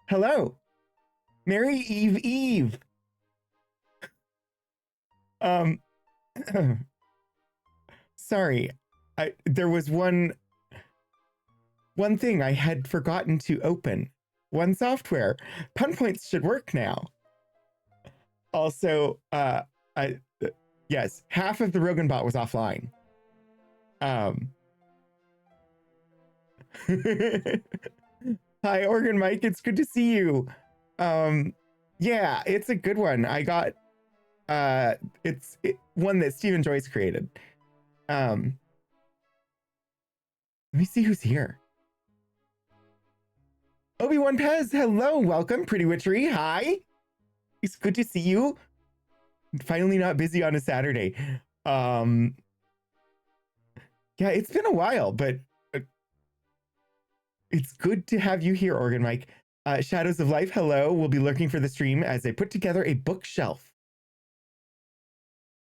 Hello. Merry Eve Eve. Um sorry. There was one thing I had forgotten to open. One software. Pun points should work now. Also, I yes, half of the Rogan bot was offline. Um Hi, Organ Mike. It's good to see you. Yeah, it's a good one. I got it's one that Stephen Joyce created. Um, Let me see who's here. Obi-Wan Pez, hello, welcome. Pretty Witchery, hi. It's good to see you. Finally not busy on a Saturday. Um, yeah, it's been a while, but it's good to have you here, Organ Mike. Shadows of Life, hello. We'll be lurking for the stream as I put together a bookshelf.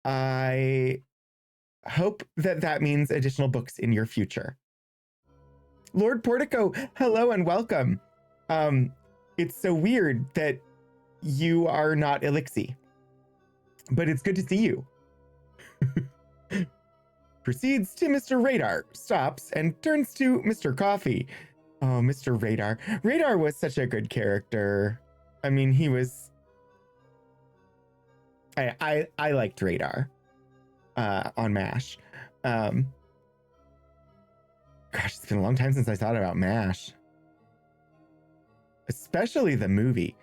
I hope that means additional books in your future. Lord Portico, hello and welcome. It's so weird that you are not Elixir, but it's good to see you. Proceeds to Mr. Radar, stops and turns to Mr. Coffee. Oh, Mr. Radar. Radar was such a good character. I mean, he was... I liked Radar on MASH. Gosh, it's been a long time since I thought about MASH. Especially the movie.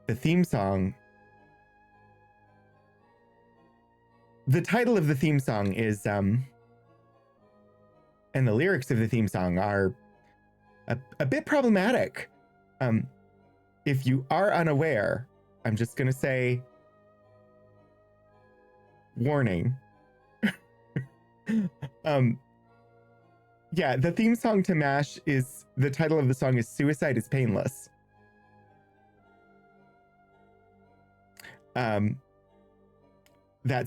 The theme song. The title of the theme song is, and the lyrics of the theme song are a bit problematic. If you are unaware, I'm just gonna say, warning. Yeah, the theme song to MASH is, the title of the song is Suicide is Painless. That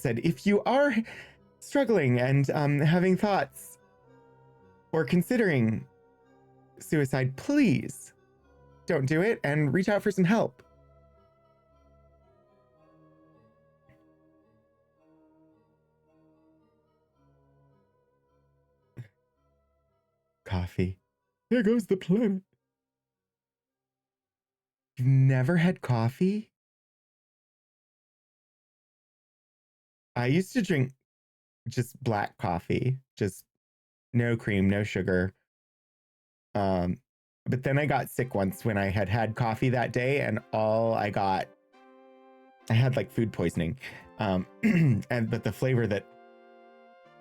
said, if you are struggling and having thoughts or considering suicide, please don't do it and reach out for some help. Coffee. There goes the planet. You've never had coffee? I used to drink just black coffee, just no cream, no sugar. But then I got sick once when I had coffee that day, and I had like food poisoning. But the flavor that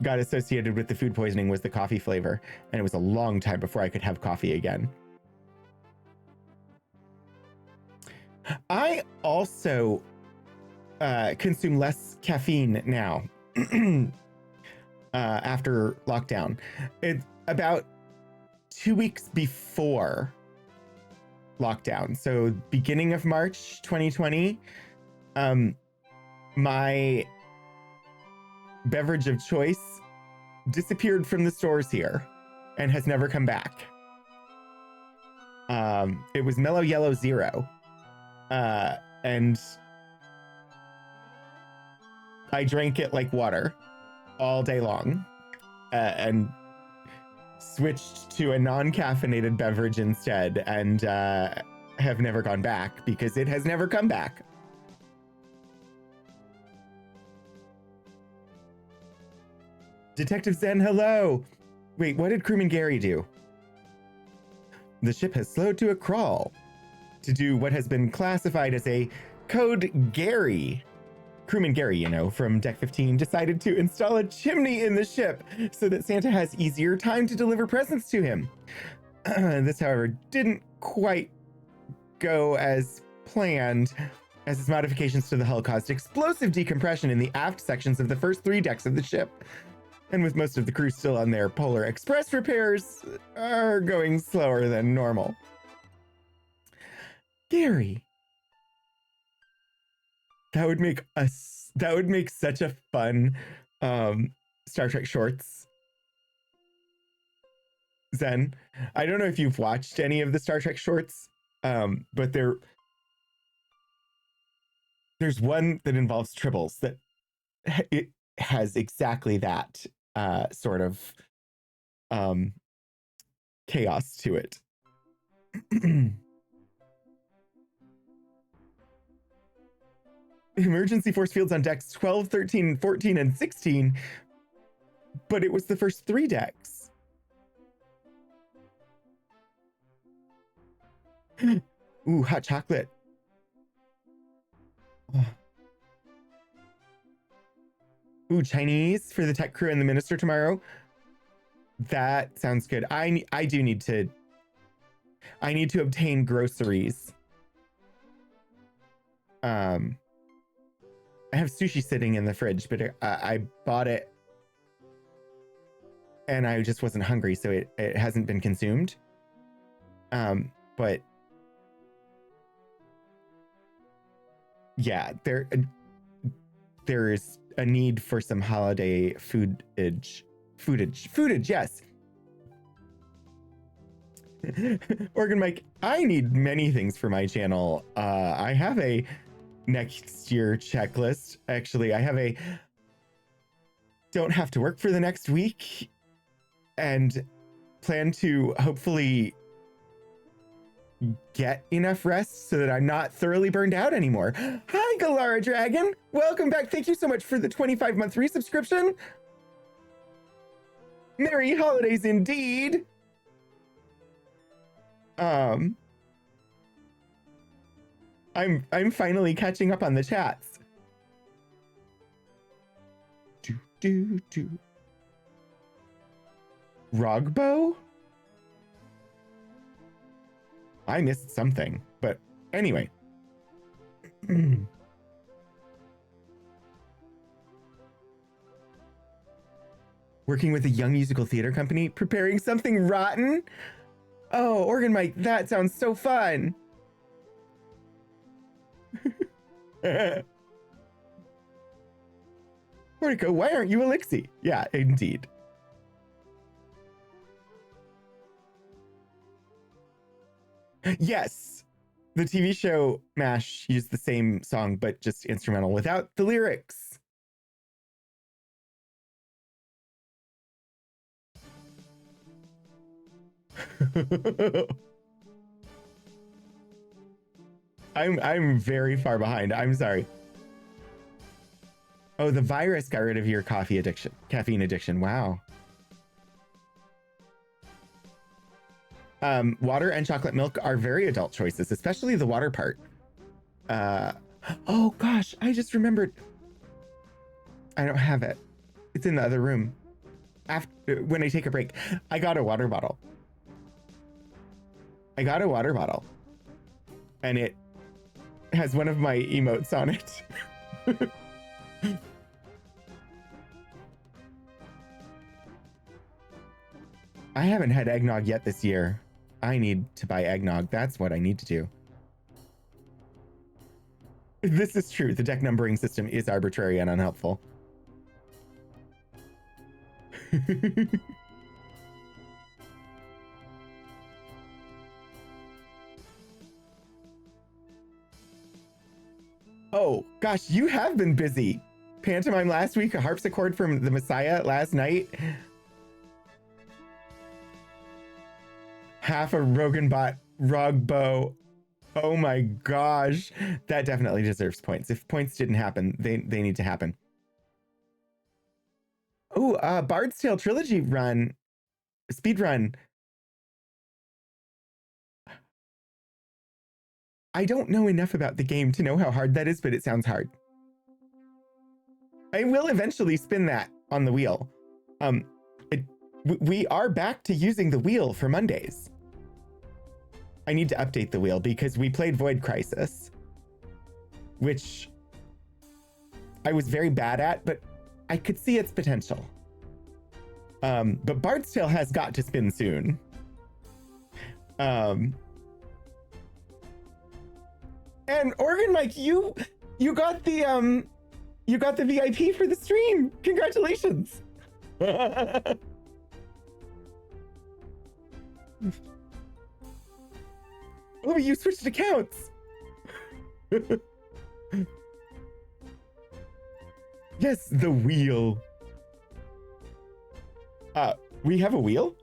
got associated with the food poisoning was the coffee flavor, and it was a long time before I could have coffee again. I also consume less caffeine now after lockdown. It's about 2 weeks before lockdown, so beginning of March 2020. My beverage of choice disappeared from the stores here and has never come back. It was Mellow Yellow Zero, and I drank it like water all day long, and switched to a non-caffeinated beverage instead, and have never gone back because it has never come back. Detective Zen, hello. Wait, what did Crewman Gary do? The ship has slowed to a crawl to do what has been classified as a Code Gary. Crewman Gary, you know, from Deck 15, decided to install a chimney in the ship so that Santa has easier time to deliver presents to him. This, however, didn't quite go as planned, as its modifications to the hull caused explosive decompression in the aft sections of the first 3 decks of the ship. And with most of the crew still on their Polar Express repairs, are going slower than normal. Gary. That would make such a fun Star Trek shorts. Zen, I don't know if you've watched any of the Star Trek shorts. But there's one that involves tribbles that it has exactly that sort of chaos to it. Emergency force fields on decks 12, 13, 14, and 16, but it was the first 3 decks. Ooh, hot chocolate. Ooh, Chinese for the tech crew and the minister tomorrow. That sounds good. I do need to obtain groceries. I have sushi sitting in the fridge, but I bought it and I just wasn't hungry, so it hasn't been consumed. But yeah, there's a need for some holiday foodage, yes. Organ Mike, I need many things for my channel. I have a next year checklist. Actually, I have a don't have to work for the next week and plan to hopefully get enough rest so that I'm not thoroughly burned out anymore. Hi, Galara Dragon. Welcome back. Thank you so much for the 25-month resubscription. Merry holidays indeed. I'm finally catching up on the chats. Rogbo? I missed something, but anyway. Working with a young musical theater company, preparing something rotten? Oh, Organ Mike, that sounds so fun. Portico, why aren't you Elixir? Yeah, indeed. Yes, the TV show MASH used the same song, but just instrumental without the lyrics. I'm very far behind. I'm sorry. Oh, the virus got rid of your caffeine addiction. Wow. Water and chocolate milk are very adult choices, especially the water part. Oh gosh, I just remembered. I don't have it. It's in the other room. After when I take a break, I got a water bottle. And it has one of my emotes on it. I haven't had eggnog yet this year. I need to buy eggnog. That's what I need to do. This is true. The deck numbering system is arbitrary and unhelpful. Oh, gosh, you have been busy. Pantomime last week, a harpsichord from the Messiah last night. Half a Roganbot Rogbo. Oh my gosh. That definitely deserves points. If points didn't happen, they need to happen. Oh, Bard's Tale Trilogy run. Speed run. I don't know enough about the game to know how hard that is, but it sounds hard. I will eventually spin that on the wheel. We are back to using the wheel for Mondays. I need to update the wheel because we played Void Crisis, which I was very bad at, but I could see its potential. But Bard's Tale has got to spin soon. And Organ Mike, you got the VIP for the stream. Congratulations. Oh, you switched accounts. Yes, the wheel. We have a wheel?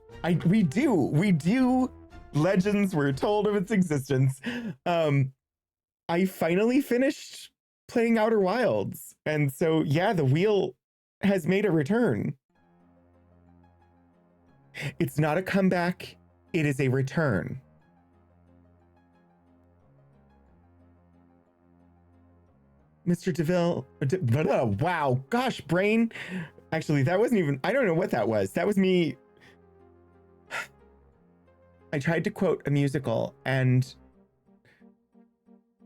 We do. Legends were told of its existence. I finally finished playing Outer Wilds. And so, yeah, the wheel has made a return. It's not a comeback. It is a return. Mr. DeVille, wow, gosh, brain. Actually, that wasn't even, I don't know what that was. That was me. I tried to quote a musical and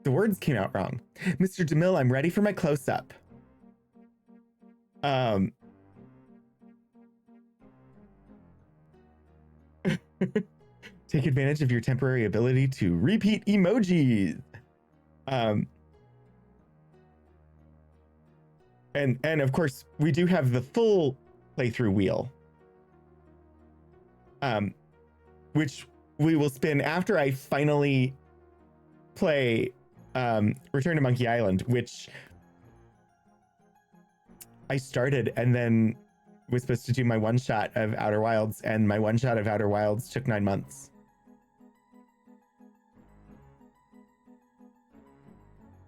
the words came out wrong. Mr. DeMille, I'm ready for my close-up. Take advantage of your temporary ability to repeat emojis. And of course, we do have the full playthrough wheel, which we will spin after I finally play Return to Monkey Island, which I started and then was supposed to do my one shot of Outer Wilds, and my one shot of Outer Wilds took 9 months.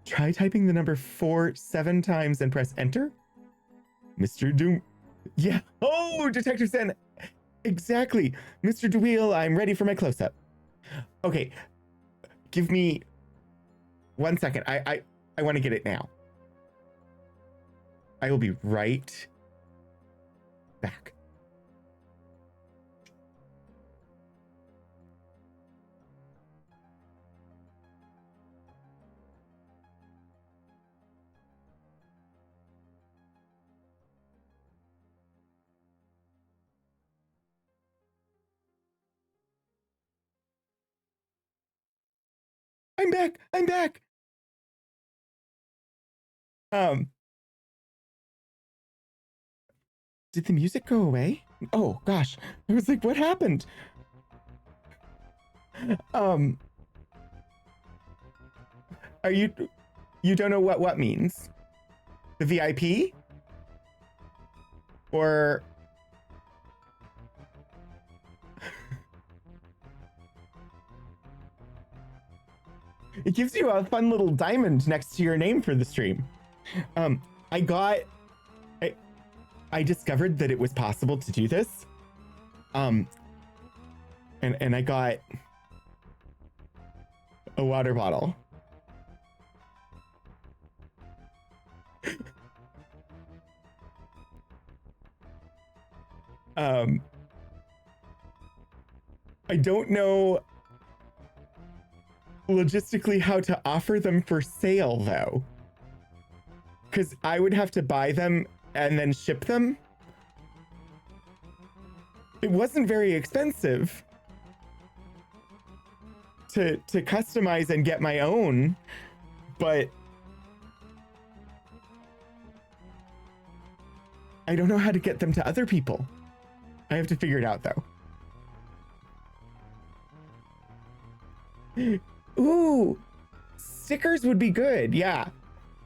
Try typing the number 4 7 times and press enter. Mr. Doom. Yeah. Oh, Detective Sen. Exactly. Mr. DeWheel, I'm ready for my close-up. Okay. Give me 1 second. I want to get it now. I will be right back. I'm back. I'm back. Did the music go away? Oh gosh. I was like, what happened? Are you don't know what means? The VIP? Or it gives you a fun little diamond next to your name for the stream. I discovered that it was possible to do this. And I got a water bottle. I don't know logistically how to offer them for sale though, because I would have to buy them and then ship them. It wasn't very expensive to customize and get my own, but I don't know how to get them to other people. I have to figure it out though. Ooh, stickers would be good. Yeah,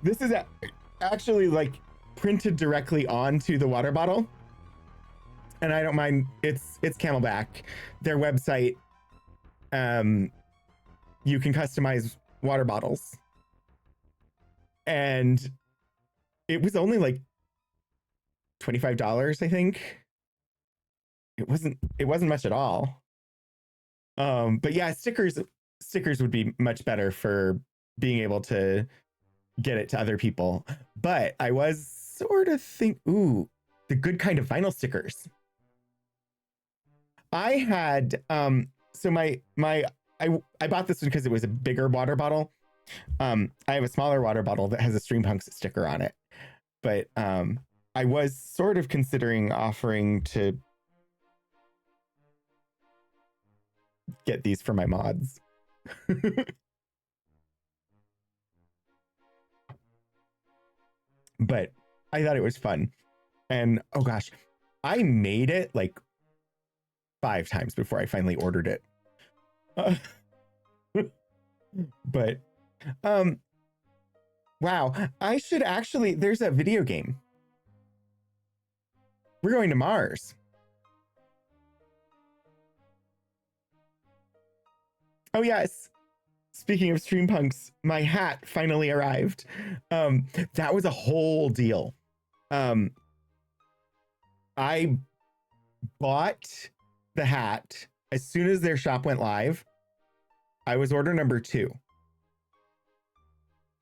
this is actually like printed directly onto the water bottle, and I don't mind. It's Camelback. Their website, you can customize water bottles, and it was only like $25, I think. It wasn't much at all. But yeah, stickers would be much better for being able to get it to other people. But I was sort of ooh, the good kind of vinyl stickers. I had so I bought this one because it was a bigger water bottle. I have a smaller water bottle that has a Streampunks sticker on it. But I was sort of considering offering to get these for my mods. But I thought it was fun. And oh gosh, I made it like 5 times before I finally ordered it. But um wow, I should actually, there's a video game. We're going to Mars. Oh yes. Speaking of stream punks, my hat finally arrived. That was a whole deal. I bought the hat as soon as their shop went live. I was order number 2.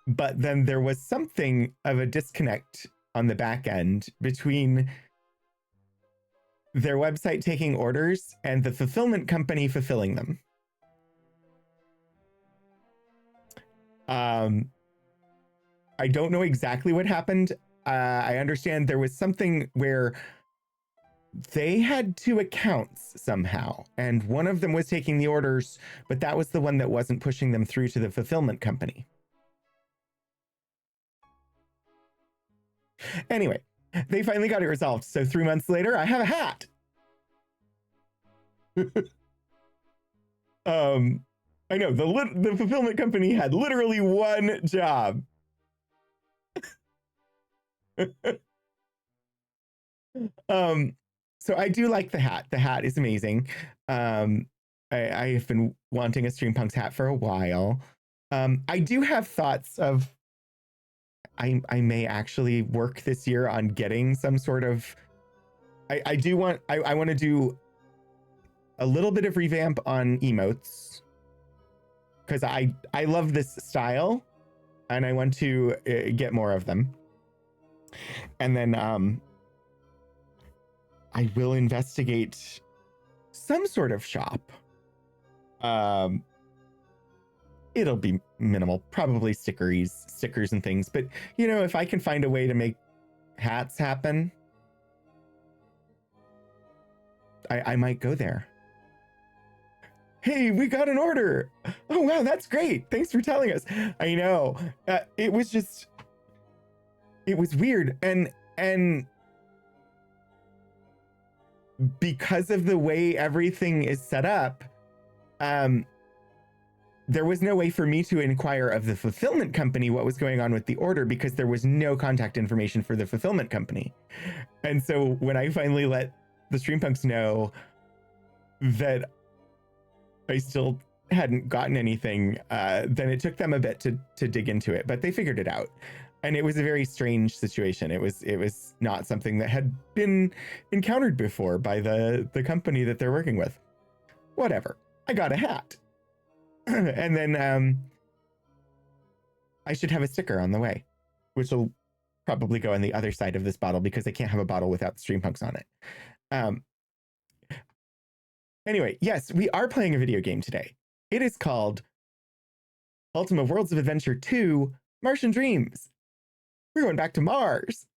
But then there was something of a disconnect on the back end between their website taking orders and the fulfillment company fulfilling them. I don't know exactly what happened. I understand there was something where they had 2 accounts somehow, and one of them was taking the orders, but that was the one that wasn't pushing them through to the fulfillment company. Anyway, they finally got it resolved. So 3 months later, I have a hat. I know the fulfillment company had literally one job. So I do like the hat. The hat is amazing. I have been wanting a Stream Punks hat for a while. I do have thoughts of I may actually work this year on getting some sort of I want to do a little bit of revamp on emotes because I love this style and I want to get more of them. And then I will investigate some sort of shop. It'll be minimal, probably stickers and things. But, you know, if I can find a way to make hats happen, I might go there. Hey, we got an order. Oh, wow, that's great. Thanks for telling us. I know. It was weird. And because of the way everything is set up, there was no way for me to inquire of the fulfillment company what was going on with the order because there was no contact information for the fulfillment company. And so when I finally let the Stream Punks know that I still hadn't gotten anything, then it took them a bit to dig into it, but they figured it out. And it was a very strange situation. It was not something that had been encountered before by the company that they're working with. Whatever. I got a hat. And then I should have a sticker on the way, which will probably go on the other side of this bottle because I can't have a bottle without Stream Punks on it. Anyway, yes, we are playing a video game today. It is called Ultima Worlds of Adventure 2 Martian Dreams. We're going back to Mars.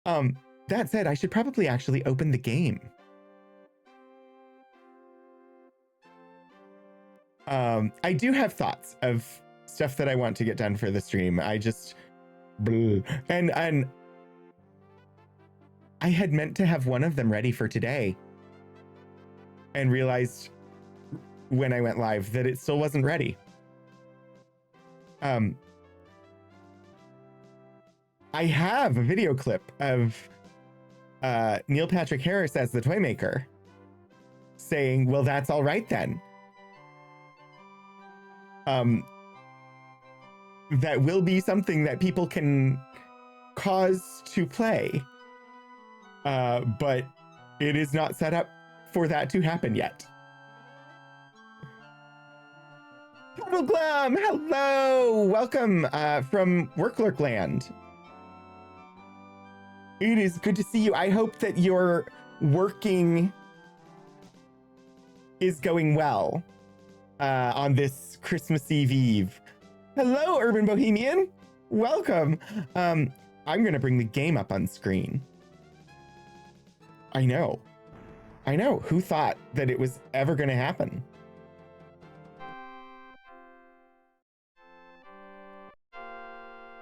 That said, I should probably actually open the game. I do have thoughts of stuff that I want to get done for the stream. I just and I had meant to have one of them ready for today and realized when I went live that it still wasn't ready. I have a video clip of Neil Patrick Harris as the toy maker saying, well, that's all right then. That will be something that people can cause to play. But it is not set up for that to happen yet. Total Glum, hello! Welcome from Worklurk Land. It is good to see you. I hope that your working is going well on this Christmas Eve. Hello, Urban Bohemian. Welcome. I'm going to bring the game up on screen. I know. Who thought that it was ever going to happen?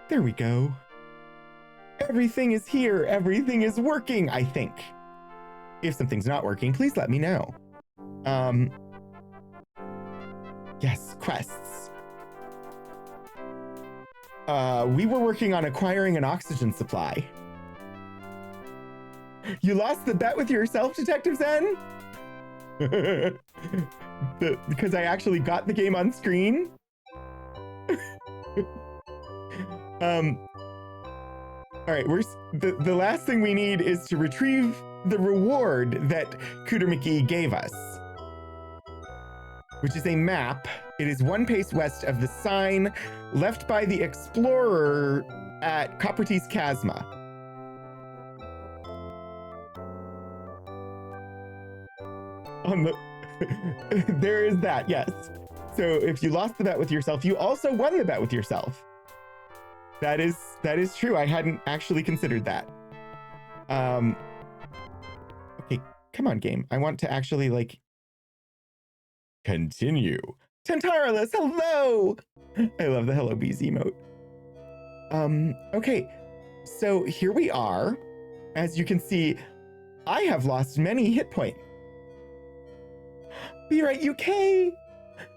There we go. Everything is here. Everything is working, I think. If something's not working, please let me know. Yes, quests. We were working on acquiring an oxygen supply. You lost the bet with yourself, Detective Zen? Because I actually got the game on screen. All right, the last thing we need is to retrieve the reward that Cooter McGee gave us, which is a map. It is 1 pace west of the sign left by the explorer at Coppertease Chasma. On the there is that, yes. So if you lost the bet with yourself, you also won the bet with yourself. That is true. I hadn't actually considered that. Okay, come on, game. I want to actually like continue. Tentarolus, hello! I love the Hello Bees emote. Okay, so here we are. As you can see, I have lost many hit points. Be right, UK!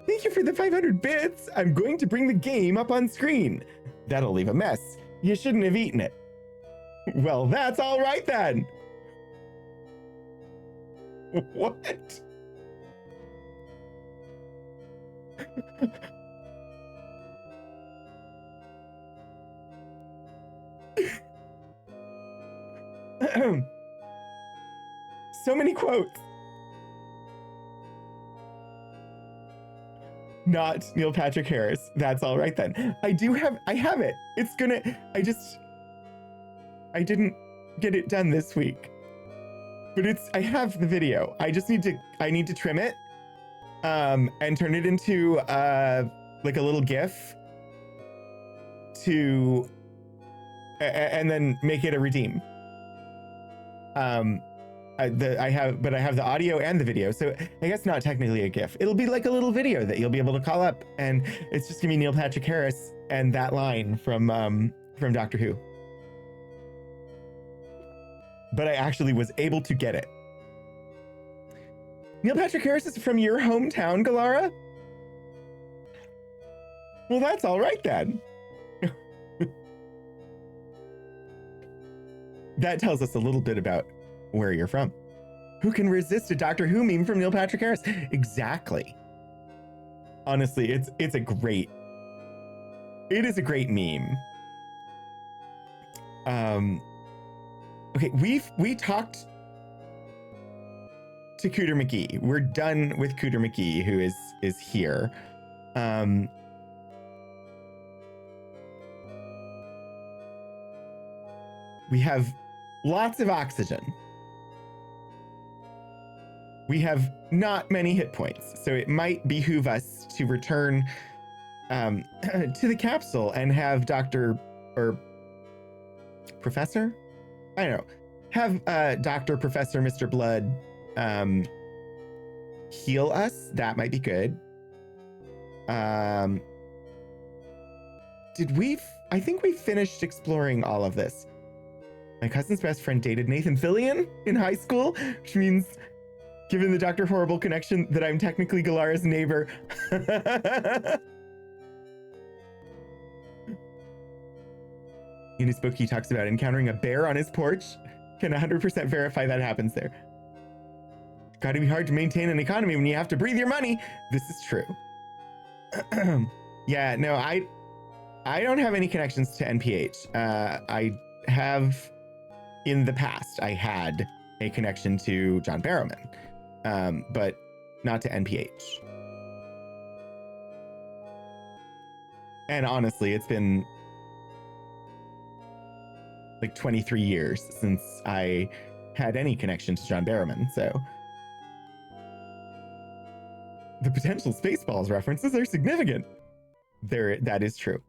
Thank you for the 500 bits. I'm going to bring the game up on screen. That'll leave a mess. You shouldn't have eaten it. Well, that's all right then. What? So many quotes. Not Neil Patrick Harris. That's all right then. I have it. It's gonna, I didn't get it done this week. But I have the video. I need to trim it and turn it into like a little GIF and then make it a redeem. I have the audio and the video, so I guess not technically a GIF. It'll be like a little video that you'll be able to call up, and it's just gonna be Neil Patrick Harris and that line from Doctor Who. But I actually was able to get it. Neil Patrick Harris is from your hometown, Galara? Well, that's all right then. That tells us a little bit about where you're from. Who can resist a Doctor Who meme from Neil Patrick Harris? Exactly. Honestly, it is a great meme. Okay, we talked to Cooter McGee. We're done with Cooter McGee, who is here. We have lots of oxygen. We have not many hit points, so it might behoove us to return to the capsule and have Dr. or Professor? I don't know. Have Dr. Professor Mr. Blood heal us. That might be good. I think we finished exploring all of this. My cousin's best friend dated Nathan Fillion in high school, which means, given the Dr. Horrible connection, that I'm technically Galara's neighbor. In his book, he talks about encountering a bear on his porch. Can 100% verify that happens there. Gotta be hard to maintain an economy when you have to breathe your money. This is true. Yeah, no, I don't have any connections to NPH. I have, in the past, I had a connection to John Barrowman, but not to NPH. And honestly, it's been like 23 years since I had any connection to John Barrowman, so the potential Spaceballs references are significant. That is true.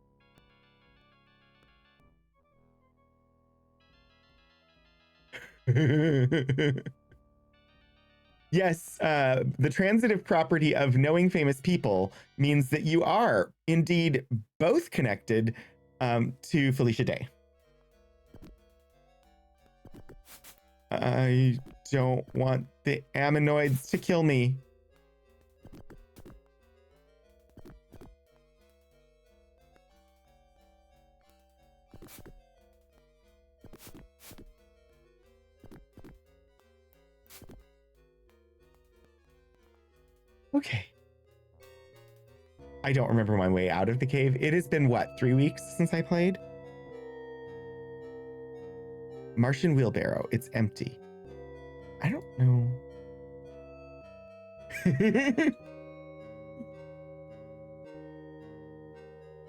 Yes, the transitive property of knowing famous people means that you are indeed both connected to Felicia Day. I don't want the ammonoids to kill me. Okay. I don't remember my way out of the cave. It has been, what, 3 weeks since I played? Martian wheelbarrow. It's empty. I don't know.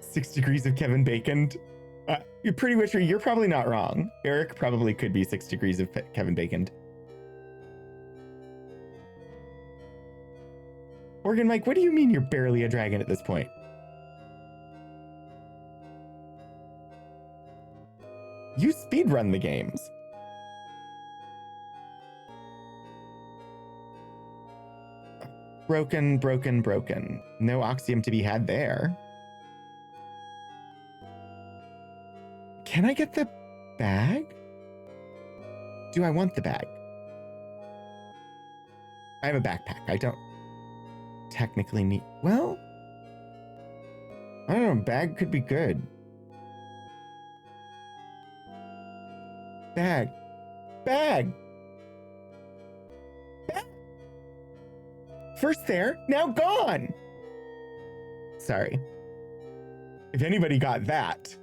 6 degrees of Kevin Bacon. You're pretty much, you're probably not wrong. Eric probably could be 6 degrees of Kevin Bacon. Morgan Mike, what do you mean you're barely a dragon at this point? You speedrun the games. Broken, broken, broken. No Oxium to be had there. Can I get the bag? Do I want the bag? I have a backpack. I don't technically need... Well, I don't know. Bag could be good. Bag. Bag. Bag. First there, now gone. Sorry. If anybody got that.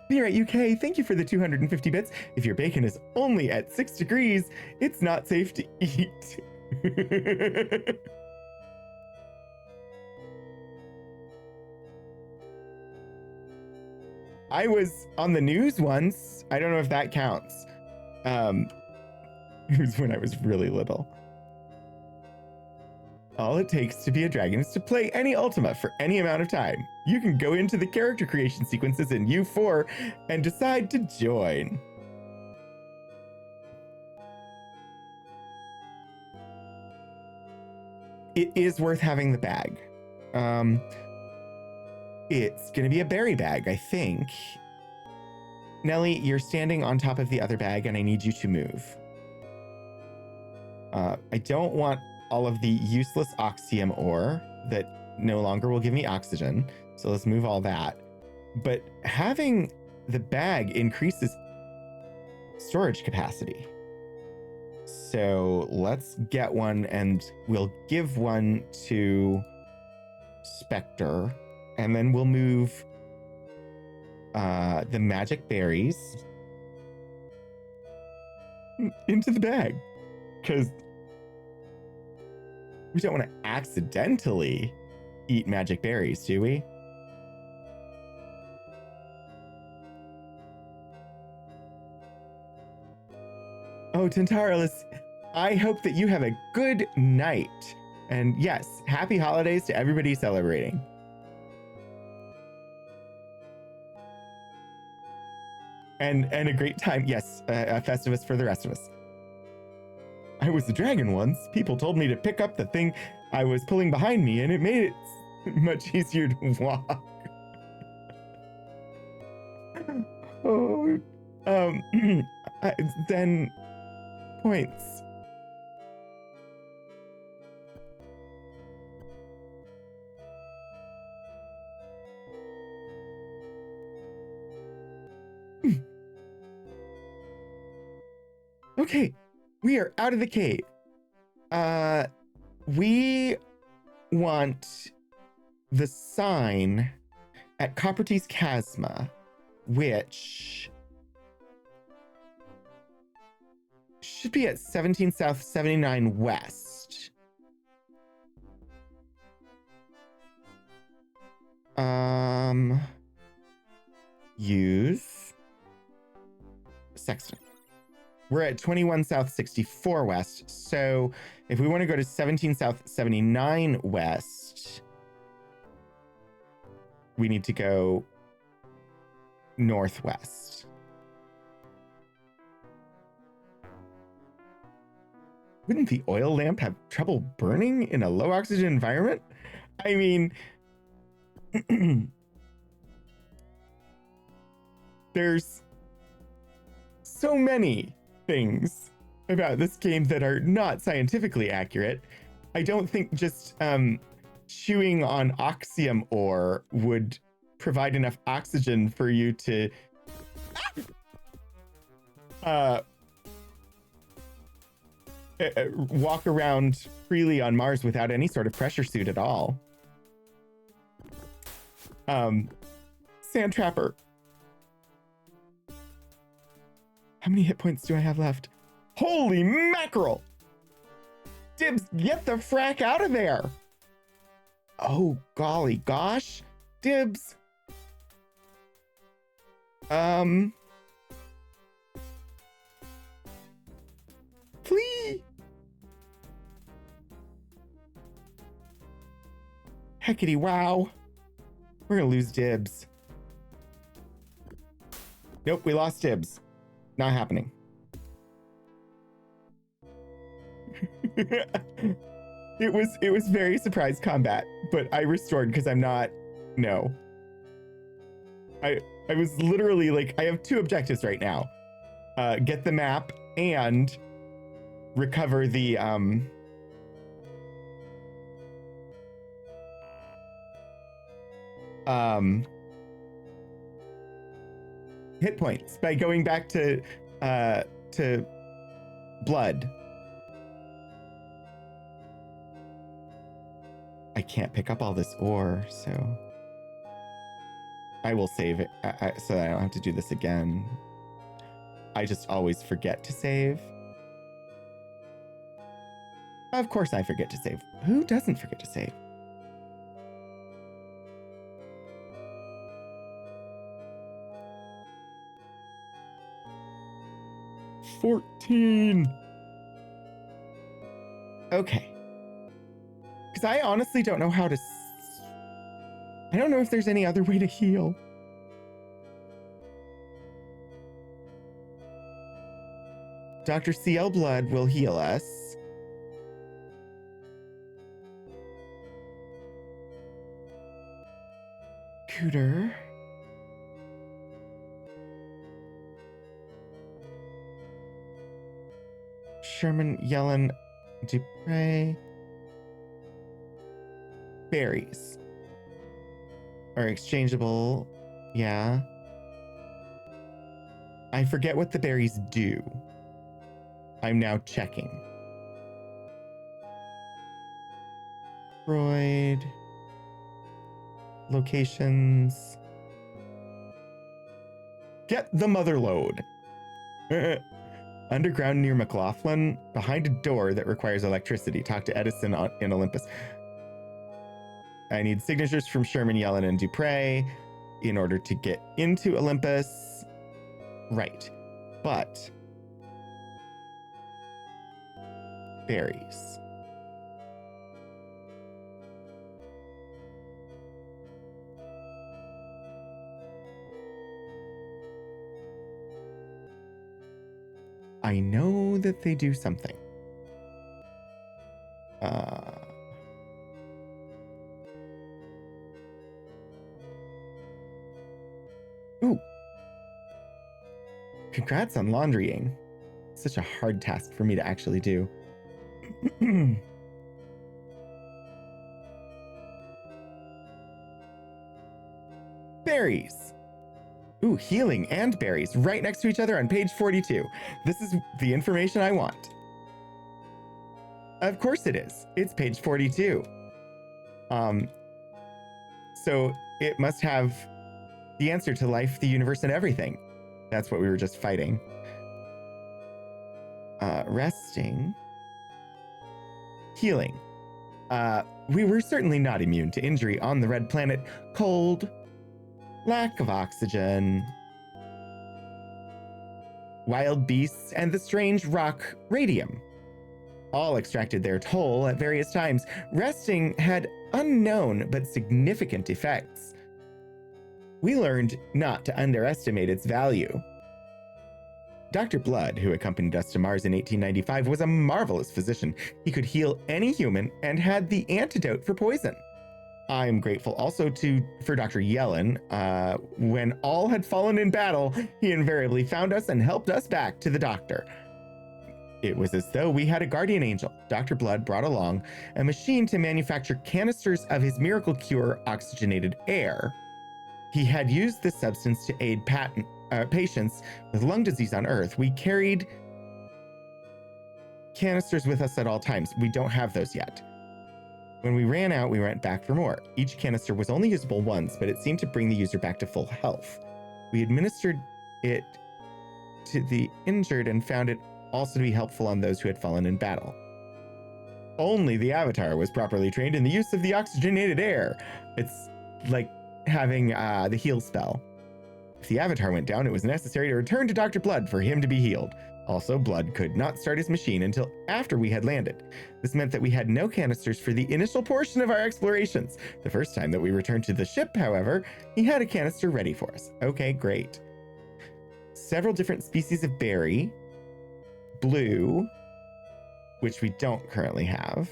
Be right, UK, thank you for the 250 bits. If your bacon is only at 6 degrees, it's not safe to eat. I was on the news once. I don't know if that counts. It was when I was really little. All it takes to be a dragon is to play any Ultima for any amount of time. You can go into the character creation sequences in U4 and decide to join. It is worth having the bag. It's gonna be a berry bag, I think. Nelly, you're standing on top of the other bag and I need you to move. I don't want all of the useless Oxium ore that no longer will give me oxygen. So let's move all that. But having the bag increases storage capacity. So let's get one and we'll give one to Spectre. And then we'll move the magic berries into the bag. Because we don't want to accidentally eat magic berries, do we? Oh, Tentarilus, I hope that you have a good night. And yes, happy holidays to everybody celebrating. And a great time. Yes, a Festivus for the rest of us. I was a dragon once. People told me to pick up the thing I was pulling behind me, and it made it much easier to walk. Oh, then points. Okay, we are out of the cave. We want the sign at Coppertease Chasma, which should be at 17 South, 79 West. Use Sexton. We're at 21 South, 64 West. So if we want to go to 17 South, 79 West, we need to go northwest. Wouldn't the oil lamp have trouble burning in a low oxygen environment? I mean, there's so many things about this game that are not scientifically accurate. I don't think just chewing on Oxium ore would provide enough oxygen for you to walk around freely on Mars without any sort of pressure suit at all. Sand Trapper. How many hit points do I have left? Holy mackerel! Dibs, get the frack out of there! Oh, golly gosh. Dibs. Flee! Heckity wow. We're gonna lose Dibs. Nope, we lost Dibs. Not happening. It was very surprise combat, but I restored because I'm not. No. I was literally like, I have 2 objectives right now. Get the map and recover the hit points by going back to blood. I can't pick up all this ore, so I will save it so that I don't have to do this again. I just always forget to save. Of course I forget to save. Who doesn't forget to save? $14. Okay. Because I honestly don't know how to... I don't know if there's any other way to heal. Dr. CL Blood will heal us. Cooter. Sherman, Yellen, Dupre. Berries are exchangeable. Yeah. I forget what the berries do. I'm now checking. Freud. Locations. Get the mother load. Underground near McLaughlin, behind a door that requires electricity. Talk to Edison in Olympus. I need signatures from Sherman, Yellen, and Dupre in order to get into Olympus. Right. But berries. I know that they do something. Ooh. Congrats on laundrying. Such a hard task for me to actually do. Berries. Ooh, healing and berries right next to each other on page 42. This is the information I want. Of course it is. It's page 42. So it must have the answer to life, the universe, and everything. That's what we were just fighting. Resting. Healing. We were certainly not immune to injury on the red planet. Cold. Lack of oxygen. Wild beasts and the strange rock radium. All extracted their toll at various times. Resting had unknown but significant effects. We learned not to underestimate its value. Dr. Blood, who accompanied us to Mars in 1895, was a marvelous physician. He could heal any human and had the antidote for poison. I'm grateful also for Dr. Yellen. When all had fallen in battle, he invariably found us and helped us back to the doctor. It was as though we had a guardian angel. Dr. Blood brought along a machine to manufacture canisters of his miracle cure oxygenated air. he had used this substance to aid patients with lung disease on Earth. We carried canisters with us at all times. We don't have those yet. When we ran out, we went back for more. Each canister was only usable once, but it seemed to bring the user back to full health. We administered it to the injured and found it also to be helpful on those who had fallen in battle. Only the Avatar was properly trained in the use of the oxygenated air. It's like having the heal spell. If the Avatar went down, it was necessary to return to Dr. Blood for him to be healed. Also, Blood could not start his machine until after we had landed. This meant that we had no canisters for the initial portion of our explorations. The first time that we returned to the ship, however, he had a canister ready for us. Okay, great. Several different species of berry. Blue, which we don't currently have.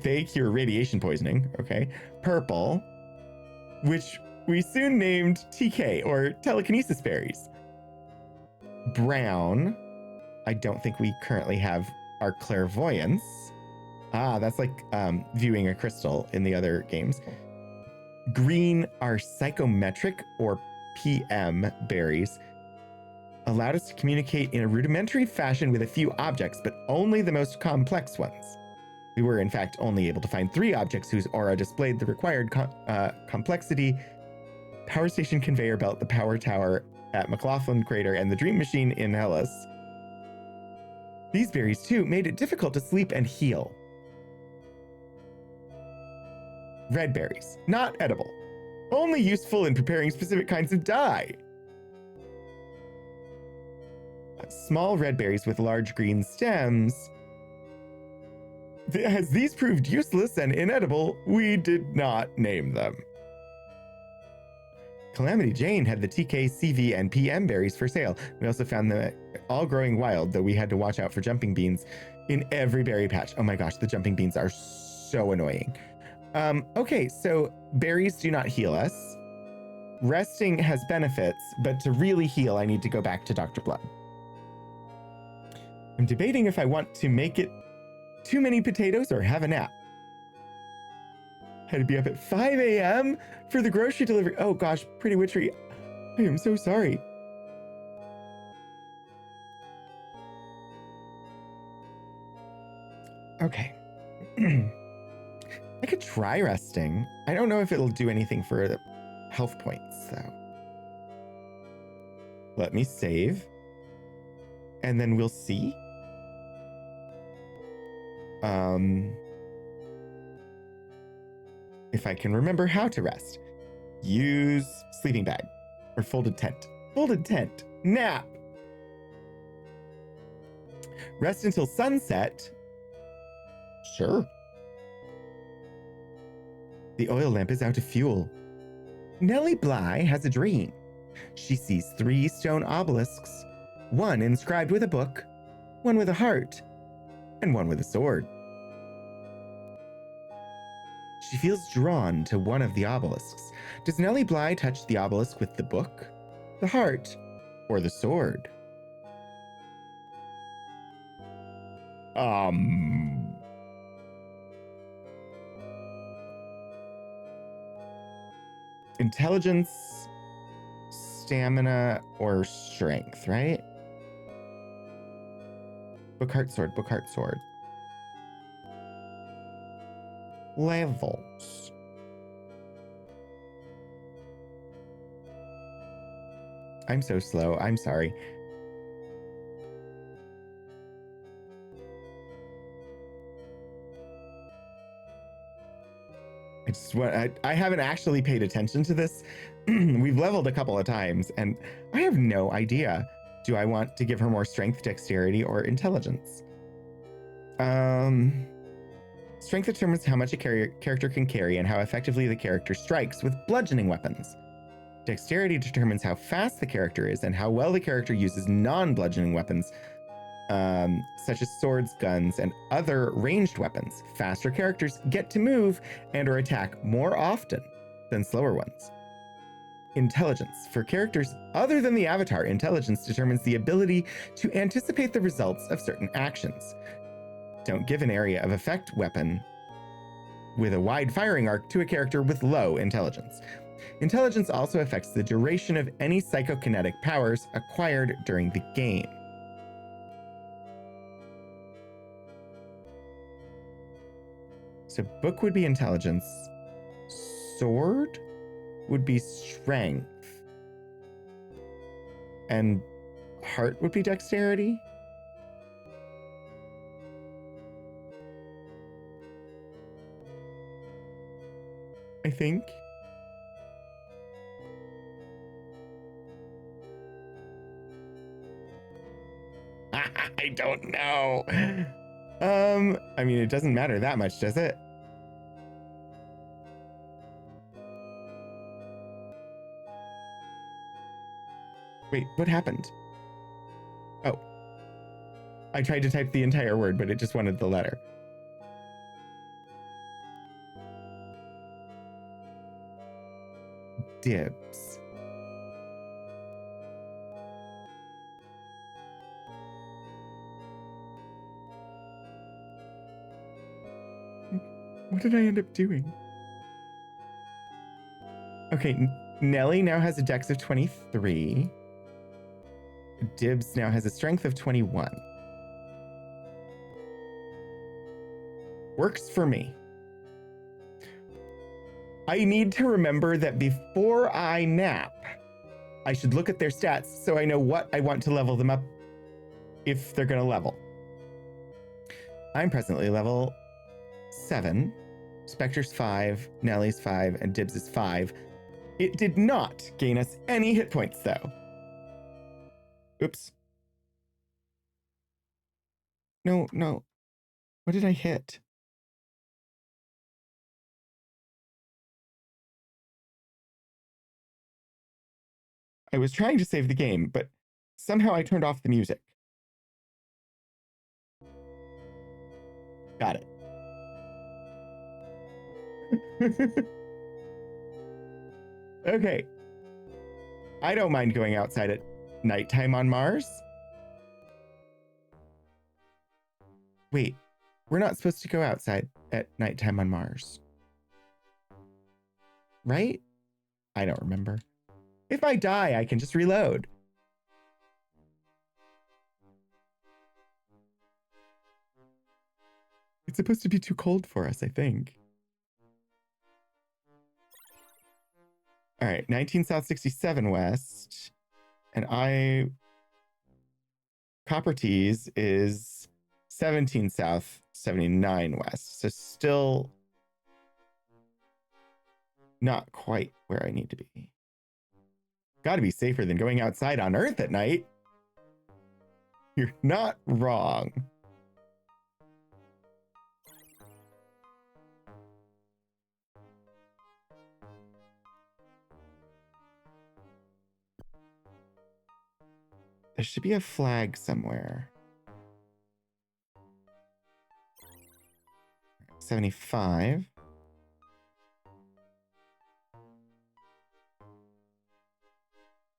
They cure radiation poisoning. Okay. Purple, which we soon named TK, or telekinesis berries. Brown, I don't think we currently have our clairvoyance. Ah, that's like viewing a crystal in the other games. Green are psychometric, or PM berries. Allowed us to communicate in a rudimentary fashion with a few objects, but only the most complex ones. We were, in fact, only able to find 3 objects whose aura displayed the required complexity: power station conveyor belt, the power tower at McLaughlin Crater, and the dream machine in Hellas. These berries, too, made it difficult to sleep and heal. Red berries, not edible. Only useful in preparing specific kinds of dye. Small red berries with large green stems. As these proved useless and inedible, we did not name them. Calamity Jane had the TK, CV, and PM berries for sale. We also found them all growing wild, though we had to watch out for jumping beans in every berry patch. Oh my gosh, the jumping beans are so annoying. Okay, so berries do not heal us. Resting has benefits, but to really heal, I need to go back to Dr. Blood. I'm debating if I want to make it too many potatoes or have a nap. Had to be up at 5 a.m. for the grocery delivery. Oh gosh, Pretty Witchery, I am so sorry. Okay. I could try resting. I don't know if it'll do anything for the health points, though. Let me save. And then we'll see. If I can remember how to rest. Use sleeping bag or folded tent. Folded tent. Nap. Rest until sunset. Sure. The oil lamp is out of fuel. Nellie Bly has a dream. She sees 3 stone obelisks, one inscribed with a book, one with a heart, and one with a sword. She feels drawn to one of the obelisks. Does Nellie Bly touch the obelisk with the book, the heart, or the sword? Intelligence, stamina, or strength, right? Book, heart, sword, book, heart, sword. Levels. I'm so slow. I'm sorry. I haven't actually paid attention to this. We've leveled a couple of times, and I have no idea. Do I want to give her more strength, dexterity, or intelligence? Strength determines how much a character can carry and how effectively the character strikes with bludgeoning weapons. Dexterity determines how fast the character is and how well the character uses non-bludgeoning weapons, such as swords, guns, and other ranged weapons. Faster characters get to move and or attack more often than slower ones. Intelligence. For characters other than the Avatar, intelligence determines the ability to anticipate the results of certain actions. Don't give an area of effect weapon with a wide firing arc to a character with low intelligence. Intelligence also affects the duration of any psychokinetic powers acquired during the game. So book would be intelligence. Sword would be strength. And heart would be dexterity. I think. I don't know. I mean, it doesn't matter that much, does it? Wait, what happened? Oh. I tried to type the entire word, but it just wanted the letter. Dibs. What did I end up doing? Okay, Nellie now has a dex of 23. Dibs now has a strength of 21. Works for me. I need to remember that before I nap, I should look at their stats so I know what I want to level them up if they're going to level. I'm presently level 7. Spectre's 5, Nellie's 5, and Dibs is 5. It did not gain us any hit points, though. Oops. No. What did I hit? I was trying to save the game, but somehow I turned off the music. Got it. Okay. I don't mind going outside at nighttime on Mars. Wait, we're not supposed to go outside at nighttime on Mars. Right? I don't remember. If I die, I can just reload. It's supposed to be too cold for us, I think. All right, 19 South, 67 West. And Copper Tees is 17 South, 79 West. So still not quite where I need to be. Gotta be safer than going outside on Earth at night. You're not wrong. There should be a flag somewhere. 75.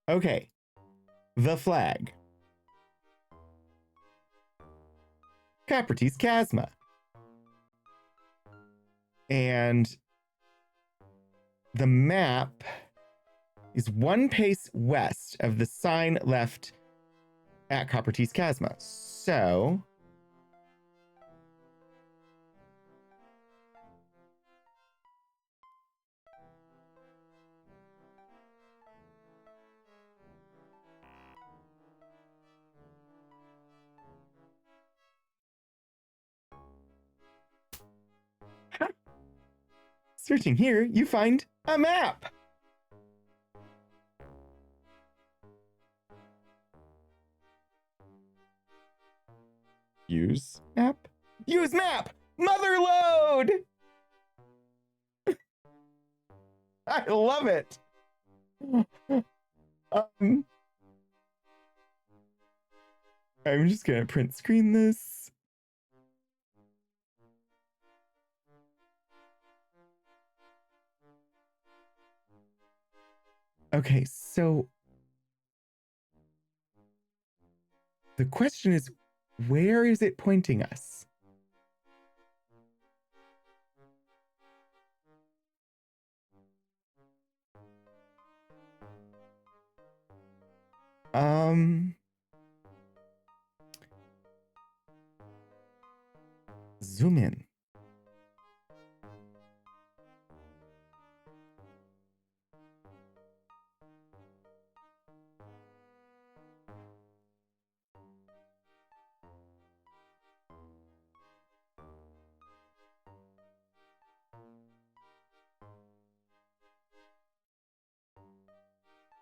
Okay. The flag. Coppertease Chasma. And the map is one pace west of the sign left at Coppertease Chasma. So searching here, you find a map. Use map? Use map! Motherload! I love it. I'm just gonna print screen this. Okay, so the question is, where is it pointing us? Zoom in.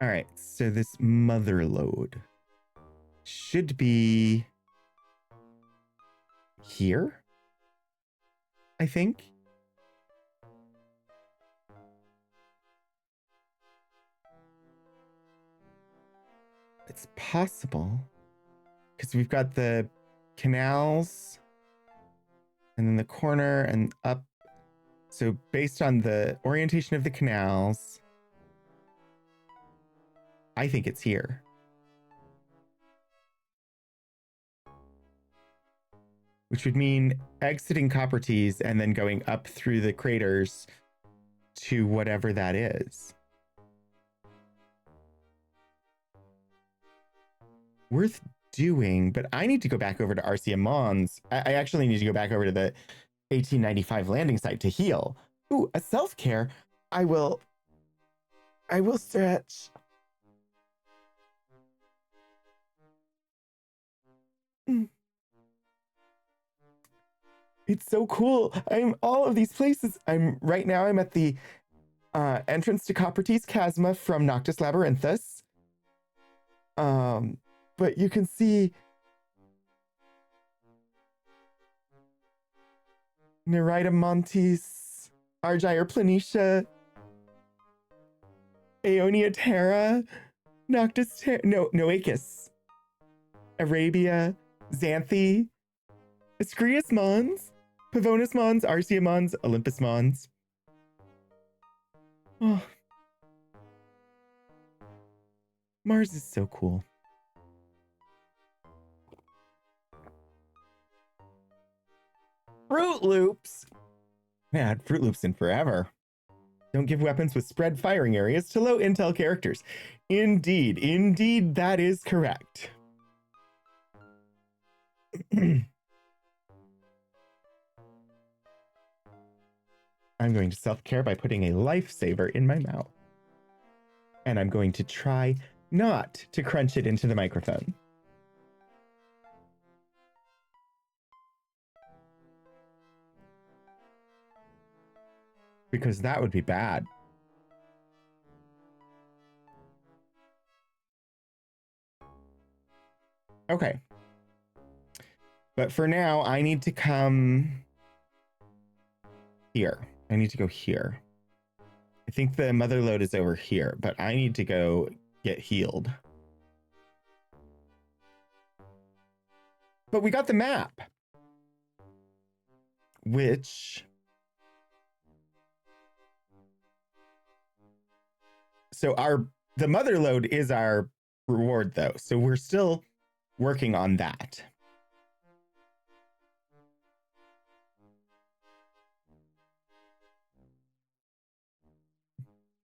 All right, so this mother load should be here, I think. It's possible because we've got the canals and then the corner and up. So based on the orientation of the canals, I think it's here. Which would mean exiting Coppertease and then going up through the craters to whatever that is. Worth doing, but I need to go back over to Arcia Mons. I actually need to go back over to the 1895 landing site to heal. Ooh, a self-care. I will stretch. It's so cool. I'm all of these places. I'm at the entrance to Coppertease Chasma from Noctis Labyrinthus. But you can see Nerida Montis, Argyre Planitia, Aeonia Terra, Noctis Terra, Noakis, Arabia, Xanthi, Ascrius Mons, Pavonis Mons, Arcia Mons, Olympus Mons. Oh. Mars is so cool. Fruit Loops! I haven't had Fruit Loops in forever. Don't give weapons with spread firing areas to low intel characters. Indeed, that is correct. I'm going to self-care by putting a lifesaver in my mouth. And I'm going to try not to crunch it into the microphone. Because that would be bad. Okay. But for now, I need to come here. I need to go here. I think the mother load is over here, but I need to go get healed. But we got the map. Which... So the mother load is our reward, though. So we're still working on that.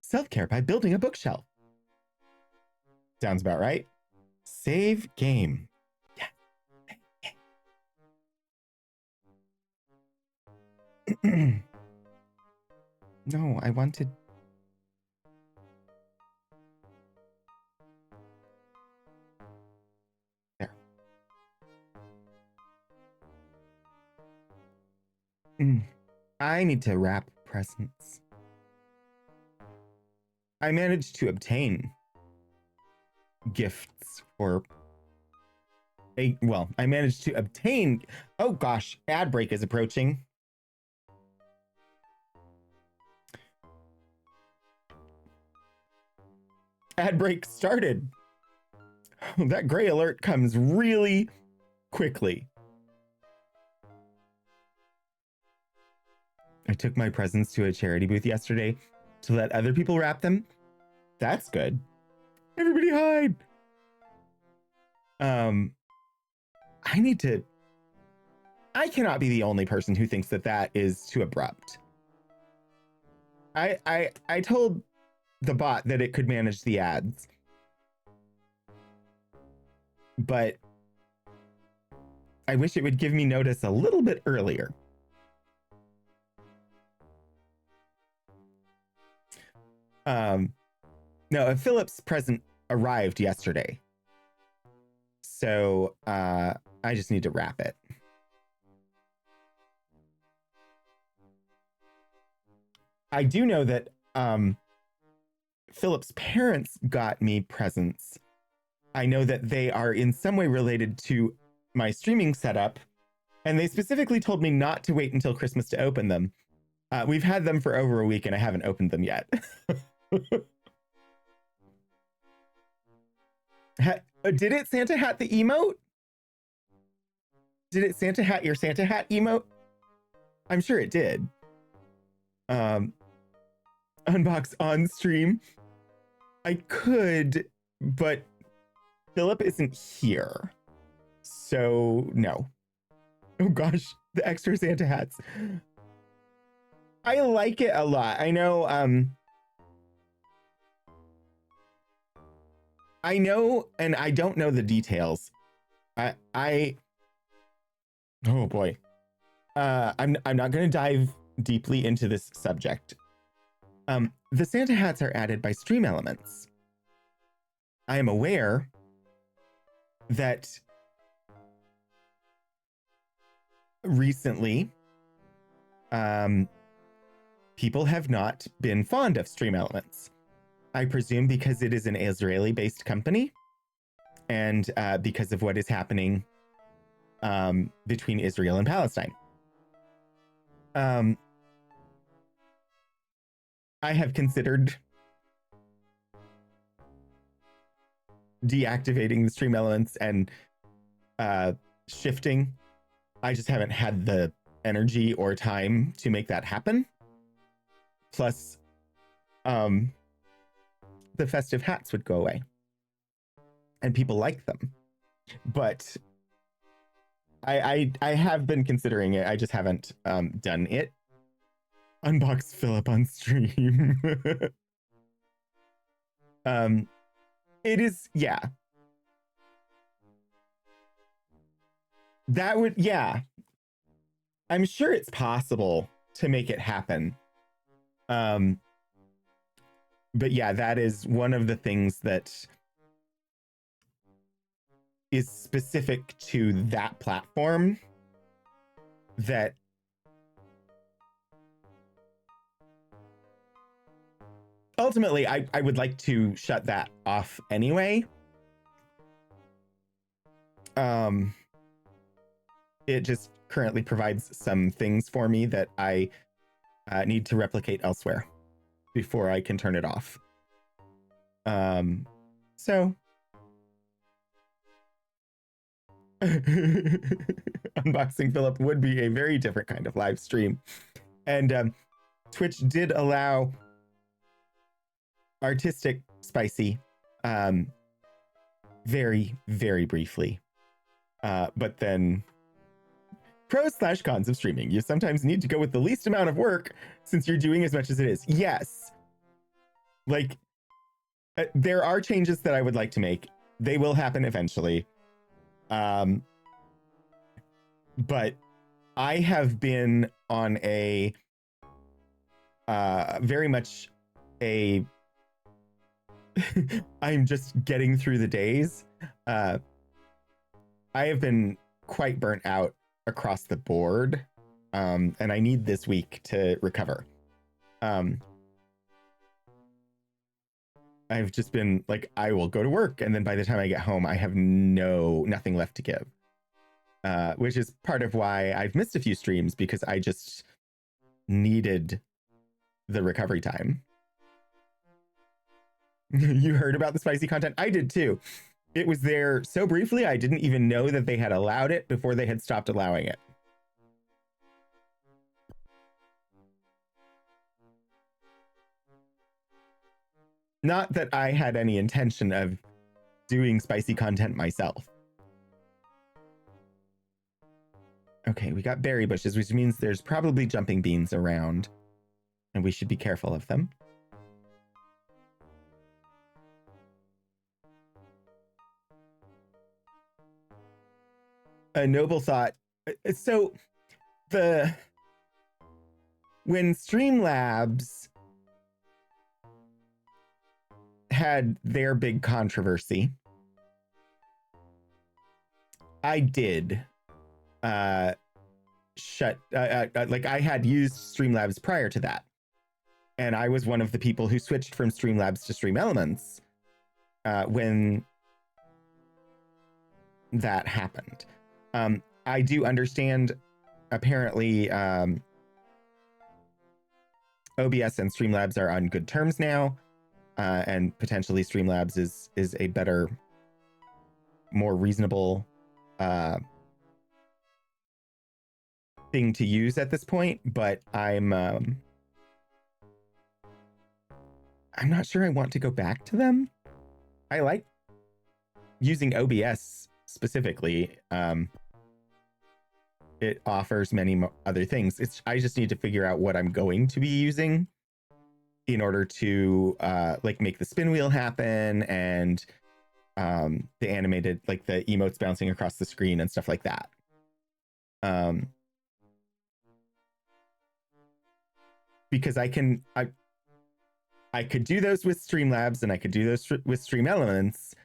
Self-care by building a bookshelf. Sounds about right. Save game. Yeah. No, I wanted... There. I need to wrap presents. I managed to obtain gifts for I managed to obtain, oh gosh, ad break is approaching. Ad break started. That gray alert comes really quickly. I took my presents to a charity booth yesterday to let other people wrap them. That's good. Everybody hide. I cannot be the only person who thinks that is too abrupt. I told the bot that it could manage the ads. But I wish it would give me notice a little bit earlier. No, Philip's present arrived yesterday. So I just need to wrap it. I do know that Philip's parents got me presents. I know that they are in some way related to my streaming setup, and they specifically told me not to wait until Christmas to open them. We've had them for over a week and I haven't opened them yet. Did it Santa hat the emote? Did it Santa hat your Santa hat emote? I'm sure it did. Unbox on stream. I could, but Philip isn't here. So no. Oh gosh, the extra Santa hats. I like it a lot. I know, and I don't know the details. Oh boy. I'm not going to dive deeply into this subject. The Santa hats are added by Stream Elements. I am aware that recently, people have not been fond of Stream Elements. I presume because it is an Israeli-based company, and because of what is happening between Israel and Palestine. I have considered deactivating the Stream Elements and shifting. I just haven't had the energy or time to make that happen. Plus, the festive hats would go away. And people like them. But I have been considering it. I just haven't done it. Unbox Philip on stream. It is, yeah. That would, yeah. I'm sure it's possible to make it happen. But yeah, that is one of the things that is specific to that platform that ultimately I would like to shut that off anyway. It just currently provides some things for me that I need to replicate elsewhere before I can turn it off. So unboxing Philip would be a very different kind of live stream. And Twitch did allow artistic spicy very, very briefly. But then pros/cons of streaming. You sometimes need to go with the least amount of work since you're doing as much as it is. Yes. Like, there are changes that I would like to make. They will happen eventually. But I have been on a very much a I'm just getting through the days. I have been quite burnt out across the board, and I need this week to recover. I've just been like, I will go to work, and then by the time I get home, I have nothing left to give, which is part of why I've missed a few streams, because I just needed the recovery time. You heard about the spicy content? I did too. It was there so briefly, I didn't even know that they had allowed it before they had stopped allowing it. Not that I had any intention of doing spicy content myself. Okay, we got berry bushes, which means there's probably jumping beans around, and we should be careful of them. a noble thought. So the when Streamlabs had their big controversy, I did shut like I had used Streamlabs prior to that, and I was one of the people who switched from Streamlabs to Stream Elements when that happened. I do understand apparently OBS and Streamlabs are on good terms now, and potentially Streamlabs is a better, more reasonable thing to use at this point. But I'm not sure I want to go back to them. I like using OBS specifically. It offers many other things. I just need to figure out what I'm going to be using in order to like make the spin wheel happen, and the animated, like the emotes bouncing across the screen and stuff like that. Because I could do those with Streamlabs and I could do those with Stream Elements,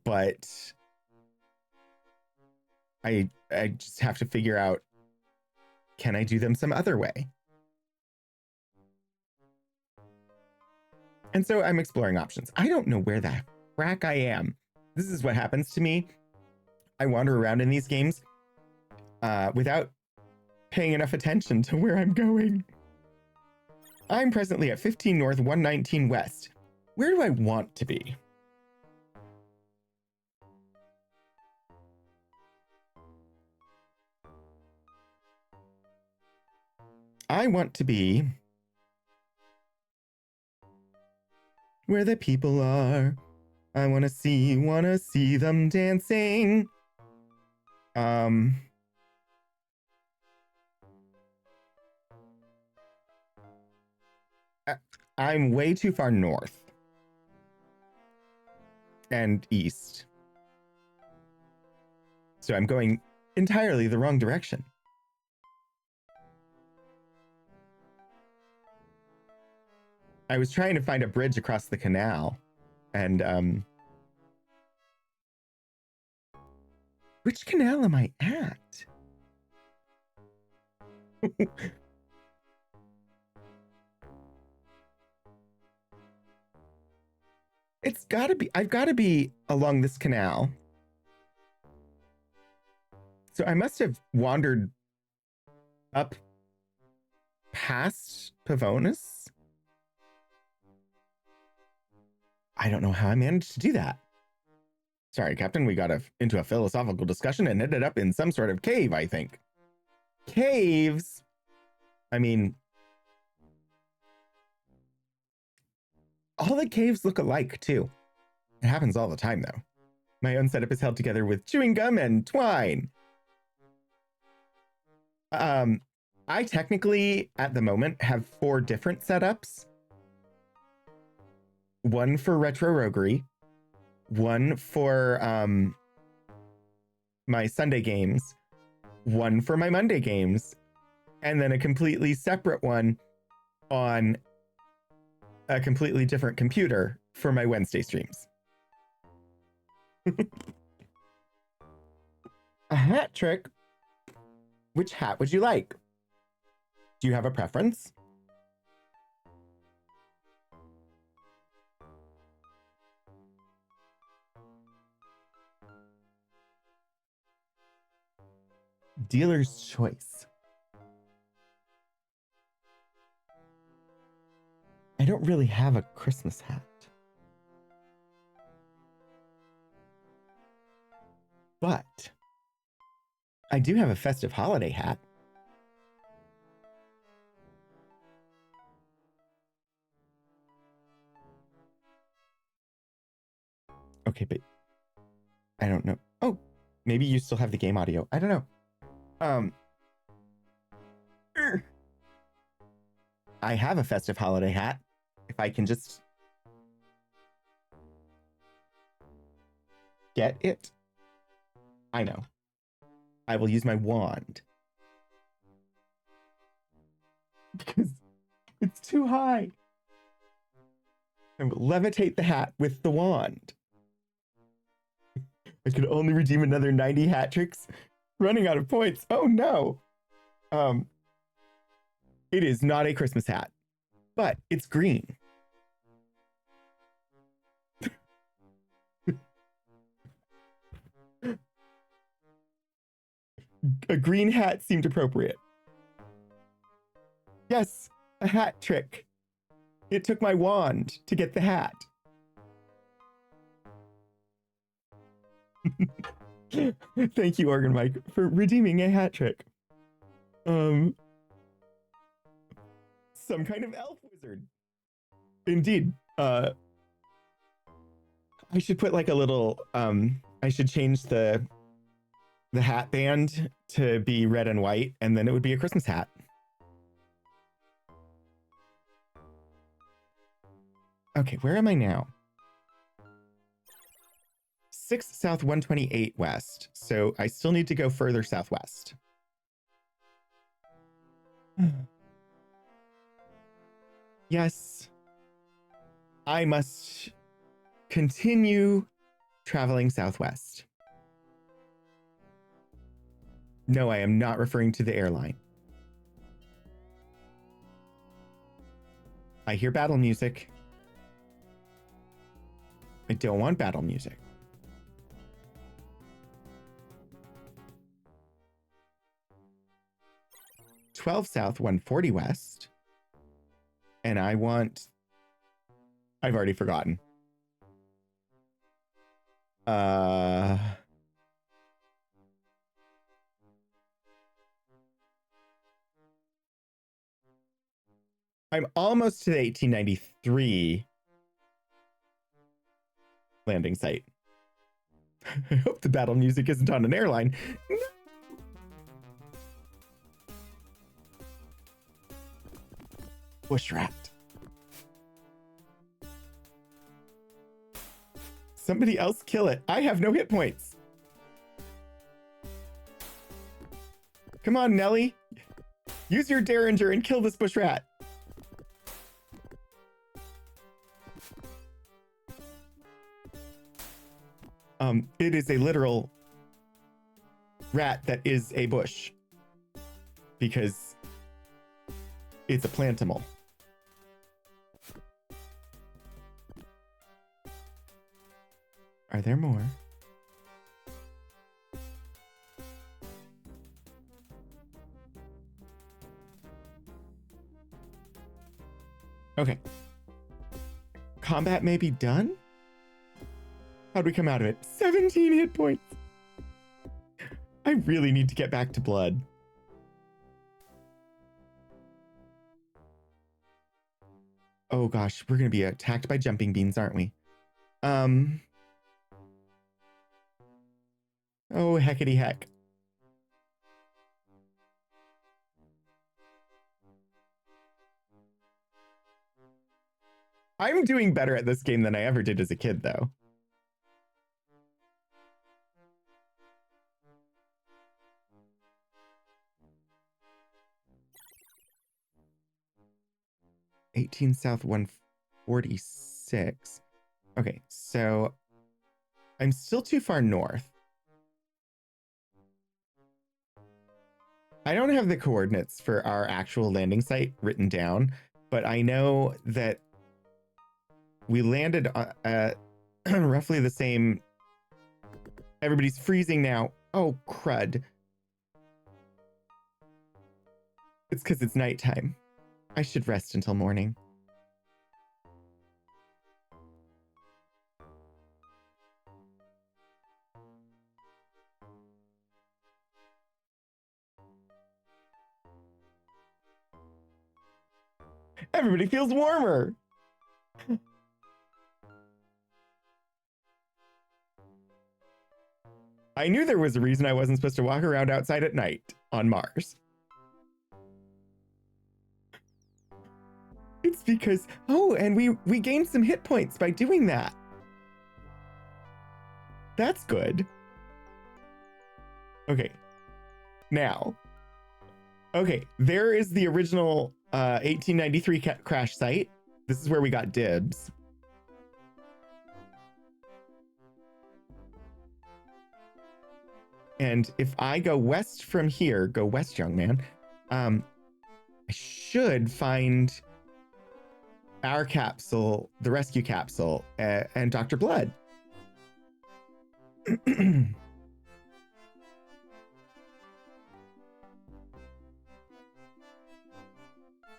but I just have to figure out, can I do them some other way? And so I'm exploring options. I don't know where the frack I am. This is what happens to me. I wander around in these games without paying enough attention to where I'm going. I'm presently at 15 North, 119 West. Where do I want to be? I want to be where the people are. I want to see them dancing. I'm way too far north and east. So I'm going entirely the wrong direction. I was trying to find a bridge across the canal, and which canal am I at? It's gotta be, I've gotta be along this canal. So I must have wandered up past Pavonis. I don't know how I managed to do that. Sorry, Captain, we got into a philosophical discussion and ended up in some sort of cave, I think. Caves? I mean, all the caves look alike, too. It happens all the time, though. My own setup is held together with chewing gum and twine. I technically, at the moment, have 4 different setups. One for Retro Roguery, one for my Sunday games, one for my Monday games, and then a completely separate one on a completely different computer for my Wednesday streams. A hat trick? Which hat would you like? Do you have a preference? Dealer's choice. I don't really have a Christmas hat. But I do have a festive holiday hat. Okay, but I don't know. Oh, maybe you still have the game audio. I don't know. I have a festive holiday hat. If I can just get it. I know. I will use my wand. Because it's too high. I will levitate the hat with the wand. I could only redeem another 90 hat tricks. Running out of points. Oh no. It is not a Christmas hat, but it's green. A green hat seemed appropriate. Yes, a hat trick. It took my wand to get the hat. Thank you, Organ Mike, for redeeming a hat trick. Some kind of elf wizard. Indeed. I should put like a little, I should change the hat band to be red and white, and then it would be a Christmas hat. Okay, where am I now? 6 south, 128 west. So I still need to go further southwest. Yes. I must continue traveling southwest. No, I am not referring to the airline. I hear battle music. I don't want battle music. "12 south, 140 west. And I want... I've already forgotten. I'm almost to the 1893 landing site. I hope the battle music isn't on an airline. Bush rat. Somebody else kill it. I have no hit points. Come on, Nelly. Use your derringer and kill this bush rat. It is a literal rat that is a bush because it's a plantimal. Are there more? Okay. Combat may be done? How'd we come out of it? 17 hit points. I really need to get back to blood. Oh gosh, we're gonna be attacked by jumping beans, aren't we? Oh, heckity heck. I'm doing better at this game than I ever did as a kid, though. "18 south, 146. Okay, so I'm still too far north. I don't have the coordinates for our actual landing site written down, but I know that we landed at roughly the same... Everybody's freezing now. Oh, crud. It's because it's nighttime. I should rest until morning. Everybody feels warmer. I knew there was a reason I wasn't supposed to walk around outside at night on Mars. It's because, oh, and we gained some hit points by doing that. That's good. Okay. Now. Okay, there is the original 1893 crash site. This is where we got dibs. And if I go west from here, go west, young man, I should find our capsule, the rescue capsule, and Dr. Blood.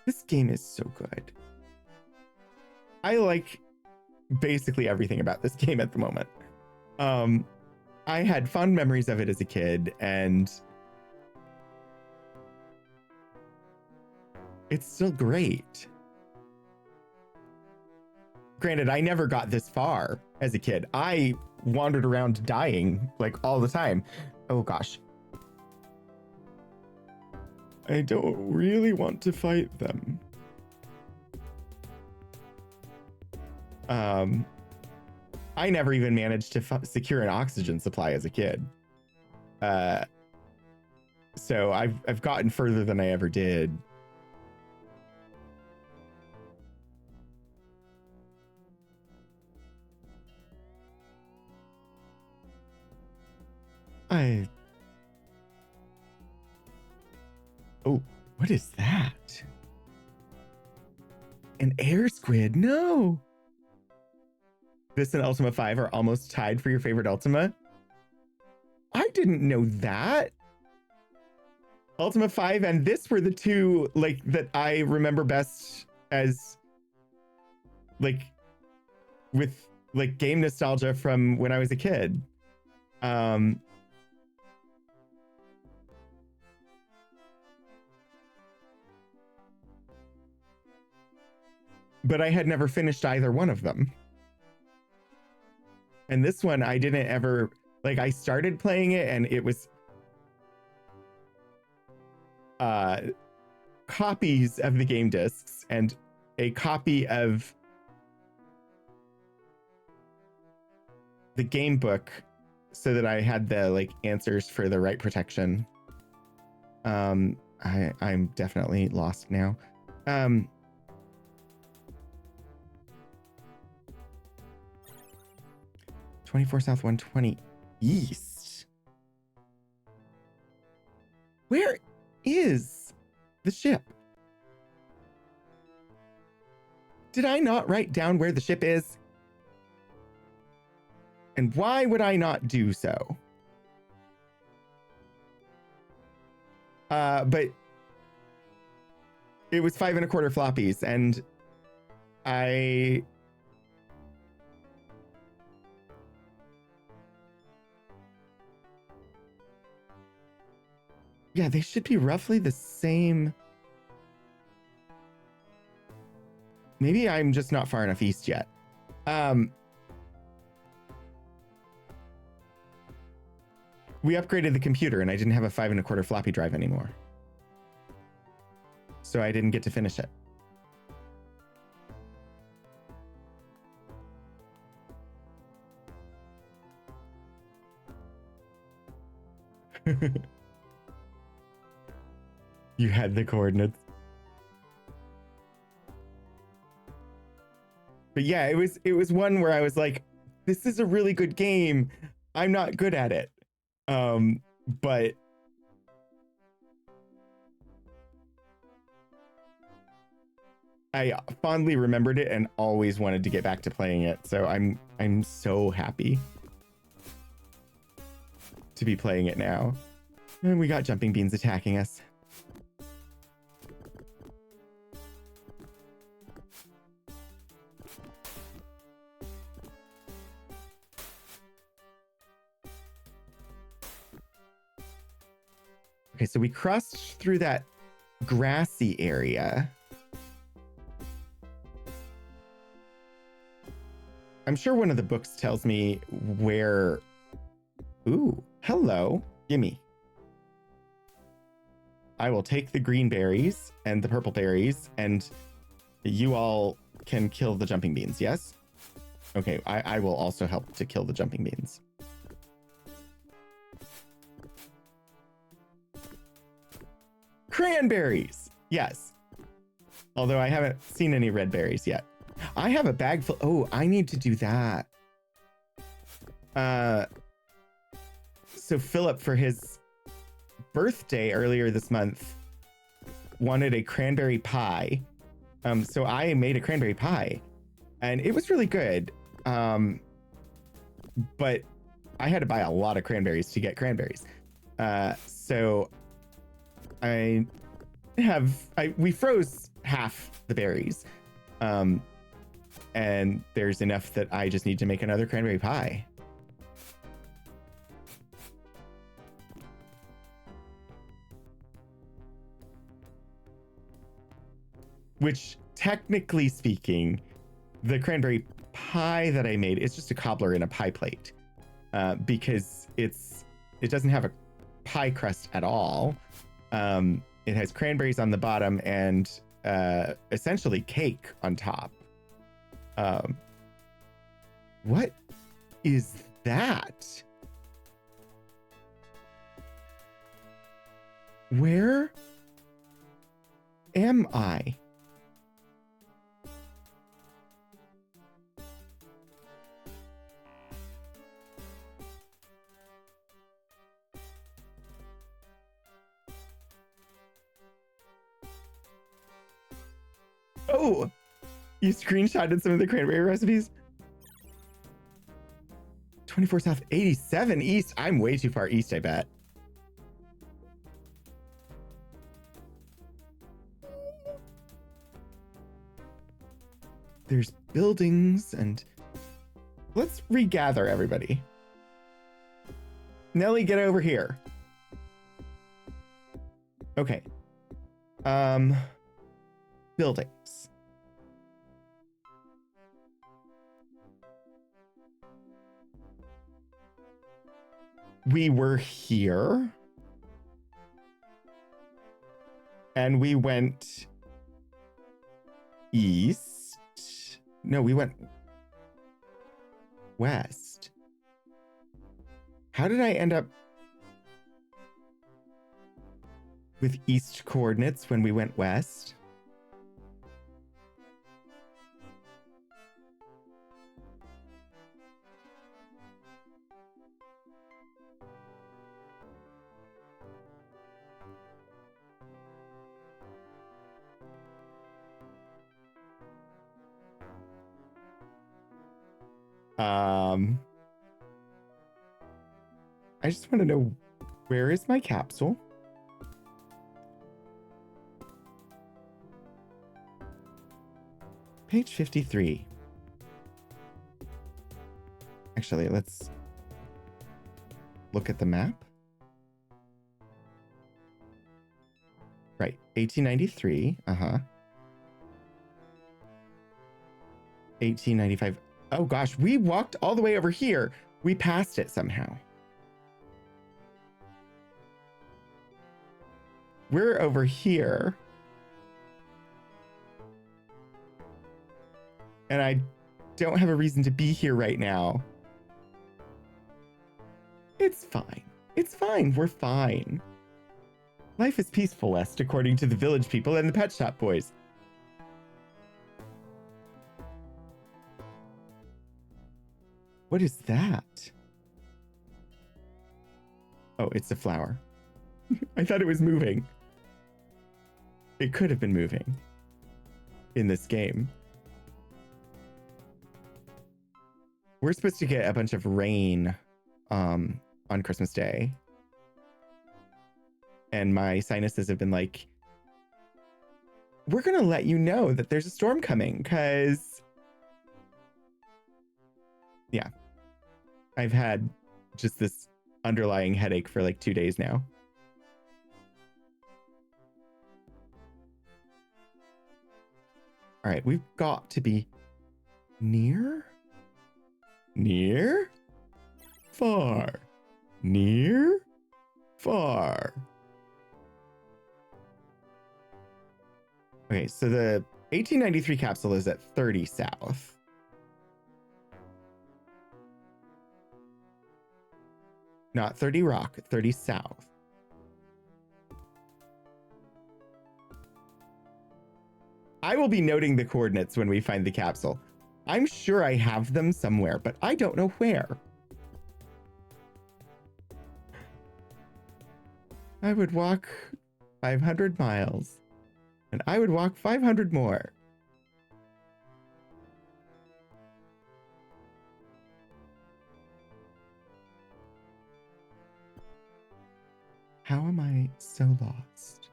This game is so good. I like basically everything about this game at the moment. I had fond memories of it as a kid, and it's still great. Granted, I never got this far as a kid. I wandered around dying like all the time. Oh gosh. I don't really want to fight them. I never even managed to secure an oxygen supply as a kid. So I've gotten further than I ever did. Oh, what is that? An air squid? No. This and Ultima 5 are almost tied for your favorite Ultima. I didn't know that. Ultima 5 and this were the two like that I remember best as like with like game nostalgia from when I was a kid. But I had never finished either one of them. And this one, I didn't ever, like, I started playing it and it was copies of the game discs and a copy of the game book so that I had the, like, answers for the right protection. I'm definitely lost now. 24 South 120 East. Where is the ship? Did I not write down where the ship is? And why would I not do so? But it was 5 1/4 floppies, and yeah, they should be roughly the same. Maybe I'm just not far enough east yet. We upgraded the computer and I didn't have a 5 1/4 floppy drive anymore. So I didn't get to finish it. You had the coordinates. But yeah, it was one where I was like, this is a really good game. I'm not good at it. But I fondly remembered it and always wanted to get back to playing it. So I'm so happy to be playing it now. And we got jumping beans attacking us. Okay, so we crossed through that grassy area. I'm sure one of the books tells me where... Ooh, hello. Gimme. I will take the green berries and the purple berries, and you all can kill the jumping beans, yes? Okay, I will also help to kill the jumping beans. Cranberries. Yes. Although I haven't seen any red berries yet. I have a bag full. Oh, I need to do that. So Philip, for his birthday earlier this month, wanted a cranberry pie. So I made a cranberry pie, and it was really good. But I had to buy a lot of cranberries to get cranberries. So we froze half the berries. And there's enough that I just need to make another cranberry pie. Which, technically speaking, the cranberry pie that I made is just a cobbler in a pie plate, because it doesn't have a pie crust at all. It has cranberries on the bottom and essentially cake on top. What is that? Where am I? Oh, you screenshotted some of the cranberry recipes? 24 South, 87 East. I'm way too far east, I bet. There's buildings and... Let's regather everybody. Nelly, get over here. Okay. Buildings. We were here. And we went east. No, we went west. How did I end up with east coordinates when we went west? I just want to know, where is my capsule? Page 53. Actually, let's look at the map. Right, 1893. 1895. Oh gosh, we walked all the way over here. We passed it somehow. We're over here. And I don't have a reason to be here right now. It's fine. It's fine. We're fine. Life is peaceful, West, according to the village people and the pet shop boys. What is that? Oh, it's a flower. I thought it was moving. It could have been moving in this game. We're supposed to get a bunch of rain on Christmas Day. And my sinuses have been like, we're going to let you know that there's a storm coming, because... Yeah. I've had just this underlying headache for like 2 days now. All right, we've got to be near, far, near, far. Okay, so the 1893 capsule is at 30 south. Not 30 rock, 30 south. I will be noting the coordinates when we find the capsule. I'm sure I have them somewhere, but I don't know where. I would walk 500 miles, and I would walk 500 more. How am I so lost?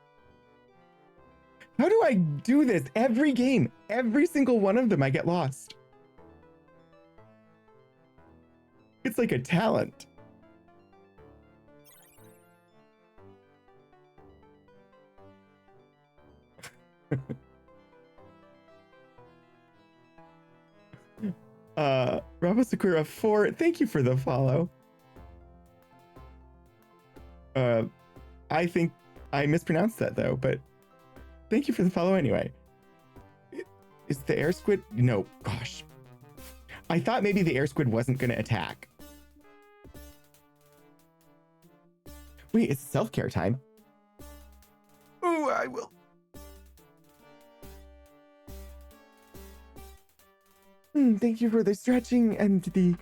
How do I do this every game? Every single one of them, I get lost. It's like a talent. Bravo Sakura 4, thank you for the follow. I think I mispronounced that though, but thank you for the follow anyway. Is the air squid? No, gosh. I thought maybe the air squid wasn't going to attack. Wait, it's self-care time. Oh, I will. Thank you for the stretching and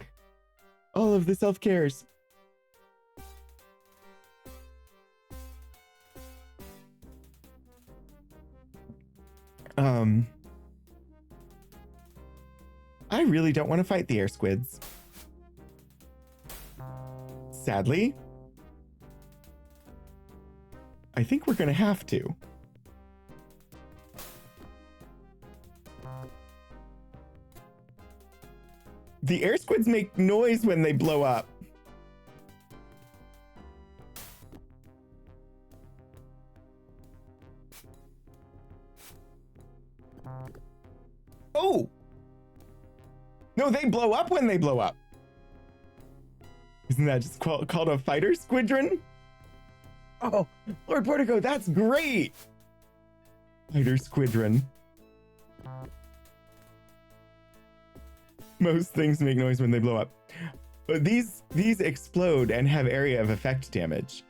all of the self-cares. I really don't want to fight the air squids. Sadly, I think we're going to have to. The air squids make noise when they blow up. Oh! No, they blow up when they blow up. Isn't that just called a fighter squadron? Oh, Lord Portico, that's great! Fighter squadron. Most things make noise when they blow up. But these explode and have area of effect damage.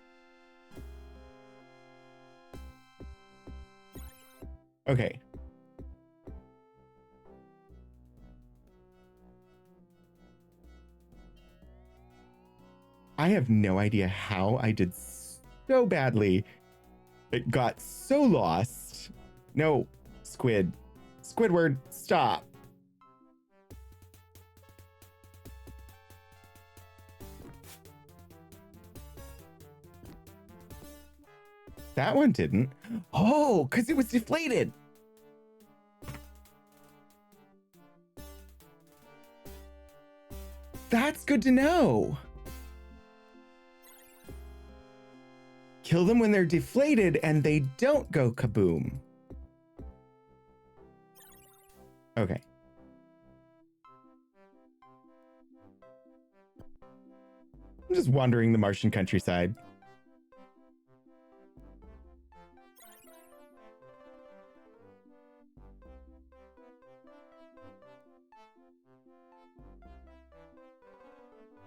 Okay. I have no idea how I did so badly. It got so lost. No, Squidward, stop. That one didn't. Oh, because it was deflated. That's good to know. Kill them when they're deflated and they don't go kaboom. Okay. I'm just wandering the Martian countryside.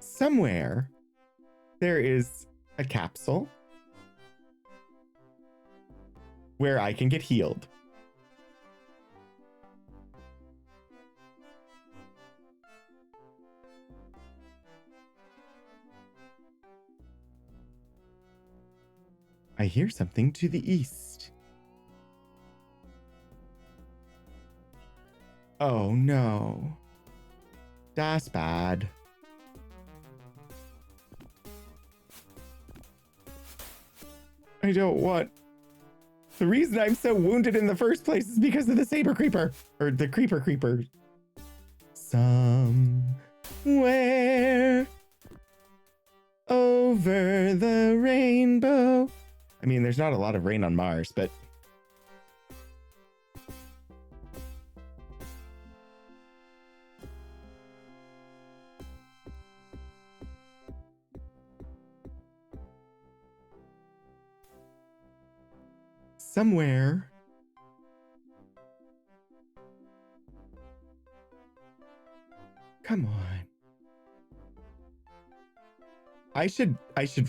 Somewhere there is a capsule where I can get healed. I hear something to the east. Oh no. That's bad. I don't want... The reason I'm so wounded in the first place is because of the saber creeper. Or the creeper. Somewhere over the rainbow. I mean, there's not a lot of rain on Mars, but... Somewhere. Come on. I should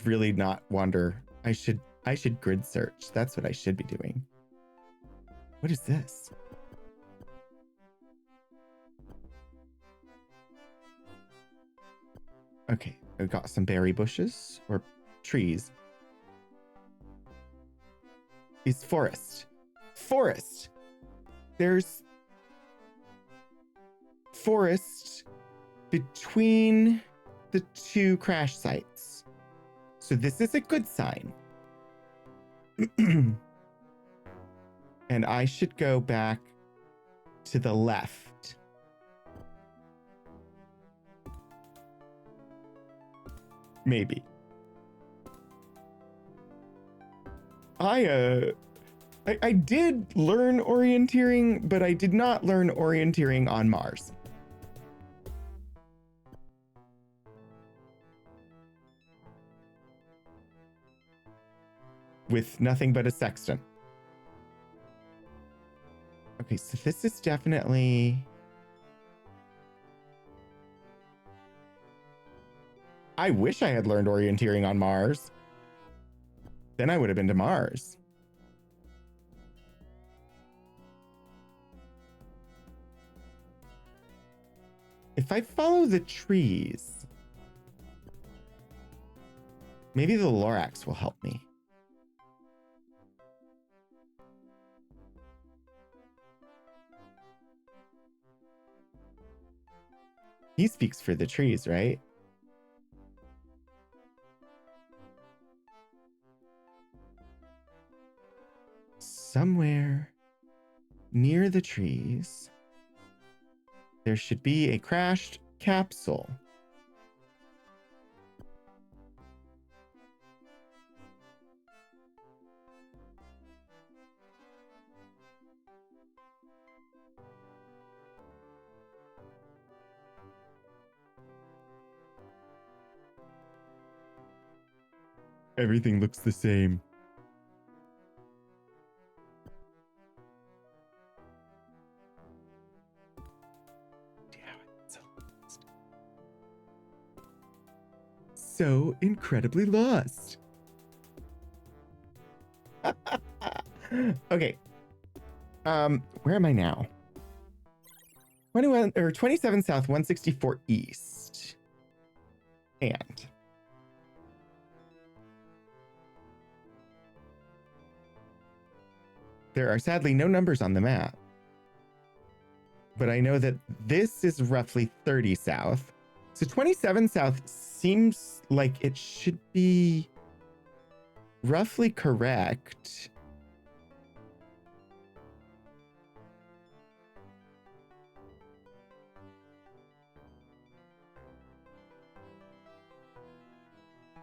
really not wander. I should grid search. That's what I should be doing. What is this? Okay, I got some berry bushes or trees. Is forest. Forest! There's forest between the two crash sites. So this is a good sign. And I should go back to the left. Maybe. I did learn orienteering, but I did not learn orienteering on Mars. With nothing but a sextant. Okay, so this is definitely... I wish I had learned orienteering on Mars. Then I would have been to Mars. If I follow the trees, maybe the Lorax will help me. He speaks for the trees, right? Somewhere near the trees, there should be a crashed capsule. Everything looks the same. So incredibly lost. Okay. Where am I now? 21 or 27 south, 164 east. And there are sadly no numbers on the map. But I know that this is roughly 30 south. So 27 south seems like it should be roughly correct.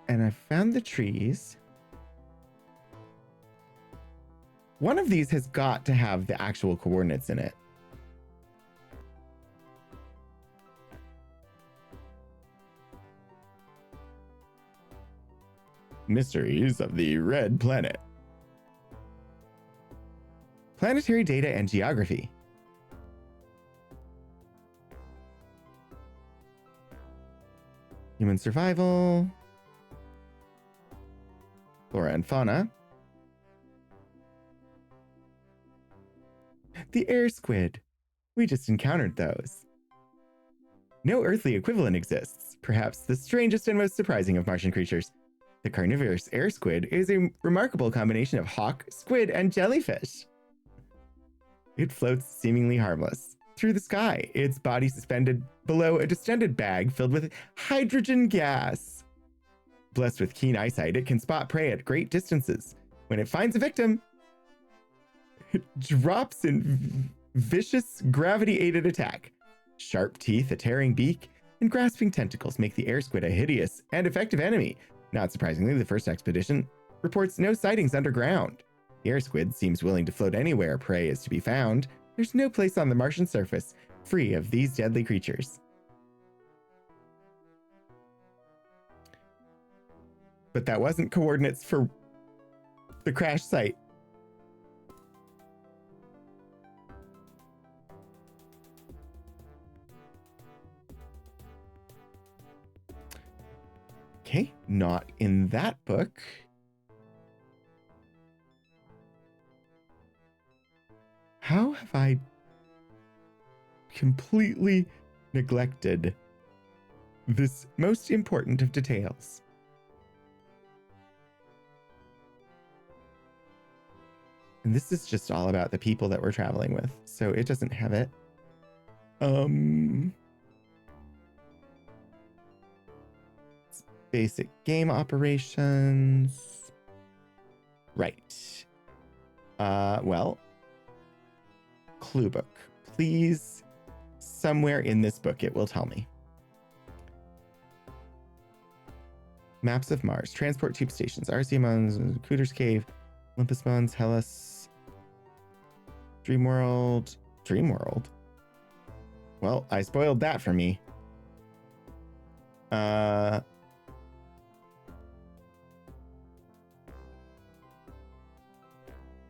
And I found the trees. One of these has got to have the actual coordinates in it. Mysteries of the Red Planet. Planetary data and geography. Human survival. Flora and fauna. The air squid. We just encountered those. No earthly equivalent exists, perhaps the strangest and most surprising of Martian creatures. The carnivorous air squid is a remarkable combination of hawk, squid, and jellyfish. It floats seemingly harmless through the sky, its body suspended below a distended bag filled with hydrogen gas. Blessed with keen eyesight, it can spot prey at great distances. When it finds a victim, it drops in vicious gravity-aided attack. Sharp teeth, a tearing beak, and grasping tentacles make the air squid a hideous and effective enemy. Not surprisingly, the first expedition reports no sightings underground. The air squid seems willing to float anywhere prey is to be found. There's no place on the Martian surface free of these deadly creatures. But that wasn't coordinates for the crash site. Okay, not in that book. How have I completely neglected this most important of details. And this is just all about the people that we're traveling with, so it doesn't have it. Basic game operations. Right. Well, clue book. Please, somewhere in this book it will tell me. Maps of Mars, transport tube stations, RC Mons, Cooter's Cave, Olympus Mons, Hellas, Dreamworld. Dreamworld? Well, I spoiled that for me. Our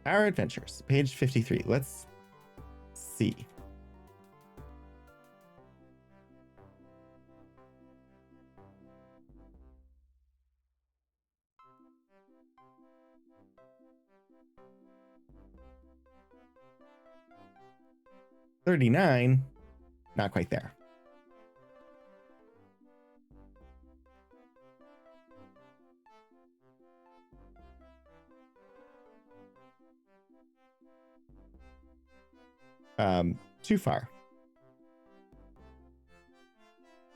Adventures, page 53. Let's see. $39. Not quite there. Too far.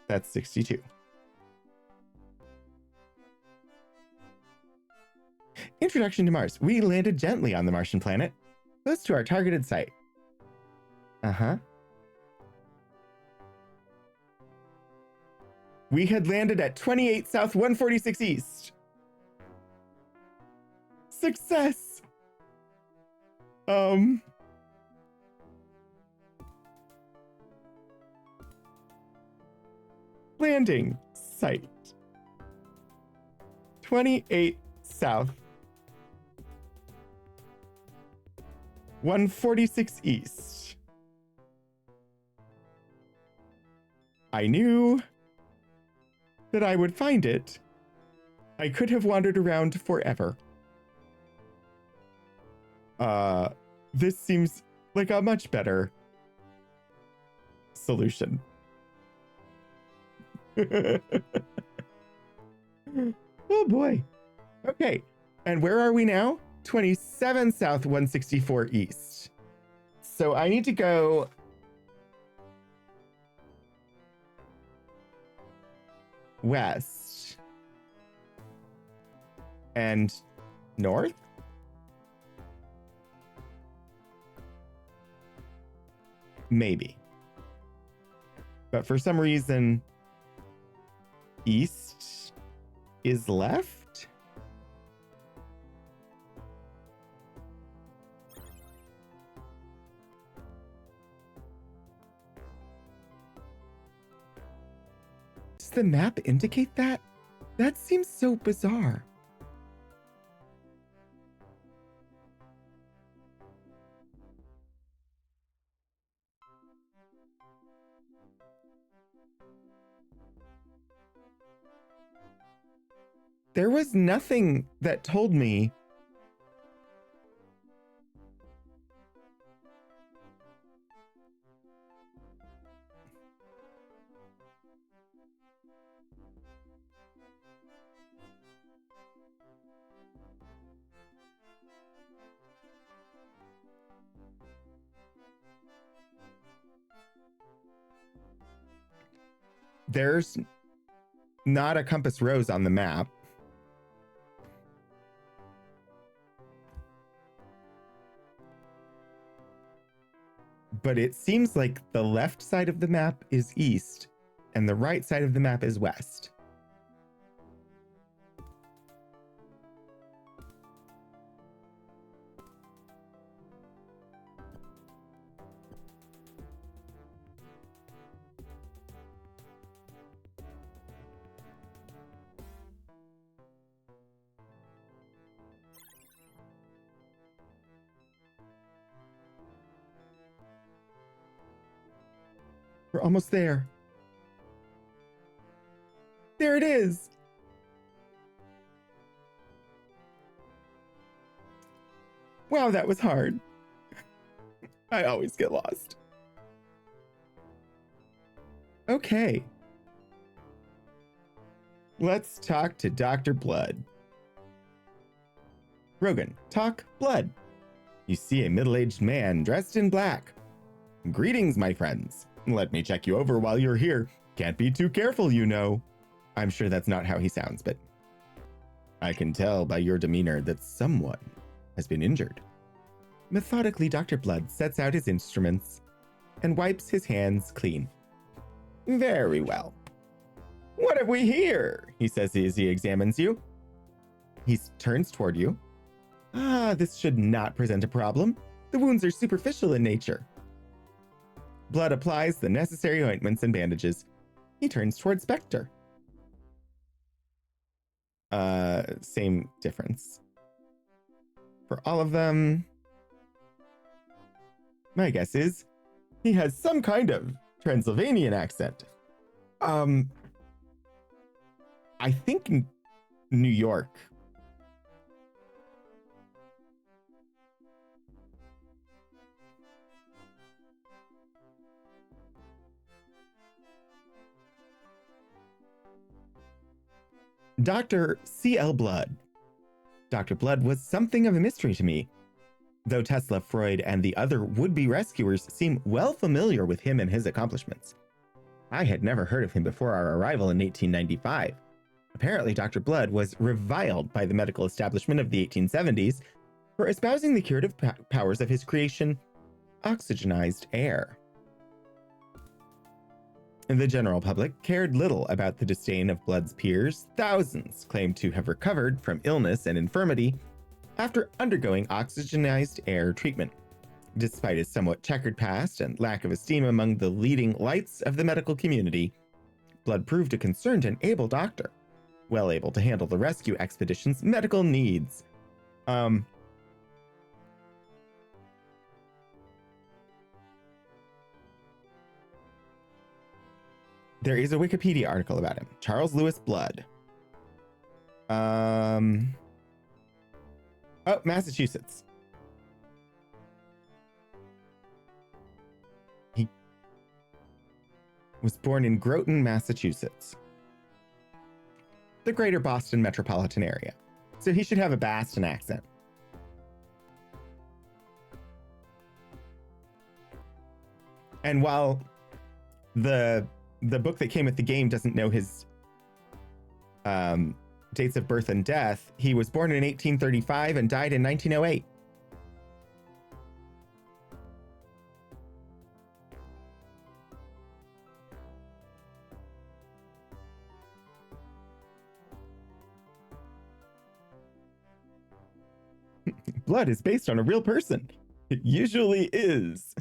That's 62. Introduction to Mars. We landed gently on the Martian planet, close to our targeted site. Uh-huh. We had landed at 28 South 146 East. Success! Landing site. 28 South 146 East. I knew that I would find it. I could have wandered around forever. This seems like a much better solution. Oh boy. Okay. And where are we now? 27 South 164 East. So I need to go west and north. Maybe. But for some reason, east is left. Does the map indicate that? That seems so bizarre. There was nothing that told me there's not a compass rose on the map. But it seems like the left side of the map is east and the right side of the map is west. We're almost there. There it is. Wow, that was hard. I always get lost. Okay. Let's talk to Dr. Blood. Rogan, talk blood. You see a middle-aged man dressed in black. Greetings, my friends. Let me check you over while you're here. Can't be too careful, you know. I'm sure that's not how he sounds, but I can tell by your demeanor that someone has been injured. Methodically, Dr. Blood sets out his instruments and wipes his hands clean. Very well. What have we here? He says as he examines you. He turns toward you. This should not present a problem. The wounds are superficial in nature. Blood applies the necessary ointments and bandages. He turns toward Spectre. Same difference. For all of them, my guess is he has some kind of Transylvanian accent. I think New York. Dr. C.L. Blood. Dr. Blood was something of a mystery to me. Though Tesla, Freud, and the other would-be rescuers seem well familiar with him and his accomplishments, I had never heard of him before our arrival in 1895. Apparently, Dr. Blood was reviled by the medical establishment of the 1870s for espousing the curative powers of his creation, oxygenized air. The general public cared little about the disdain of Blood's peers. Thousands claimed to have recovered from illness and infirmity after undergoing oxygenized air treatment. Despite his somewhat checkered past and lack of esteem among the leading lights of the medical community, Blood proved a concerned and able doctor, well able to handle the rescue expedition's medical needs. There is a Wikipedia article about him. Charles Lewis Blood. Oh, Massachusetts. He was born in Groton, Massachusetts, the greater Boston metropolitan area. So he should have a Boston accent. And while the book that came with the game doesn't know his dates of birth and death, he was born in 1835 and died in 1908. Blood is based on a real person. It usually is.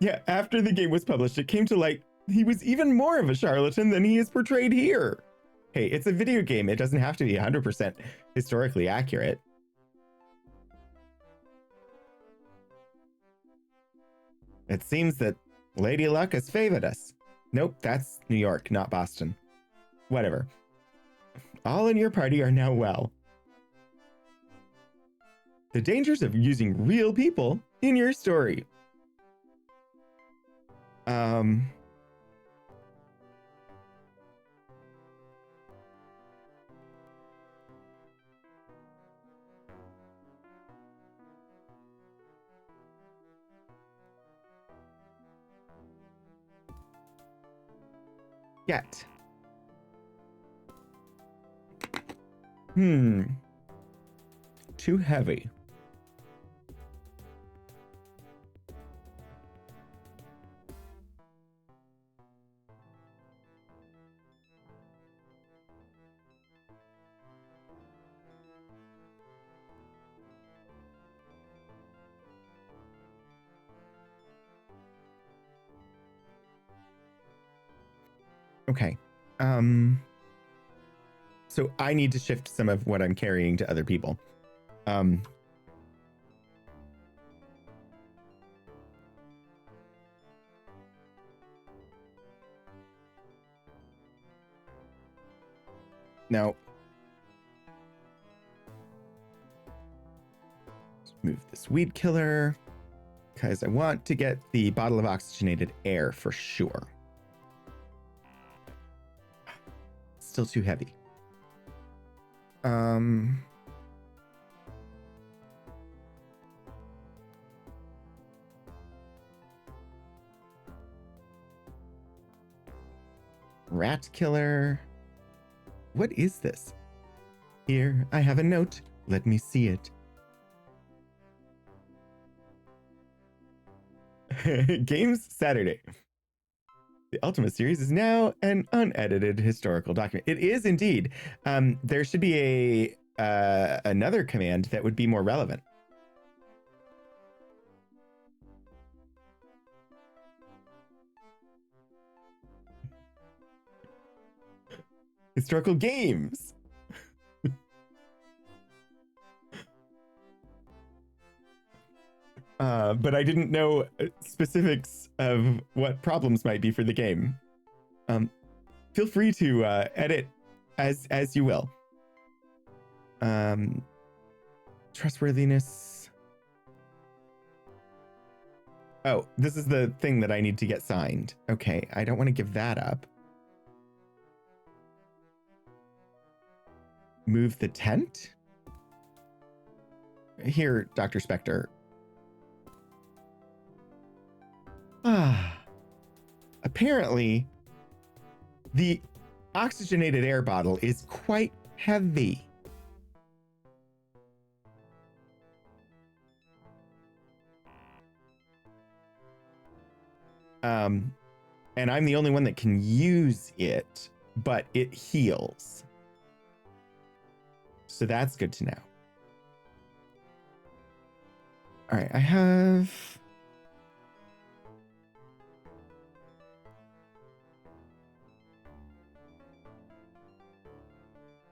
Yeah, after the game was published, it came to light he was even more of a charlatan than he is portrayed here. Hey, it's a video game. It doesn't have to be 100% historically accurate. It seems that Lady Luck has favored us. Nope, that's New York, not Boston. Whatever. All in your party are now well. The dangers of using real people in your story. Yet. Too heavy. Okay. So I need to shift some of what I'm carrying to other people. Now, let's move this weed killer. because I want to get the bottle of oxygenated air for sure. Still too heavy. Rat killer. What is this? Here, I have a note. Let me see it. Games Saturday. The Ultimate Series is now an unedited historical document. It is indeed. There should be another command that would be more relevant. Historical games. But I didn't know specifics of what problems might be for the game. Feel free to edit as you will. Trustworthiness. Oh, this is the thing that I need to get signed. Okay, I don't want to give that up. Move the tent? Here, Dr. Spectre. Apparently, the oxygenated air bottle is quite heavy. And I'm the only one that can use it, but it heals. So that's good to know. All right, I have...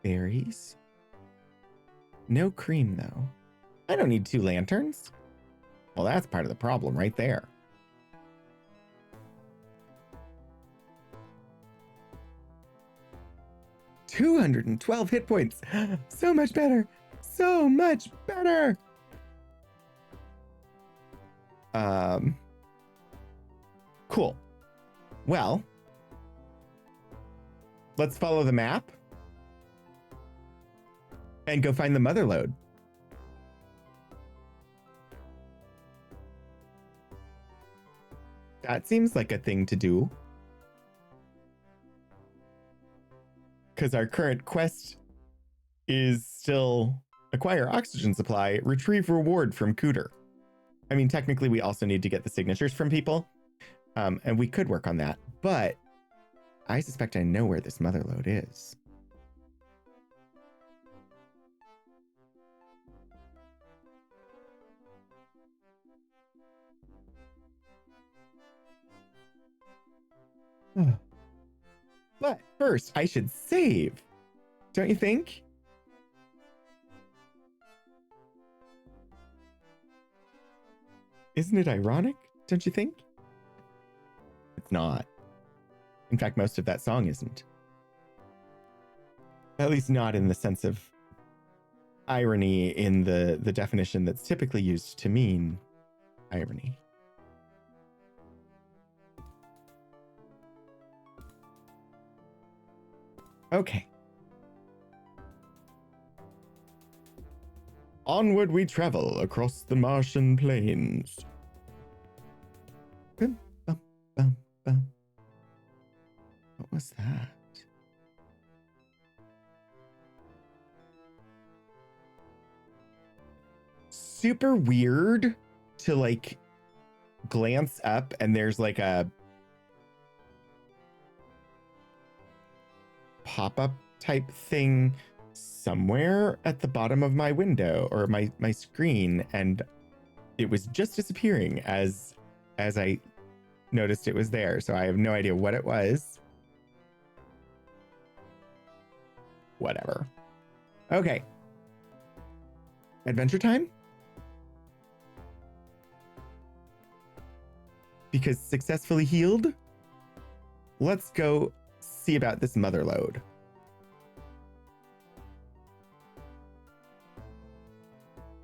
berries. No cream, though. I don't need 2 lanterns. Well, that's part of the problem right there. $212 hit points. So much better. So much better. Cool. Well, let's follow the map and go find the mother lode. That seems like a thing to do. Because our current quest is still acquire oxygen supply, retrieve reward from Cooter. I mean, technically, we also need to get the signatures from people. And we could work on that. But I suspect I know where this mother lode is. But first, I should save. Don't you think? Isn't it ironic? Don't you think? It's not. In fact, most of that song isn't. At least not in the sense of irony in the definition that's typically used to mean irony. Okay. Onward we travel across the Martian plains. Bum, bum, bum, bum. What was that? Super weird to like glance up and there's like a pop-up type thing somewhere at the bottom of my window or my screen, and it was just disappearing as I noticed it was there. So I have no idea what it was. Whatever. Okay. Adventure time? Because successfully healed? Let's go see about this mother lode.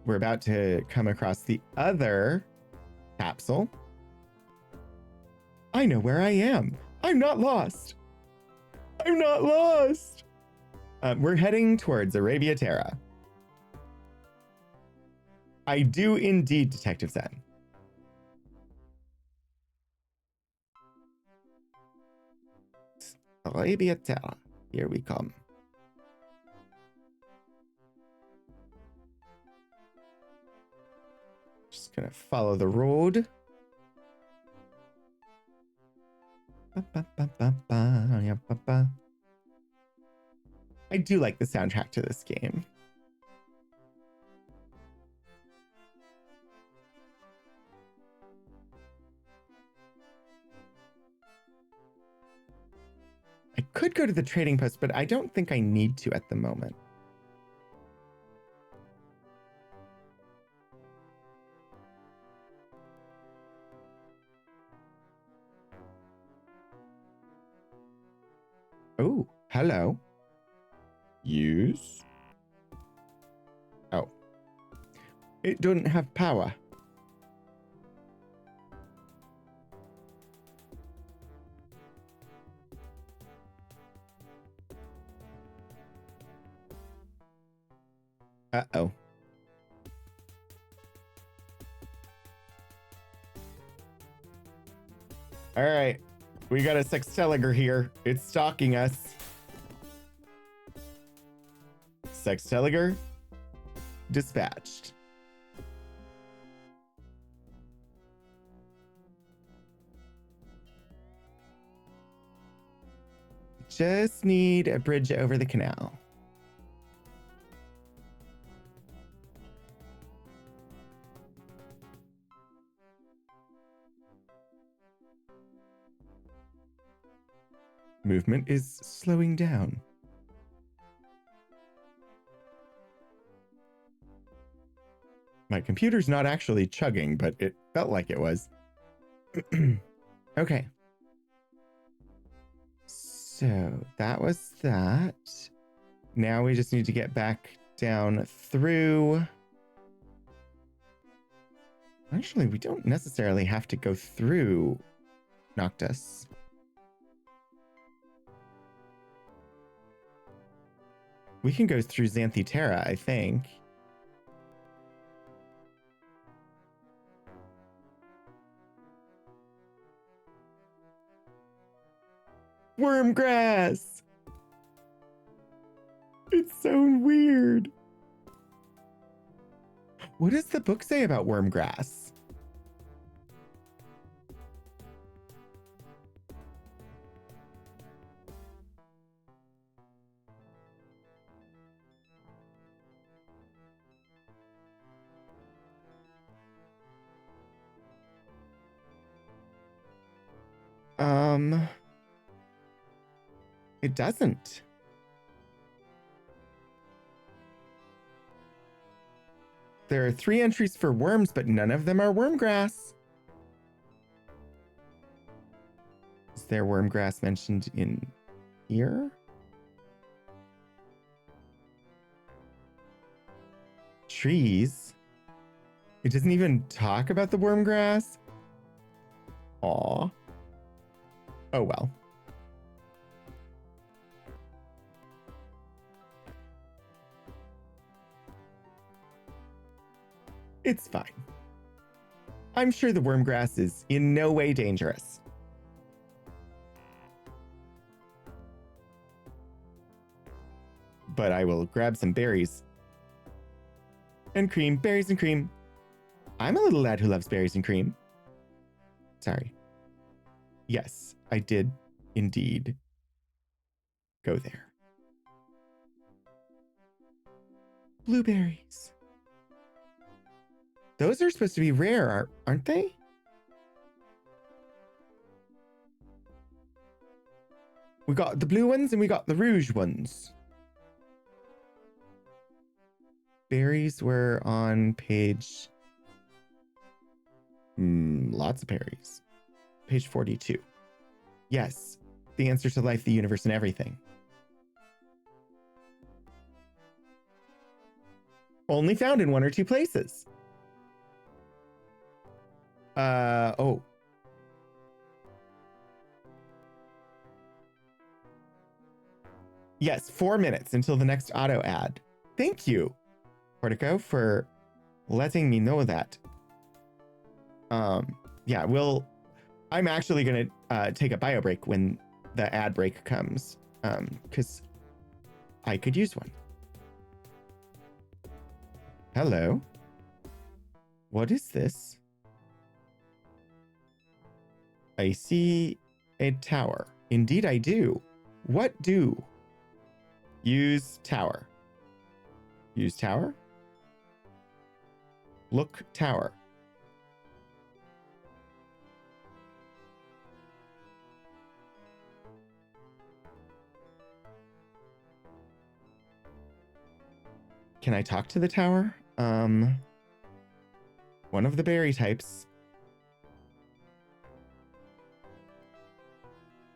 We're about to come across the other Capsule. I know where I am. I'm not lost. I'm not lost. We're heading towards Arabia Terra. I do indeed, Detective Zen. Arabia Terra. Here we come. Just gonna follow the road. I do like the soundtrack to this game. I could go to the trading post, but I don't think I need to at the moment. Oh, hello. Yes. Oh. It doesn't have power. Uh-oh. All right. We got a Sexteliger here. It's stalking us. Sexteliger dispatched. Just need a bridge over the canal. Movement is slowing down. My computer's not actually chugging, but it felt like it was. Okay. So that was that. Now we just need to get back down through. Actually, we don't necessarily have to go through Noctis. We can go through Xanthi Terra, I think. Wormgrass! It's so weird. What does the book say about wormgrass? It doesn't. There are 3 entries for worms, but none of them are wormgrass. Is there wormgrass mentioned in here? Trees? It doesn't even talk about the wormgrass? Aw. Oh well. It's fine. I'm sure the wormgrass is in no way dangerous. But I will grab some berries. And cream, berries and cream. I'm a little lad who loves berries and cream. Sorry. Yes, I did indeed go there. Blueberries. Those are supposed to be rare, aren't they? We got the blue ones and we got the rouge ones. Berries were on page... lots of berries. Page 42. Yes, the answer to life, the universe, and everything. Only found in 1 or 2 places. Oh. Yes, 4 minutes until the next auto ad. Thank you, Portico, for letting me know that. Yeah, I'm actually gonna take a bio break when the ad break comes, because I could use one. Hello. What is this? I see a tower. Indeed, I do. What do? Use tower. Use tower. Look tower. Can I talk to the tower? One of the berry types.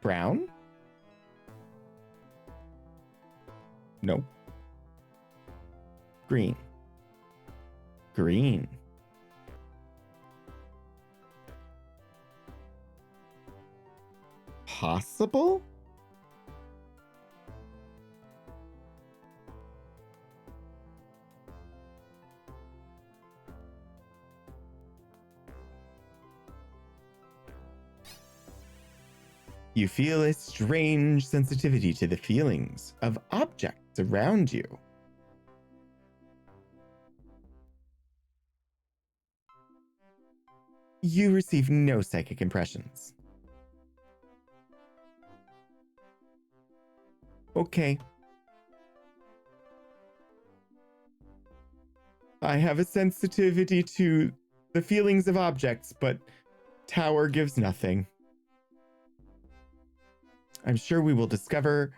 Brown? Nope. Green. Green. Possible? You feel a strange sensitivity to the feelings of objects around you. You receive no psychic impressions. Okay. I have a sensitivity to the feelings of objects, but tower gives nothing. I'm sure we will discover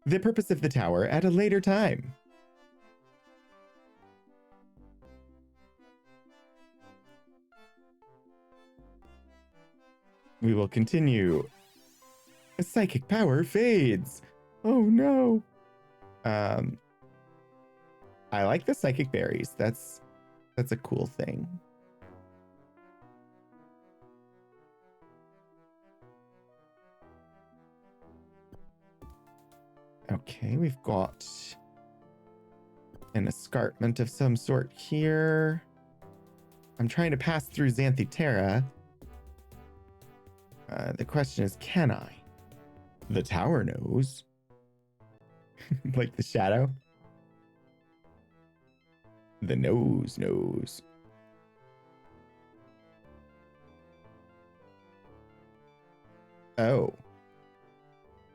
the purpose of the tower at a later time. We will continue. A psychic power fades. Oh no. I like the psychic berries. That's a cool thing. Okay, we've got an escarpment of some sort here. I'm trying to pass through Xanthitera. The question is, can I? The tower knows. Like the shadow. The nose knows. Oh.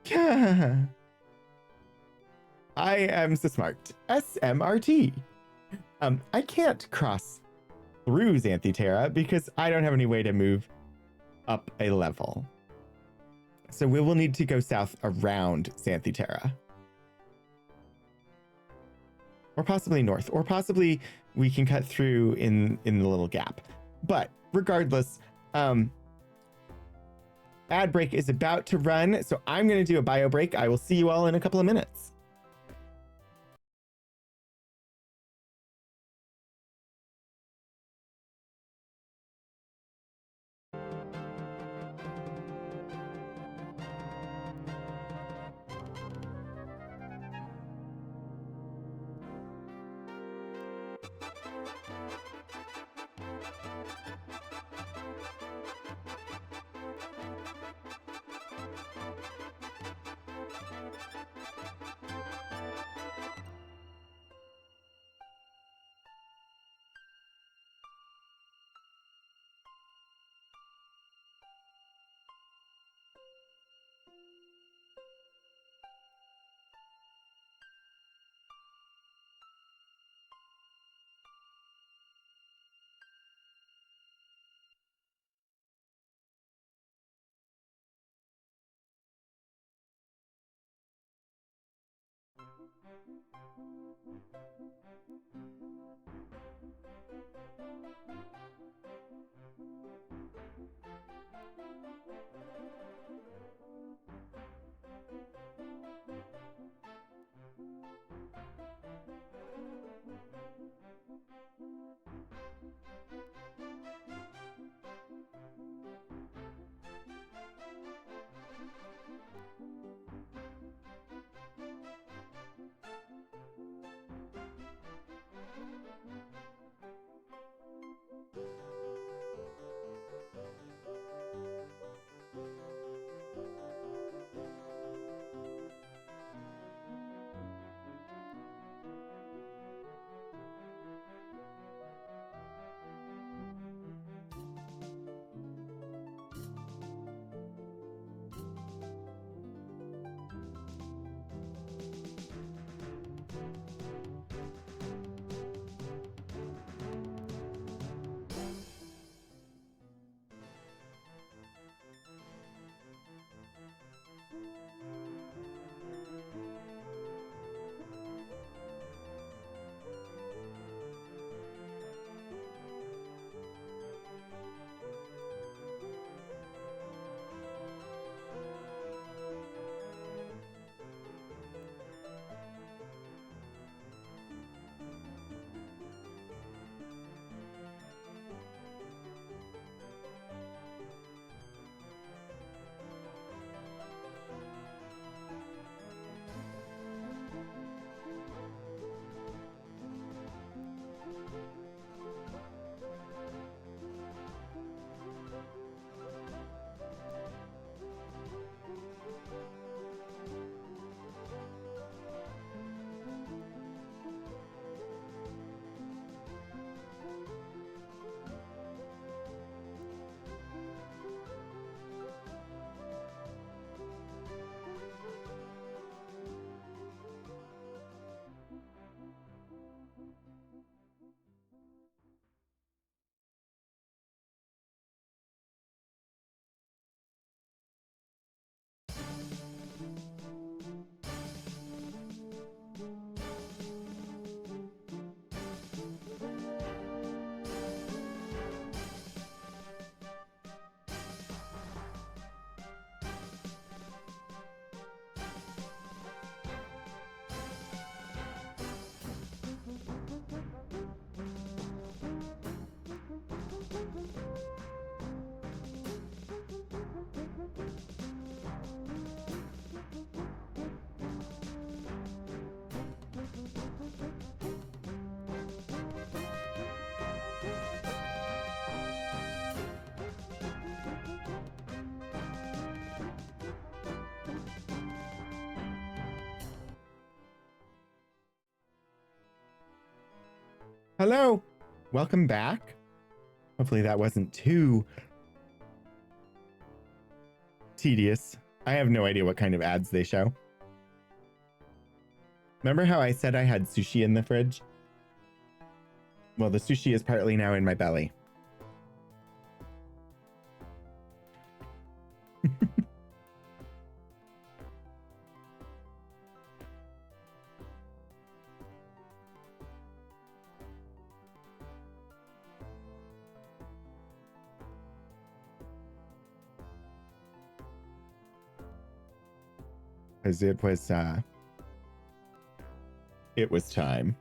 Yeah. I am so smart. SMRT. I can't cross through Xanthitera because I don't have any way to move up a level. So we will need to go south around Xanthitera. Or possibly north. Or possibly we can cut through in the little gap. But regardless, ad break is about to run. So I'm going to do a bio break. I will see you all in a couple of minutes. Hello. Welcome back. Hopefully that wasn't too tedious. I have no idea what kind of ads they show. Remember how I said I had sushi in the fridge? Well, the sushi is partly now in my belly. Because it was time.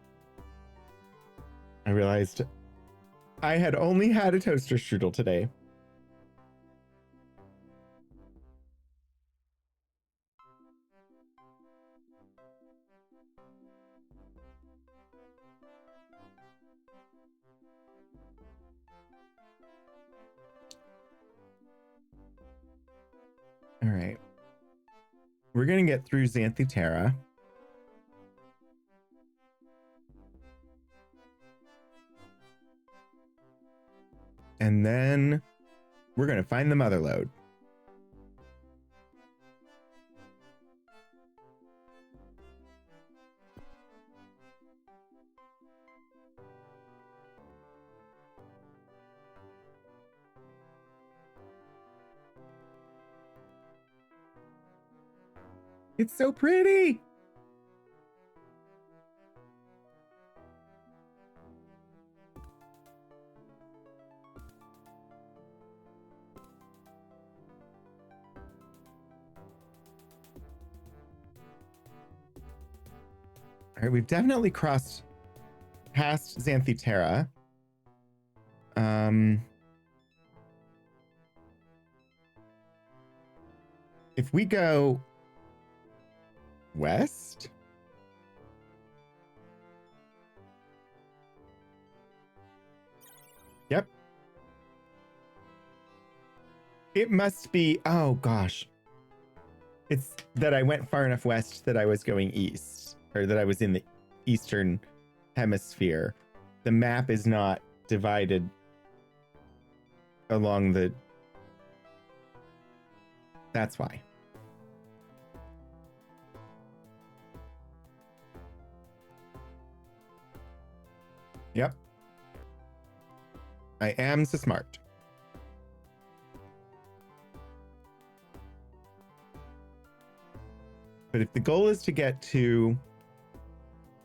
I realized I had only had a toaster strudel today. All right. We're going to get through Xanthitera. And then we're going to find the mother lode. It's so pretty. All right, we've definitely crossed past Xanthitera. If we go west, yep. It must be, oh gosh. It's that I went far enough west that I was going east, or that I was in the eastern hemisphere. The map is not divided along the... That's why. Yep. I am so smart. But if the goal is to get to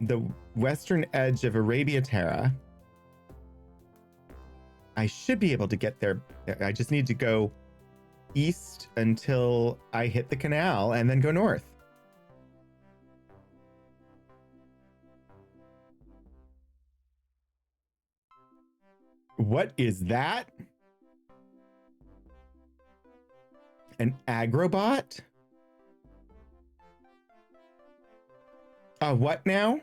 the western edge of Arabia Terra, I should be able to get there. I just need to go east until I hit the canal and then go north. What is that? An agrobot? What now?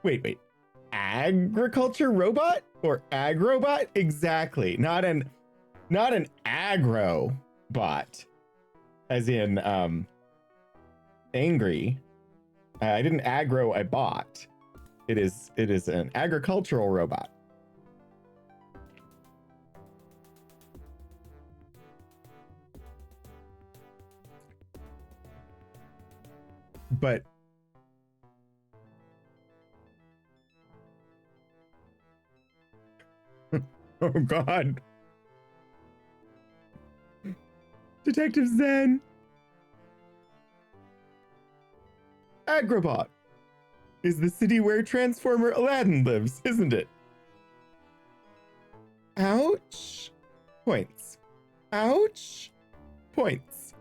Wait. Agriculture robot or agrobot? Exactly. Not an agro bot, as in angry. I didn't aggro a bot. It is an agricultural robot. But oh God. Detective Zen. Agrobot is the city where Transformer Aladdin lives, isn't it? Ouch. Points. Ouch. Points.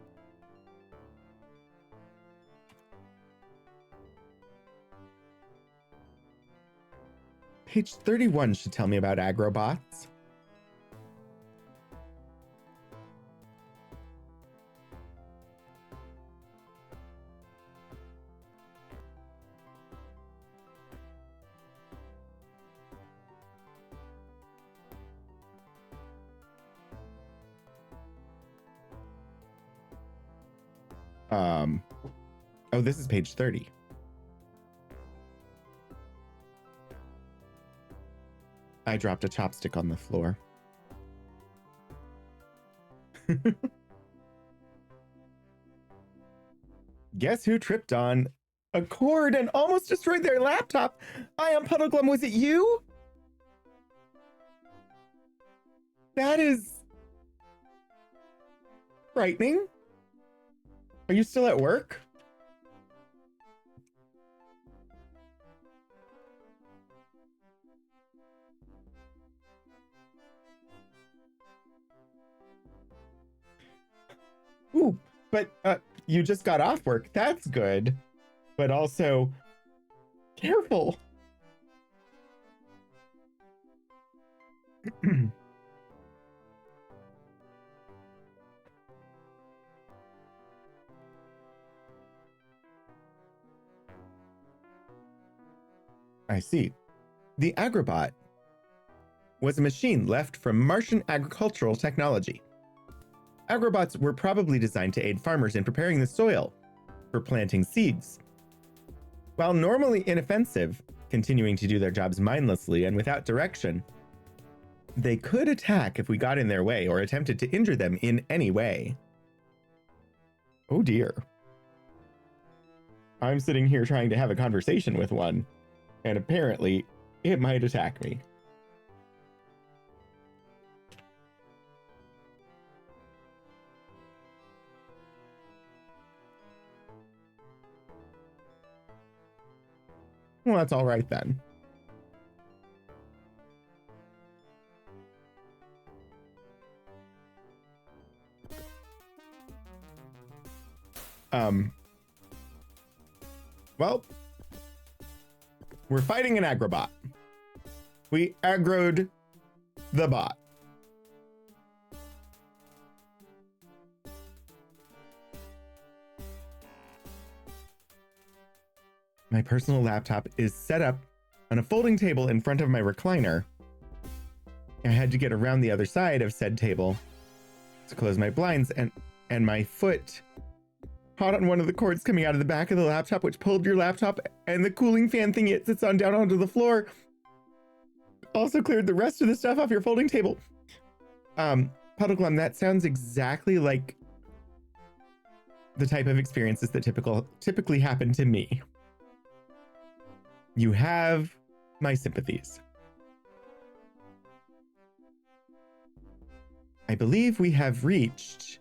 Page 31 should tell me about agrobots. Oh, this is page 30. I dropped a chopstick on the floor. Guess who tripped on a cord and almost destroyed their laptop? I am Puddleglum. Was it you? That is frightening. Are you still at work? Ooh, but you just got off work. That's good. But also, careful. I see. The Agrobot was a machine left from Martian agricultural technology. Agrobots were probably designed to aid farmers in preparing the soil for planting seeds. While normally inoffensive, continuing to do their jobs mindlessly and without direction, they could attack if we got in their way or attempted to injure them in any way. Oh dear. I'm sitting here trying to have a conversation with one, and apparently it might attack me. Well, that's all right then. Well, we're fighting an agrobot. We aggroed the bot. My personal laptop is set up on a folding table in front of my recliner. I had to get around the other side of said table to close my blinds, and my foot caught on one of the cords coming out of the back of the laptop, which pulled your laptop and the cooling fan thing it sits on down onto the floor. Also cleared the rest of the stuff off your folding table. Puddleglum, that sounds exactly like the type of experiences that typically happen to me. You have my sympathies. I believe we have reached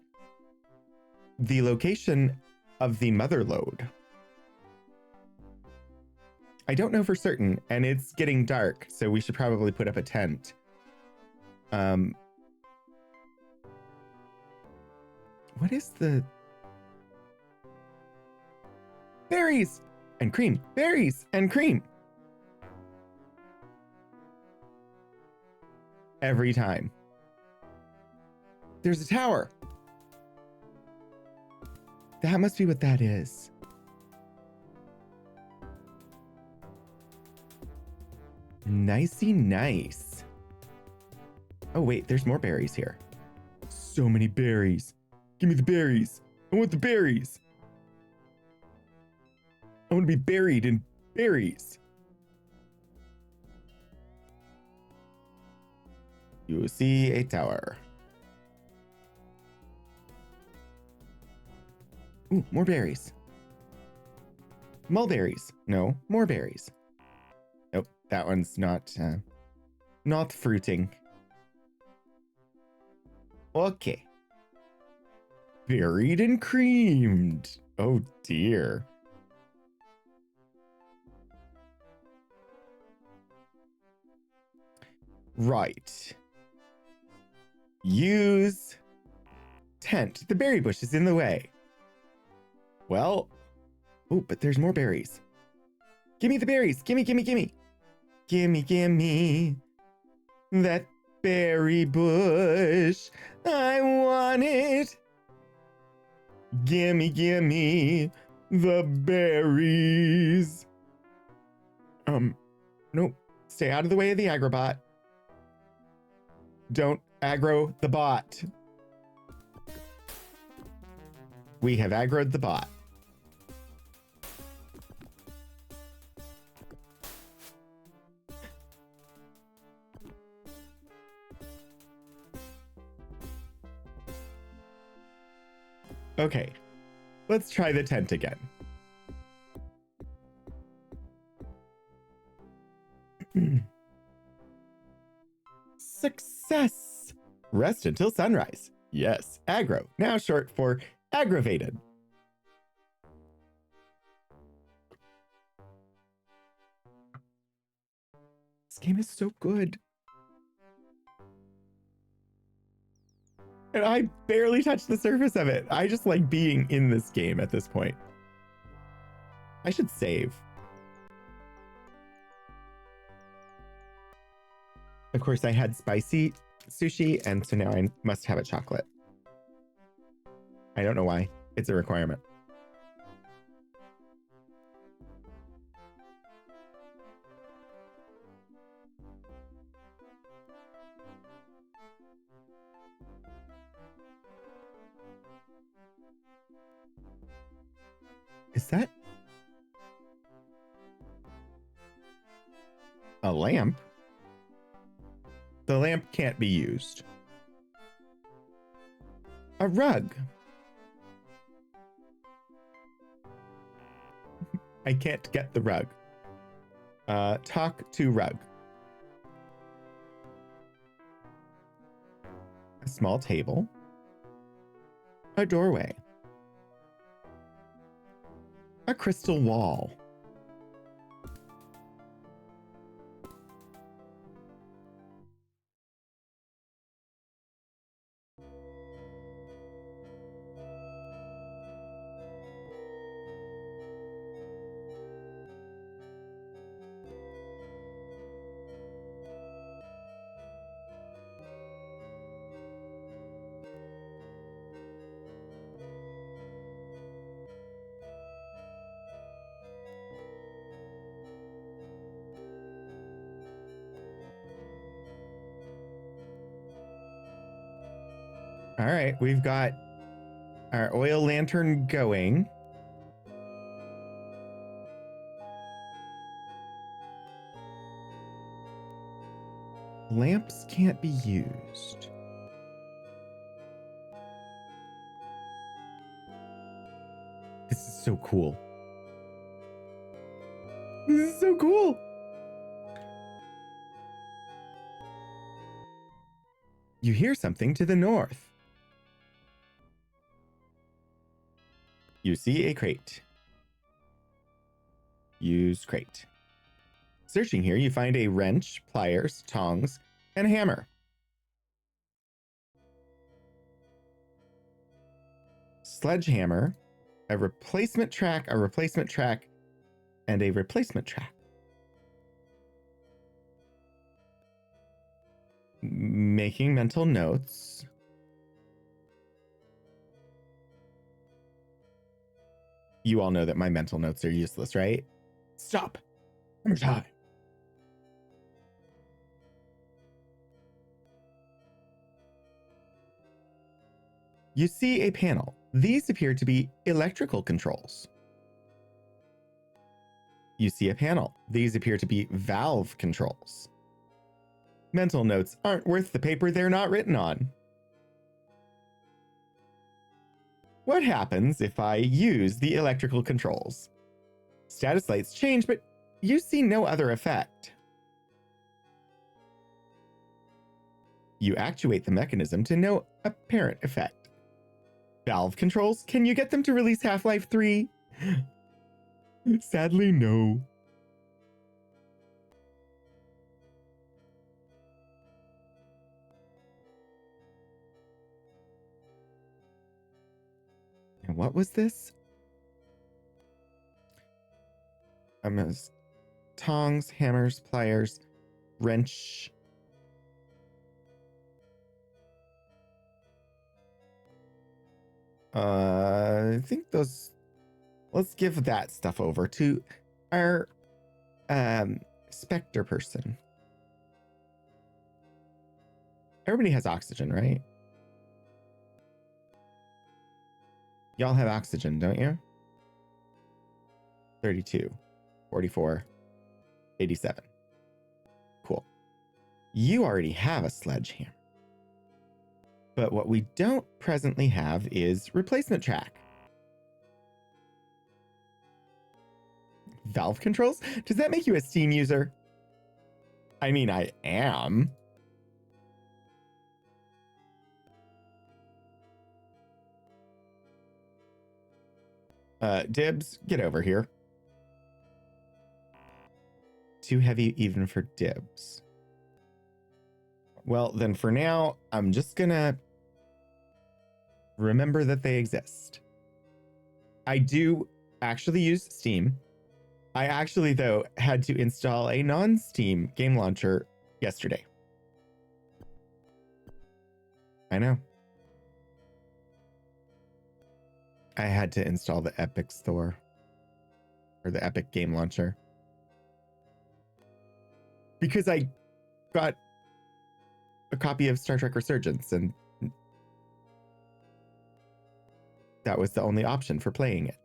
the location of the mother lode. I don't know for certain, and it's getting dark, so we should probably put up a tent. What is the... Berries and cream, berries and cream. Every time. There's a tower. That must be what that is. Nicey nice. Oh wait, there's more berries here. So many berries. Give me the berries. I want the berries. I want to be buried in berries. You see a tower. Ooh, more berries. Mulberries. No, more berries. Nope, that one's not fruiting. Okay. Buried and creamed. Oh dear. Right. Use tent. The berry bush is in the way. Well, oh, but there's more berries. Give me the berries. Gimme, gimme, gimme. Gimme, gimme. That berry bush. I want it. Gimme, gimme. The berries. Nope. Stay out of the way of the agrobot. Don't aggro the bot. we have aggroed the bot. Okay, let's try the tent again. Success! Rest until sunrise. Yes, aggro, now short for aggravated. This game is so good. And I barely touched the surface of it. I just like being in this game at this point. I should save. Of course, I had spicy sushi, and so now I must have a chocolate. I don't know why. It's a requirement. Is that a lamp? The lamp can't be used. A rug. I can't get the rug. Talk to rug. A small table. A doorway. A crystal wall. All right, we've got our oil lantern going. Lamps can't be used. This is so cool. This is so cool. You hear something to the north. You see a crate. Use crate. Searching here, you find a wrench, pliers, tongs, and a hammer. Sledgehammer, a replacement track, and a replacement track. Making mental notes. You all know that my mental notes are useless, right? Stop. One more time. You see a panel. These appear to be electrical controls. You see a panel. These appear to be valve controls. Mental notes aren't worth the paper they're not written on. What happens if I use the electrical controls? Status lights change, but you see no other effect. You actuate the mechanism to no apparent effect. Valve controls? Can you get them to release Half-Life 3? Sadly, no. And what was this? Tongs, hammers, pliers, wrench. I think those. Let's give that stuff over to our Spectre person. Everybody has oxygen, right? Y'all have oxygen, don't you? 32, 44, 87. Cool. You already have a sledgehammer. But what we don't presently have is replacement track. Valve controls? Does that make you a Steam user? I mean, I am. Dibs, get over here. Too heavy even for Dibs. Well, then for now, I'm just gonna remember that they exist. I do actually use Steam. I actually, though, had to install a non-Steam game launcher yesterday. I know. I had to install the Epic Store. Or the Epic Game Launcher. Because I got a copy of Star Trek Resurgence, and that was the only option for playing it.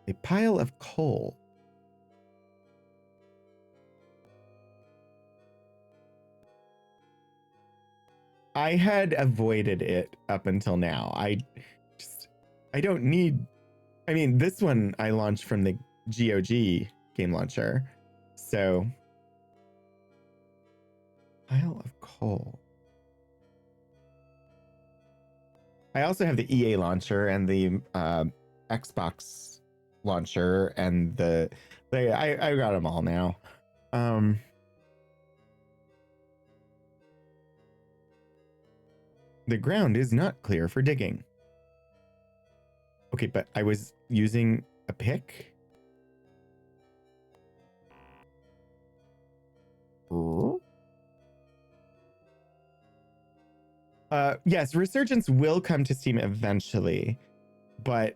A pile of coal. I had avoided it up until now. I don't need... I mean, this one I launched from the GOG game launcher. So... Pile of coal. I also have the EA launcher and the Xbox launcher and I got them all now. The ground is not clear for digging. Okay, but I was using a pick. Yes, Resurgence will come to Steam eventually, but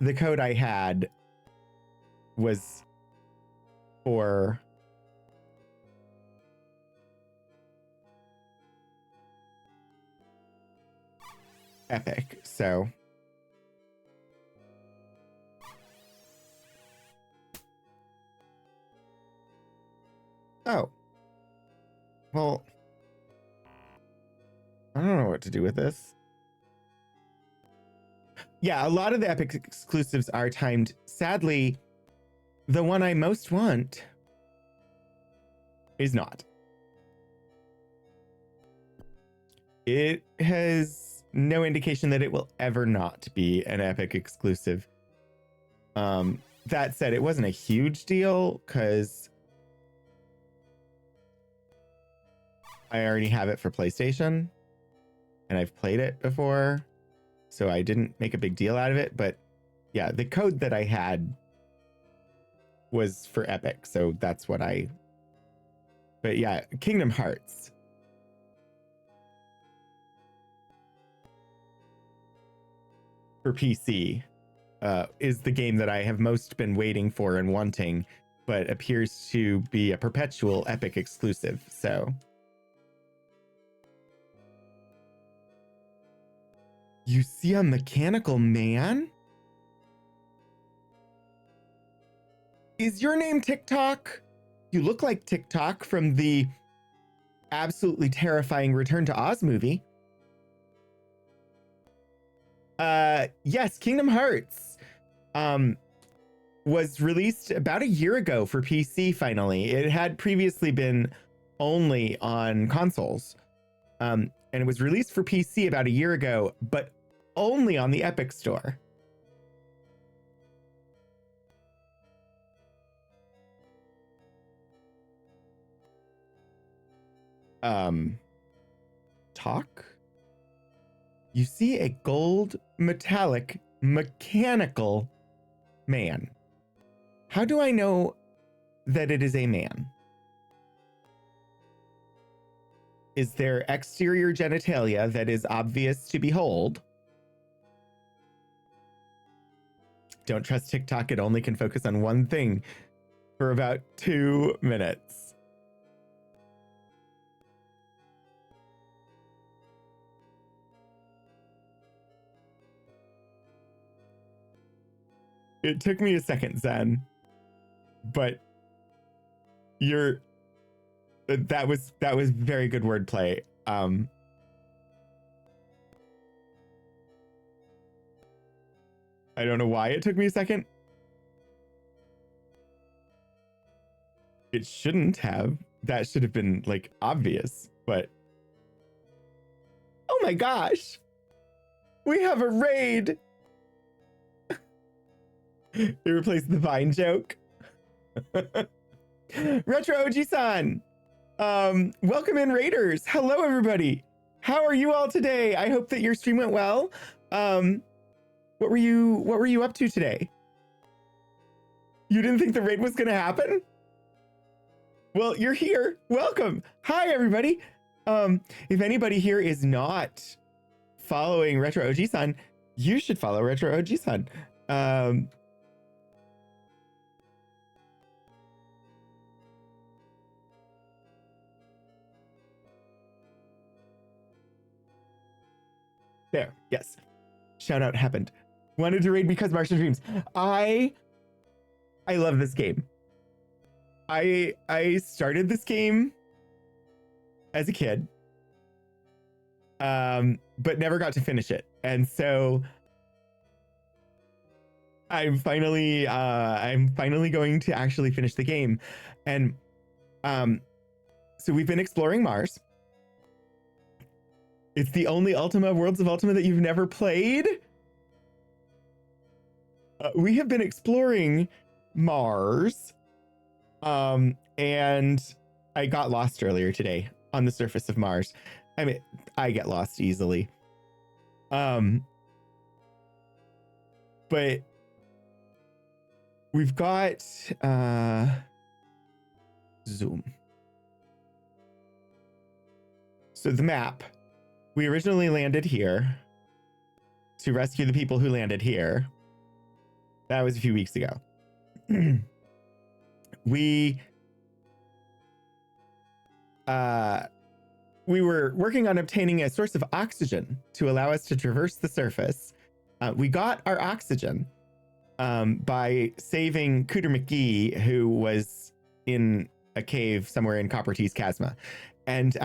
the code I had was for Epic, so oh, well, I don't know what to do with this. Yeah, a lot of the Epic exclusives are timed. Sadly, the one I most want is not. It has no indication that it will ever not be an Epic exclusive. That said, it wasn't a huge deal because I already have it for PlayStation and I've played it before, so I didn't make a big deal out of it. But yeah, the code that I had was for Epic, so that's what I... But yeah, Kingdom Hearts. For PC is the game that I have most been waiting for and wanting, but appears to be a perpetual Epic exclusive, so... You see a mechanical man? Is your name TikTok? You look like TikTok from the absolutely terrifying Return to Oz movie. Yes, Kingdom Hearts was released about a year ago for PC finally. It had previously been only on consoles. And it was released for PC about a year ago, but only on the Epic Store. Talk? You see a gold metallic mechanical man. How do I know that it is a man? Is there exterior genitalia that is obvious to behold? Don't trust TikTok. It only can focus on one thing for about 2 minutes. It took me a second, Zen, but you're that was very good wordplay. I don't know why it took me a second. It shouldn't have. That should have been like obvious, but oh my gosh, we have a raid. It replaced the Vine joke. Retro OG-san. Welcome in, Raiders. Hello, everybody. How are you all today? I hope that your stream went well. What were you up to today? You didn't think the raid was gonna happen? Well, you're here. Welcome. Hi, everybody. If anybody here is not following Retro OG-san, you should follow Retro OG-san. There, yes. Shout out happened. Wanted to raid because Martian Dreams. I love this game. I started this game as a kid, but never got to finish it, and so I'm finally going to actually finish the game, and so we've been exploring Mars. It's the only Ultima Worlds of Ultima that you've never played. We have been exploring Mars. And I got lost earlier today on the surface of Mars. I mean, I get lost easily. But we've got zoom. So the map, we originally landed here to rescue the people who landed here. That was a few weeks ago. We were working on obtaining a source of oxygen to allow us to traverse the surface. We got our oxygen by saving Cooter McGee, who was in a cave somewhere in Coppertease Chasma. And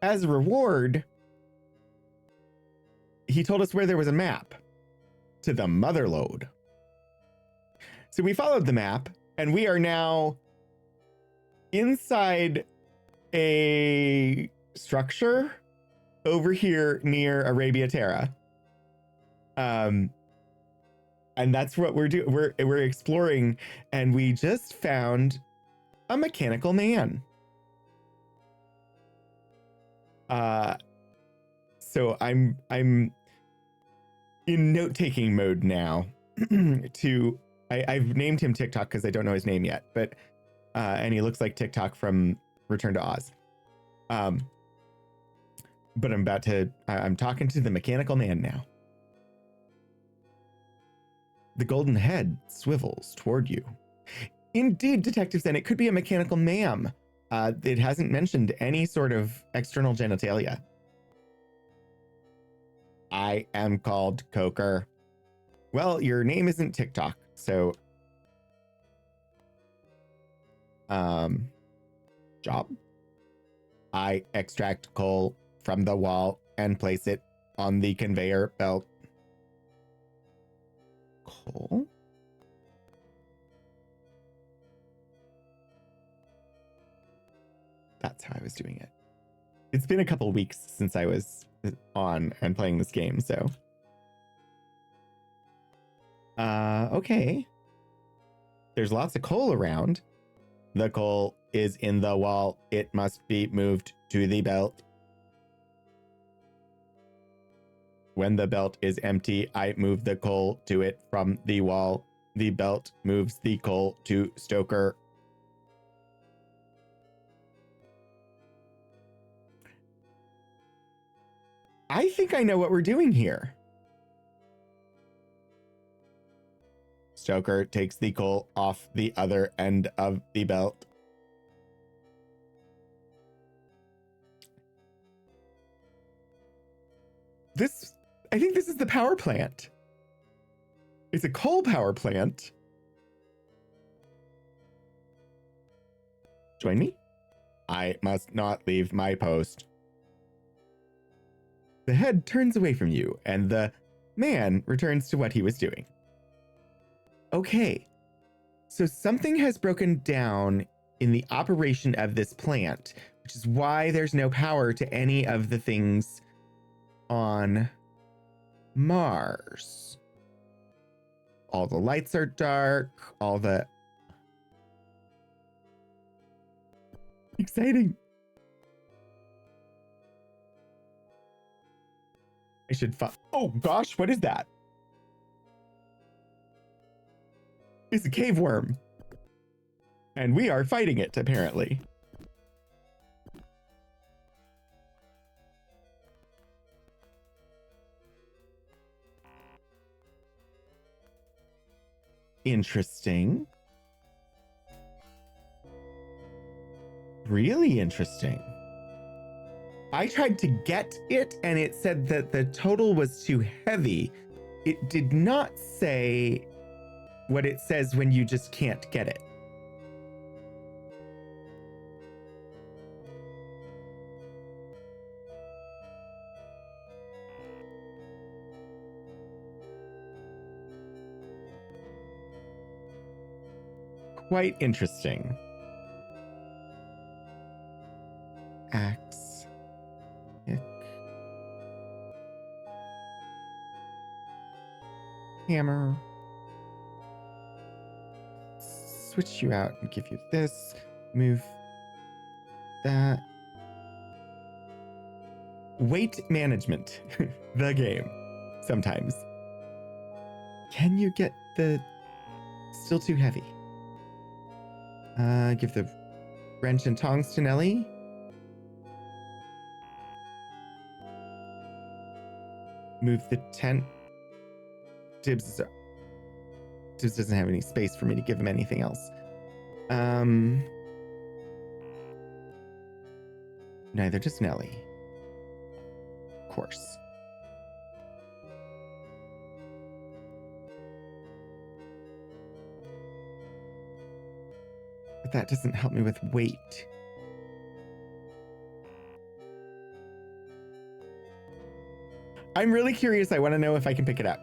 as a reward, he told us where there was a map to the mother lode. So we followed the map, and we are now inside a structure over here near Arabia Terra. And that's what we're doing. We're exploring, and we just found a mechanical man. So I'm in note-taking mode now. I've named him TikTok because I don't know his name yet, but and he looks like TikTok from Return to Oz. But I'm talking to the mechanical man now. The golden head swivels toward you. Indeed, Detective Zen, it could be a mechanical ma'am. It hasn't mentioned any sort of external genitalia. I am called Coker. Well, your name isn't TikTok, so job. I extract coal from the wall and place it on the conveyor belt. Coal? That's how I was doing it. It's been a couple weeks since I was on and playing this game, so. Okay. There's lots of coal around. The coal is in the wall. It must be moved to the belt. When the belt is empty, I move the coal to it from the wall. The belt moves the coal to Stoker. I think I know what we're doing here. Stoker takes the coal off the other end of the belt. I think this is the power plant. It's a coal power plant. Join me? I must not leave my post. The head turns away from you, and the man returns to what he was doing. Okay, so something has broken down in the operation of this plant, which is why there's no power to any of the things on Mars. All the lights are dark, all the... Exciting. I should oh gosh, what is that? It's a cave worm. And we are fighting it, apparently. Interesting. Really interesting. I tried to get it and it said that the total was too heavy. It did not say what it says when you just can't get it. Quite interesting. Axe. Pick. Hammer. Switch you out and give you this. Move that. Weight management. The game. Sometimes. Can you get the... Still too heavy. Give the wrench and tongs to Nelly. Move the tent. Dibs doesn't have any space for me to give him anything else. Neither does Nelly. Of course. But that doesn't help me with weight. I'm really curious. I want to know if I can pick it up.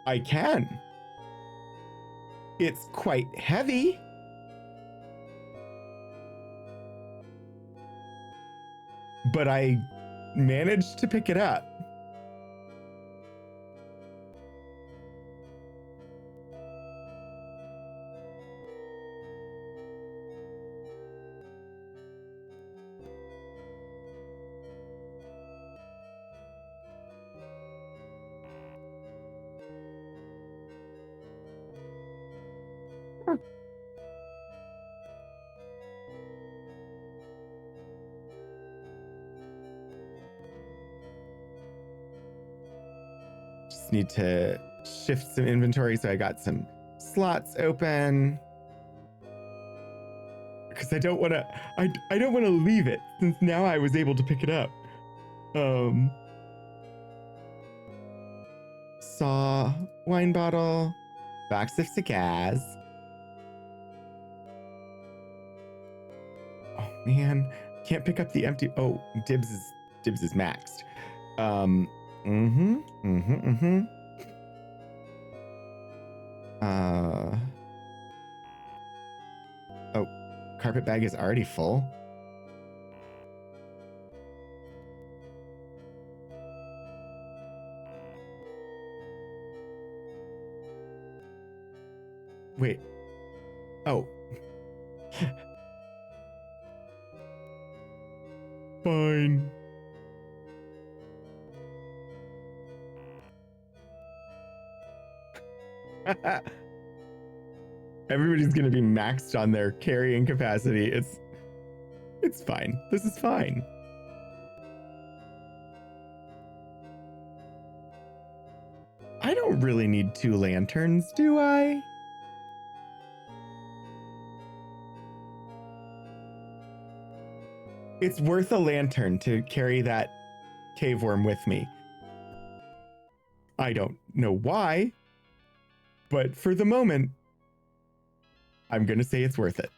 I can. It's quite heavy. But I managed to pick it up. Need to shift some inventory, so I got some slots open because I don't want to I don't want to leave it, since now I was able to pick it up. Saw, wine bottle, box of cigars. Oh man, can't pick up the empty. Oh, dibs is maxed. Oh, carpet bag is already full. Wait. Oh. Fine. Everybody's gonna be maxed on their carrying capacity. It's fine. This is fine. I don't really need 2 lanterns, do I? It's worth a lantern to carry that cave worm with me. I don't know why, but for the moment, I'm gonna say it's worth it.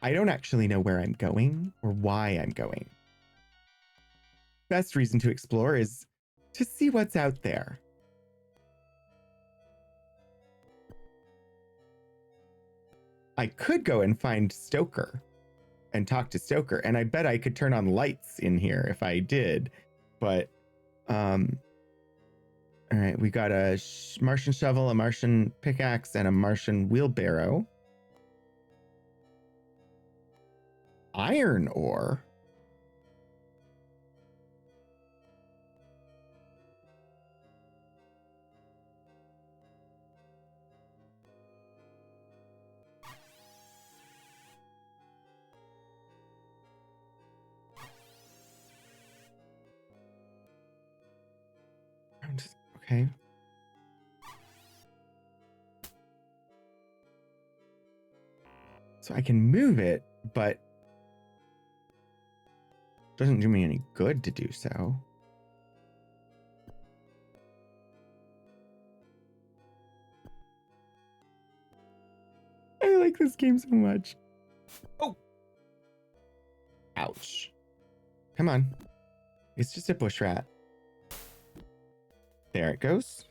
I don't actually know where I'm going or why I'm going. Best reason to explore is to see what's out there. I could go and find Stoker and talk to Stoker, and I bet I could turn on lights in here if I did. But, all right, we got a Martian shovel, a Martian pickaxe, and a Martian wheelbarrow. Iron ore? Okay. So I can move it, but doesn't do me any good to do so. I like this game so much. Oh! Ouch. Come on. It's just a bush rat. There it goes.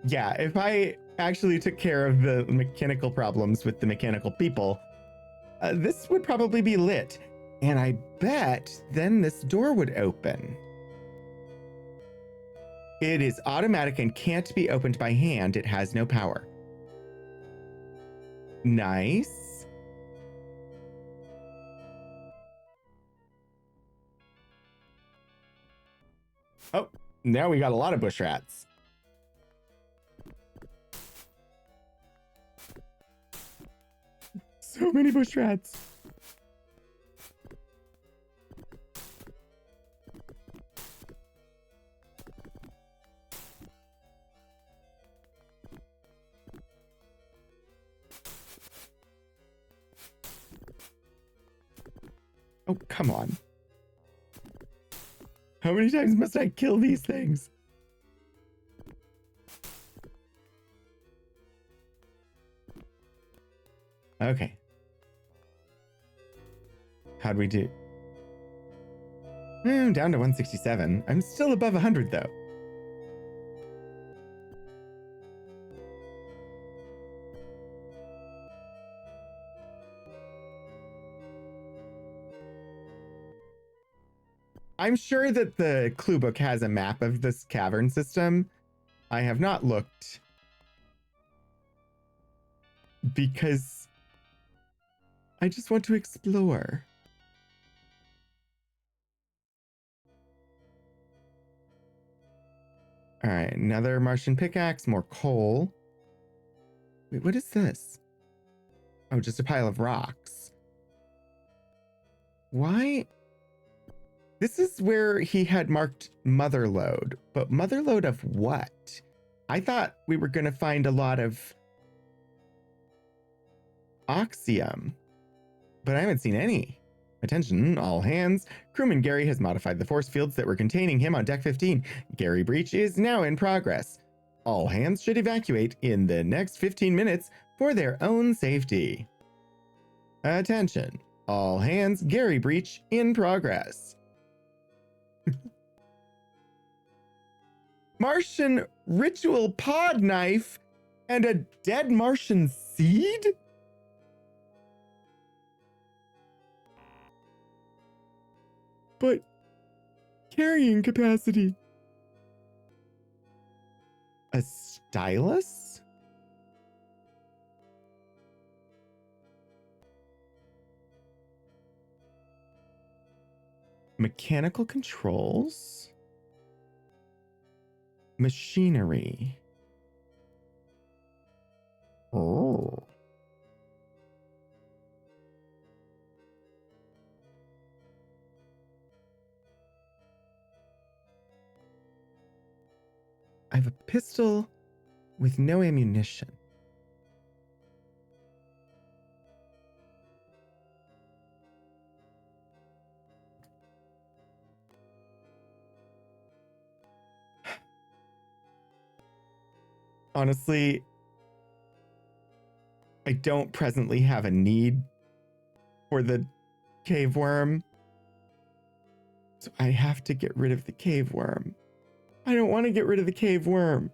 Yeah, if I actually took care of the mechanical problems with the mechanical people, this would probably be lit. And I bet then this door would open. It is automatic and can't be opened by hand. It has no power. Nice. Oh, now we got a lot of bush rats. So many bush rats. Oh, come on. How many times must I kill these things? Okay. How'd we do? Down to 167. I'm still above 100 though. I'm sure that the clue book has a map of this cavern system. I have not looked because I just want to explore. All right, another Martian pickaxe, more coal. Wait, what is this? Oh, just a pile of rocks. Why? This is where he had marked motherlode, but motherlode of what? I thought we were going to find a lot of oxium, but I haven't seen any. Attention, all hands. Crewman Gary has modified the force fields that were containing him on Deck 15. Gary breach is now in progress. All hands should evacuate in the next 15 minutes for their own safety. Attention, all hands. Gary breach in progress. Martian ritual pod knife and a dead Martian seed? But carrying capacity. A stylus? Mechanical controls. Machinery. Oh. I have a pistol with no ammunition. Honestly, I don't presently have a need for the cave worm. So I have to get rid of the cave worm. I don't want to get rid of the cave worm.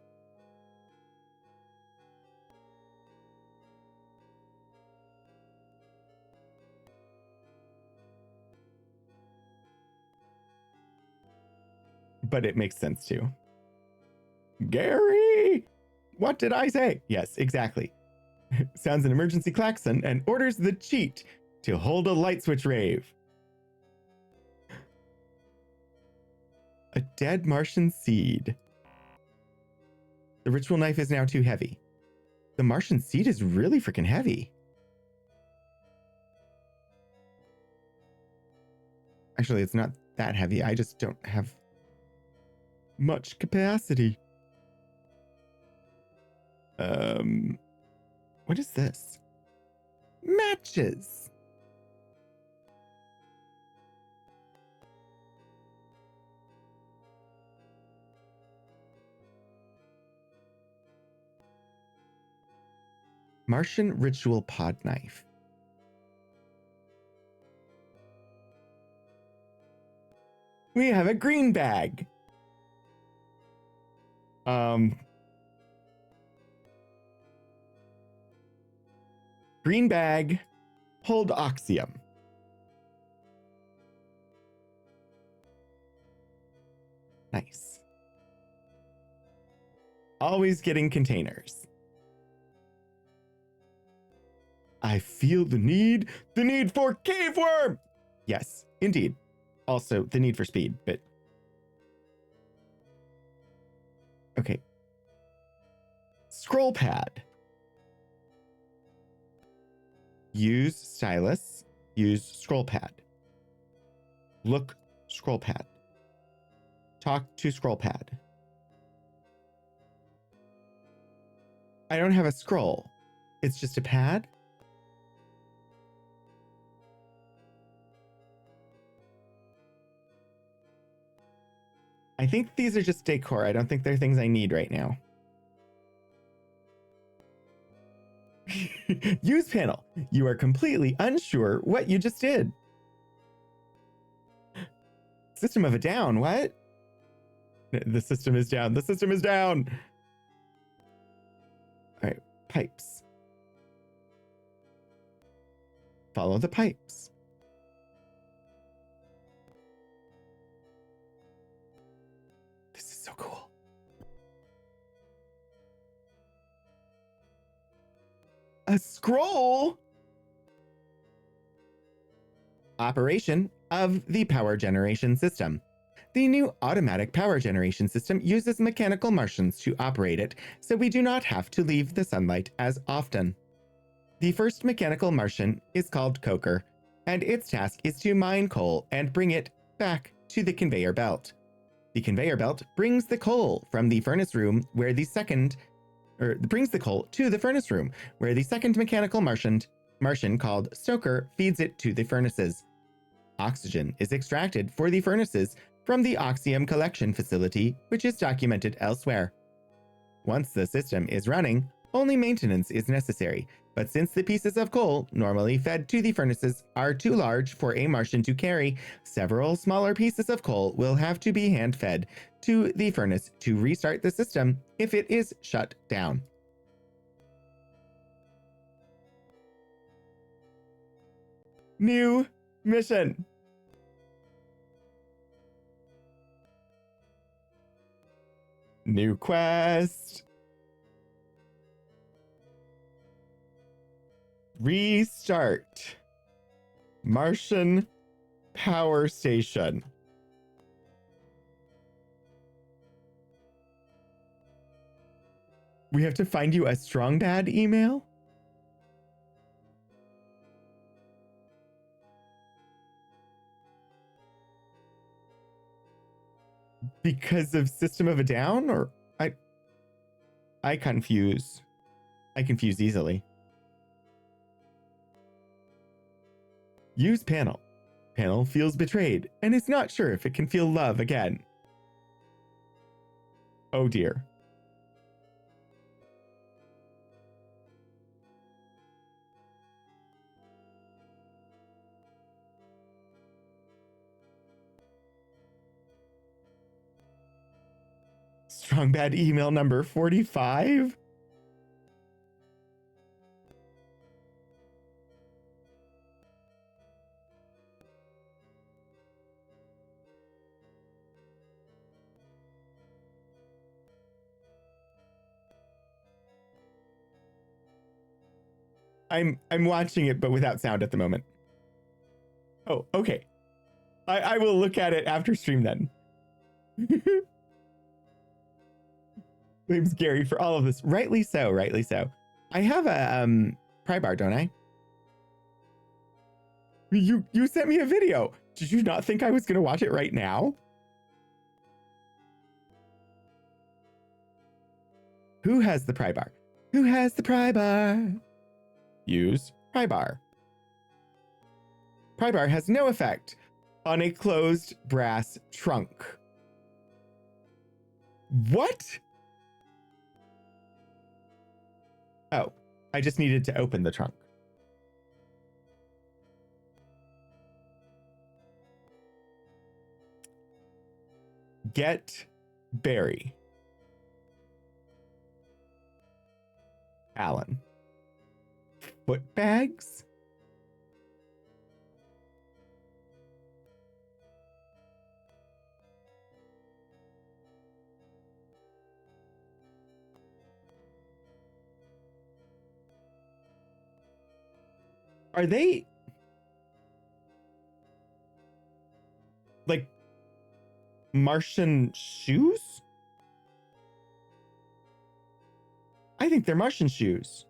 But it makes sense too. Gary! What did I say? Yes, exactly. Sounds an emergency klaxon and orders the cheat to hold a light switch rave. A dead Martian seed. The ritual knife is now too heavy. The Martian seed is really freaking heavy. Actually, it's not that heavy. I just don't have much capacity. What is this? Matches. Martian ritual pod knife. We have a green bag. Green bag, hold oxium. Nice. Always getting containers. I feel the need for cave worm. Yes, indeed. Also the need for speed, but okay. Scroll pad. Use stylus. Use scroll pad. Look scroll pad. Talk to scroll pad. I don't have a scroll. It's just a pad. I think these are just decor. I don't think they're things I need right now. Use panel. You are completely unsure what you just did. System of a down. What? The system is down. The system is down. All right. Pipes. Follow the pipes. This is so cool. A scroll? Operation of the power generation system. The new automatic power generation system uses mechanical Martians to operate it, so we do not have to leave the sunlight as often. The first mechanical Martian is called Coker, and its task is to mine coal and bring it back to the conveyor belt. The conveyor belt brings the coal from the furnace room where the second brings the coal to the furnace room, where the second mechanical Martian called Stoker feeds it to the furnaces. Oxygen is extracted for the furnaces from the Oxium collection facility, which is documented elsewhere. Once the system is running, only maintenance is necessary, but since the pieces of coal normally fed to the furnaces are too large for a Martian to carry, several smaller pieces of coal will have to be hand-fed to the furnace to restart the system if it is shut down. New mission. New quest. Restart. Martian power station. We have to find you a strong bad email? Because of System of a Down? Or I confuse. I confuse easily. Use panel. Panel feels betrayed and is not sure if it can feel love again. Oh dear. Strong bad email number 45? I'm watching it, but without sound at the moment. Oh, okay. I will look at it after stream then. Blames Gary for all of this. Rightly so, rightly so. I have a pry bar, don't I? You sent me a video. Did you not think I was gonna watch it right now? Who has the pry bar? Who has the pry bar? Use pry bar. Pry bar has no effect on a closed brass trunk. What? Oh, I just needed to open the trunk. Get Barry. Alan. Foot bags? Are they like Martian shoes? I think they're Martian shoes.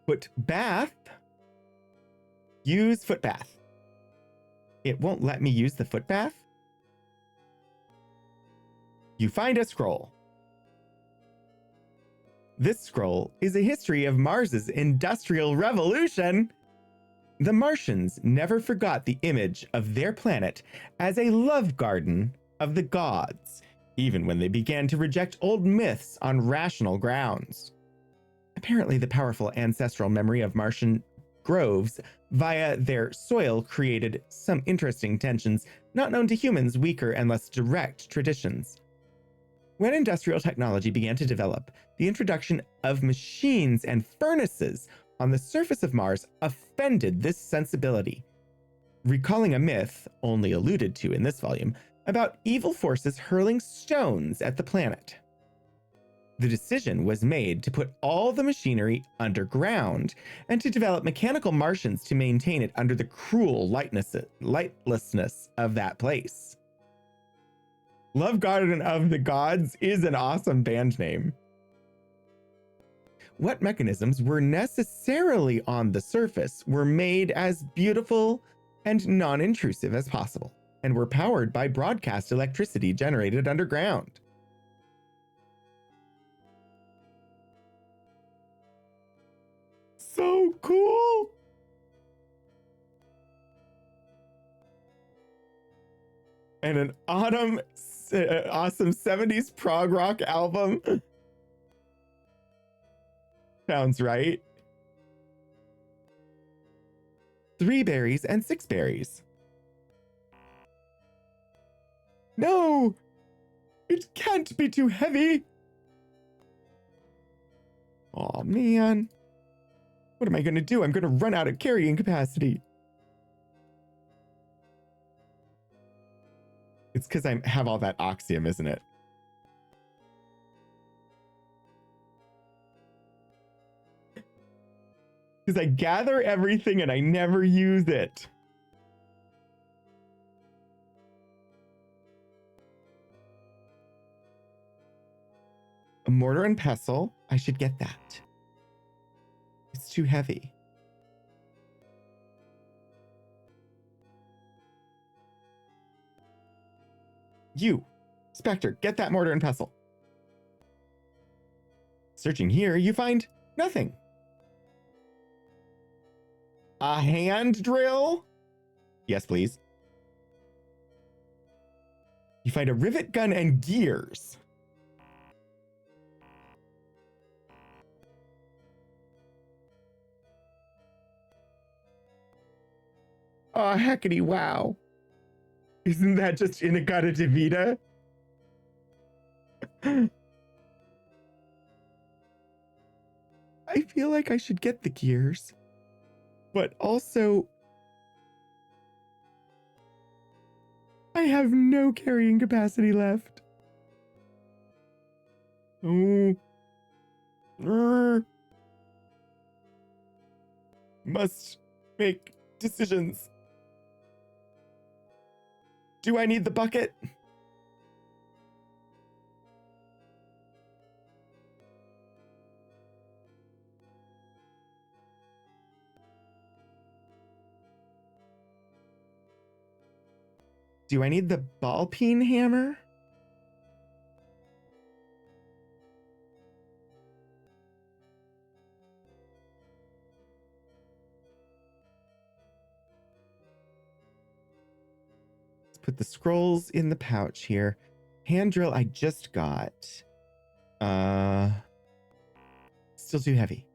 Foot bath. Use foot bath. It won't let me use the foot bath. You find a scroll. This scroll is a history of Mars's industrial revolution. The Martians never forgot the image of their planet as a love garden of the gods, even when they began to reject old myths on rational grounds. Apparently, the powerful ancestral memory of Martian groves via their soil created some interesting tensions not known to humans' weaker and less direct traditions. When industrial technology began to develop, the introduction of machines and furnaces on the surface of Mars offended this sensibility. Recalling a myth, only alluded to in this volume, about evil forces hurling stones at the planet. The decision was made to put all the machinery underground and to develop mechanical Martians to maintain it under the cruel lightlessness of that place. Love Garden of the Gods is an awesome band name. What mechanisms were necessarily on the surface were made as beautiful and non-intrusive as possible, and were powered by broadcast electricity generated underground. So cool! And an awesome 70s prog rock album. Sounds right. 3 berries and 6 berries. No! It can't be too heavy! Aw, man. What am I gonna do? I'm gonna run out of carrying capacity. It's because I have all that oxium, isn't it? Because I gather everything and I never use it. mortar and pestle. I should get that. It's too heavy. You, Spectre, get that mortar and pestle. Searching here, you find nothing. A hand drill? Yes, please. You find a rivet gun and gears. Oh, heckity wow. Isn't that just Inagata Devita? I feel like I should get the gears, but also I have no carrying capacity left. Oh. Must make decisions. Do I need the bucket? Do I need the ball peen hammer? Let's put the scrolls in the pouch here. Hand drill I just got. Still too heavy.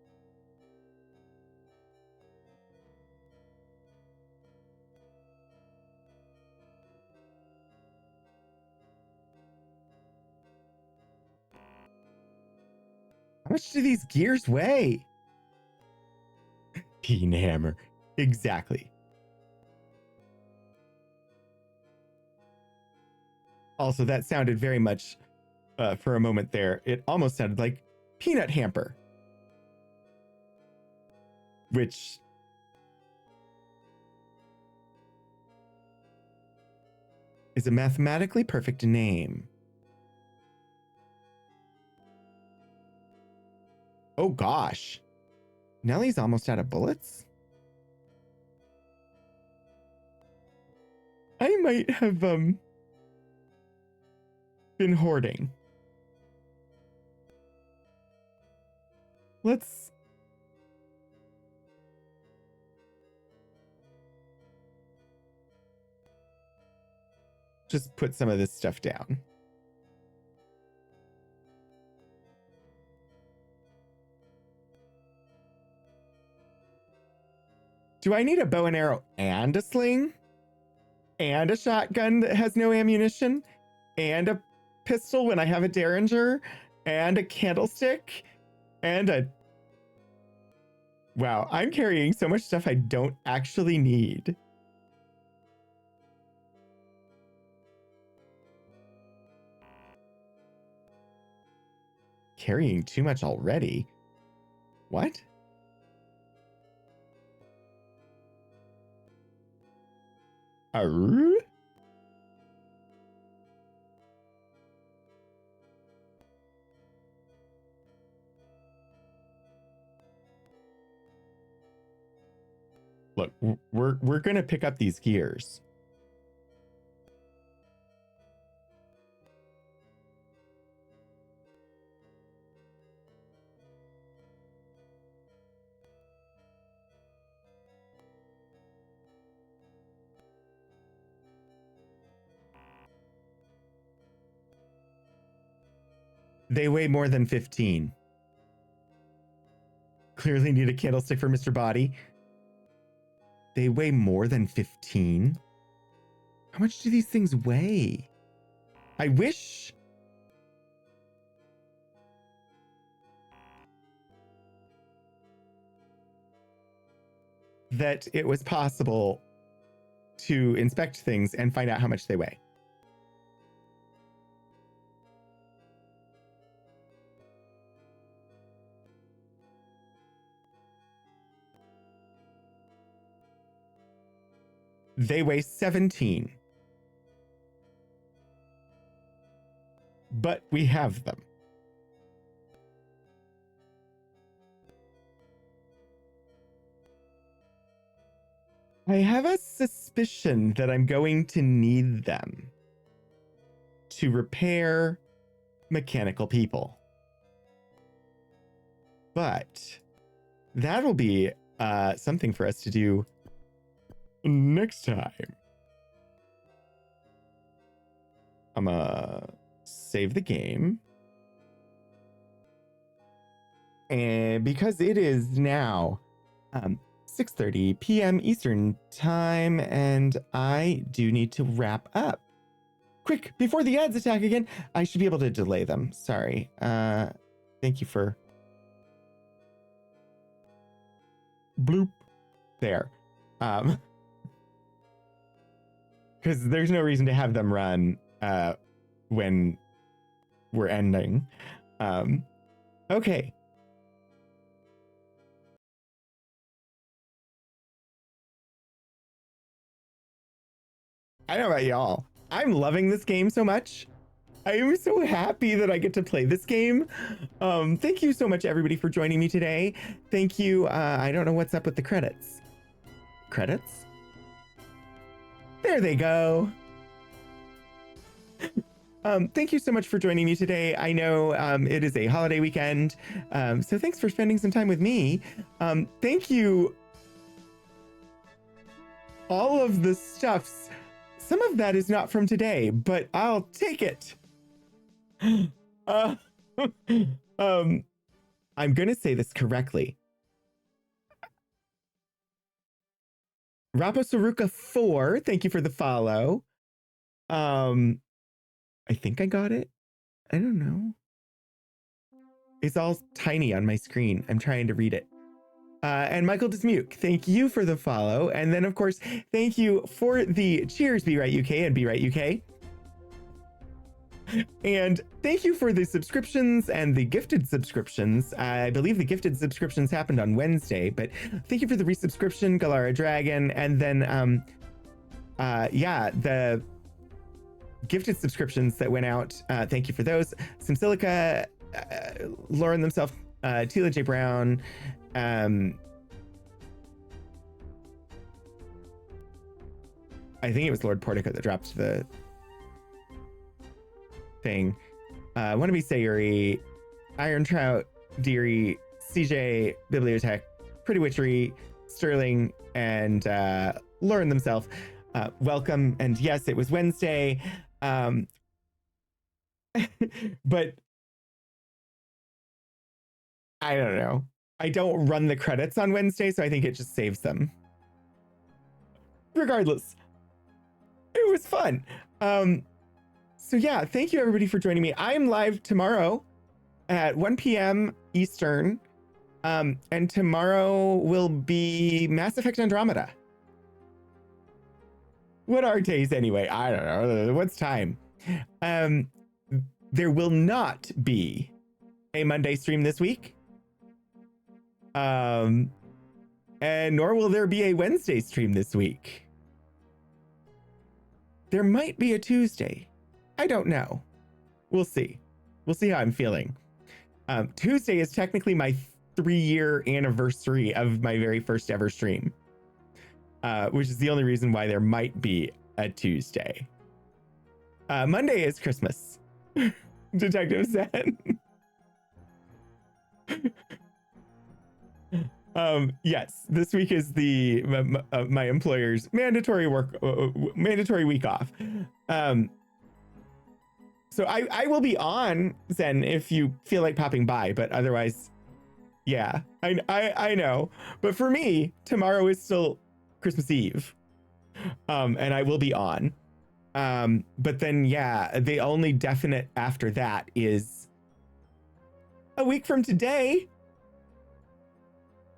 How much do these gears weigh? Peen hammer. Exactly. Also, that sounded very much, for a moment there, it almost sounded like peanut hamper. Which is a mathematically perfect name. Oh gosh. Nellie's almost out of bullets? I might have been hoarding. Let's just put some of this stuff down. Do I need a bow and arrow and a sling? And a shotgun that has no ammunition? And a pistol when I have a derringer? And a candlestick? And a... Wow, I'm carrying so much stuff I don't actually need. Carrying too much already? What? Arr? Look, we're gonna pick up these gears. They weigh more than 15. Clearly need a candlestick for Mr. Body. They weigh more than 15? How much do these things weigh? I wish... that it was possible to inspect things and find out how much they weigh. They weigh 17. But we have them. I have a suspicion that I'm going to need them to repair mechanical people. But that'll be something for us to do next time. I'm gonna save the game. And because it is now 6:30 p.m. Eastern time, and I do need to wrap up. Quick, before the ads attack again, I should be able to delay them. Sorry. Thank you for... Bloop. There. Because there's no reason to have them run when we're ending. Okay. I don't know about y'all. I'm loving this game so much. I am so happy that I get to play this game. Thank you so much, everybody, for joining me today. Thank you. I don't know what's up with the credits. Credits? There they go. Thank you so much for joining me today. I know it is a holiday weekend, so thanks for spending some time with me. Thank you. All of the stuffs, some of that is not from today, but I'll take it. I'm gonna say this correctly. Raposaruka 4, thank you for the follow. I think I got it. I don't know. It's all tiny on my screen. I'm trying to read it. And Michael Dismuke, thank you for the follow. And then, of course, thank you for the cheers, Be Right UK and Be Right UK. And thank you for the subscriptions and the gifted subscriptions. I believe the gifted subscriptions happened on Wednesday, but thank you for the resubscription, Galara Dragon. And then, yeah, the gifted subscriptions that went out. Thank you for those. Some Silica, Lauren themselves, Tila J. Brown. I think it was Lord Portico that dropped the thing. Wannabe Sayuri, Iron Trout, Deary, CJ, Bibliotech, Pretty Witchery, Sterling, and Lauren themselves. Welcome. And yes, it was Wednesday. But I don't know. I don't run the credits on Wednesday, so I think it just saves them. Regardless, it was fun. So yeah, thank you everybody for joining me. I am live tomorrow at 1 p.m. Eastern. And tomorrow will be Mass Effect Andromeda. What are days anyway? I don't know. What's time? There will not be a Monday stream this week. And nor will there be a Wednesday stream this week. There might be a Tuesday. I don't know. We'll see. We'll see how I'm feeling. Tuesday is technically my 3-year anniversary of my very first ever stream, which is the only reason why there might be a Tuesday. Monday is Christmas. Detective said. Yes, this week is the my employer's mandatory week off. So I will be on Zen if you feel like popping by, but otherwise, yeah, I know. But for me, tomorrow is still Christmas Eve, and I will be on. But then, yeah, the only definite after that is a week from today.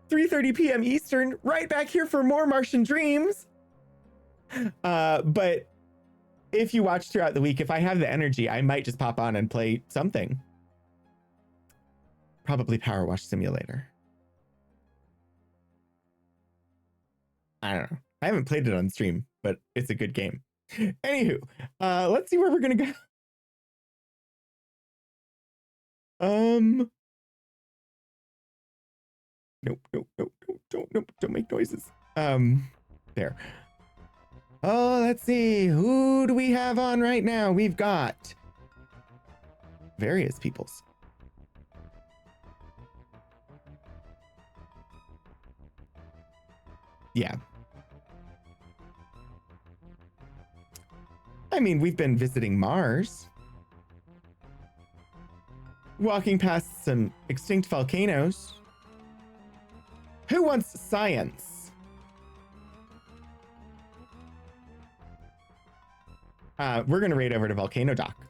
3:30 p.m. Eastern, right back here for more Martian Dreams. But if you watch throughout the week, if I have the energy, I might just pop on and play something. Probably Power Wash Simulator. I don't know. I haven't played it on stream, but it's a good game. Anywho, let's see where we're gonna go. Nope, don't make noises. There. Oh, let's see. Who do we have on right now? We've got various peoples. Yeah. I mean, we've been visiting Mars. Walking past some extinct volcanoes. Who wants science? We're gonna raid over to Volcano Dock.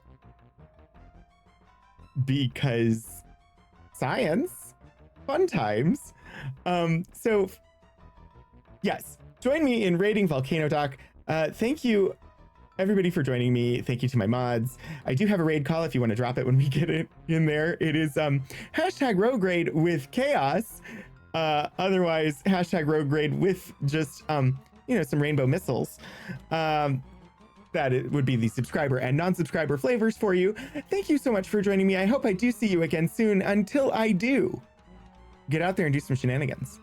Because science, fun times. So yes, join me in raiding Volcano Dock. Thank you everybody for joining me. Thank you to my mods. I do have a raid call if you want to drop it when we get it in there. It is hashtag rogue raid with chaos. Otherwise hashtag rogue raid with just you know, some rainbow missiles. That it would be the subscriber and non-subscriber flavors for you. Thank you so much for joining me. I hope I do see you again soon. Until I do, get out there and do some shenanigans.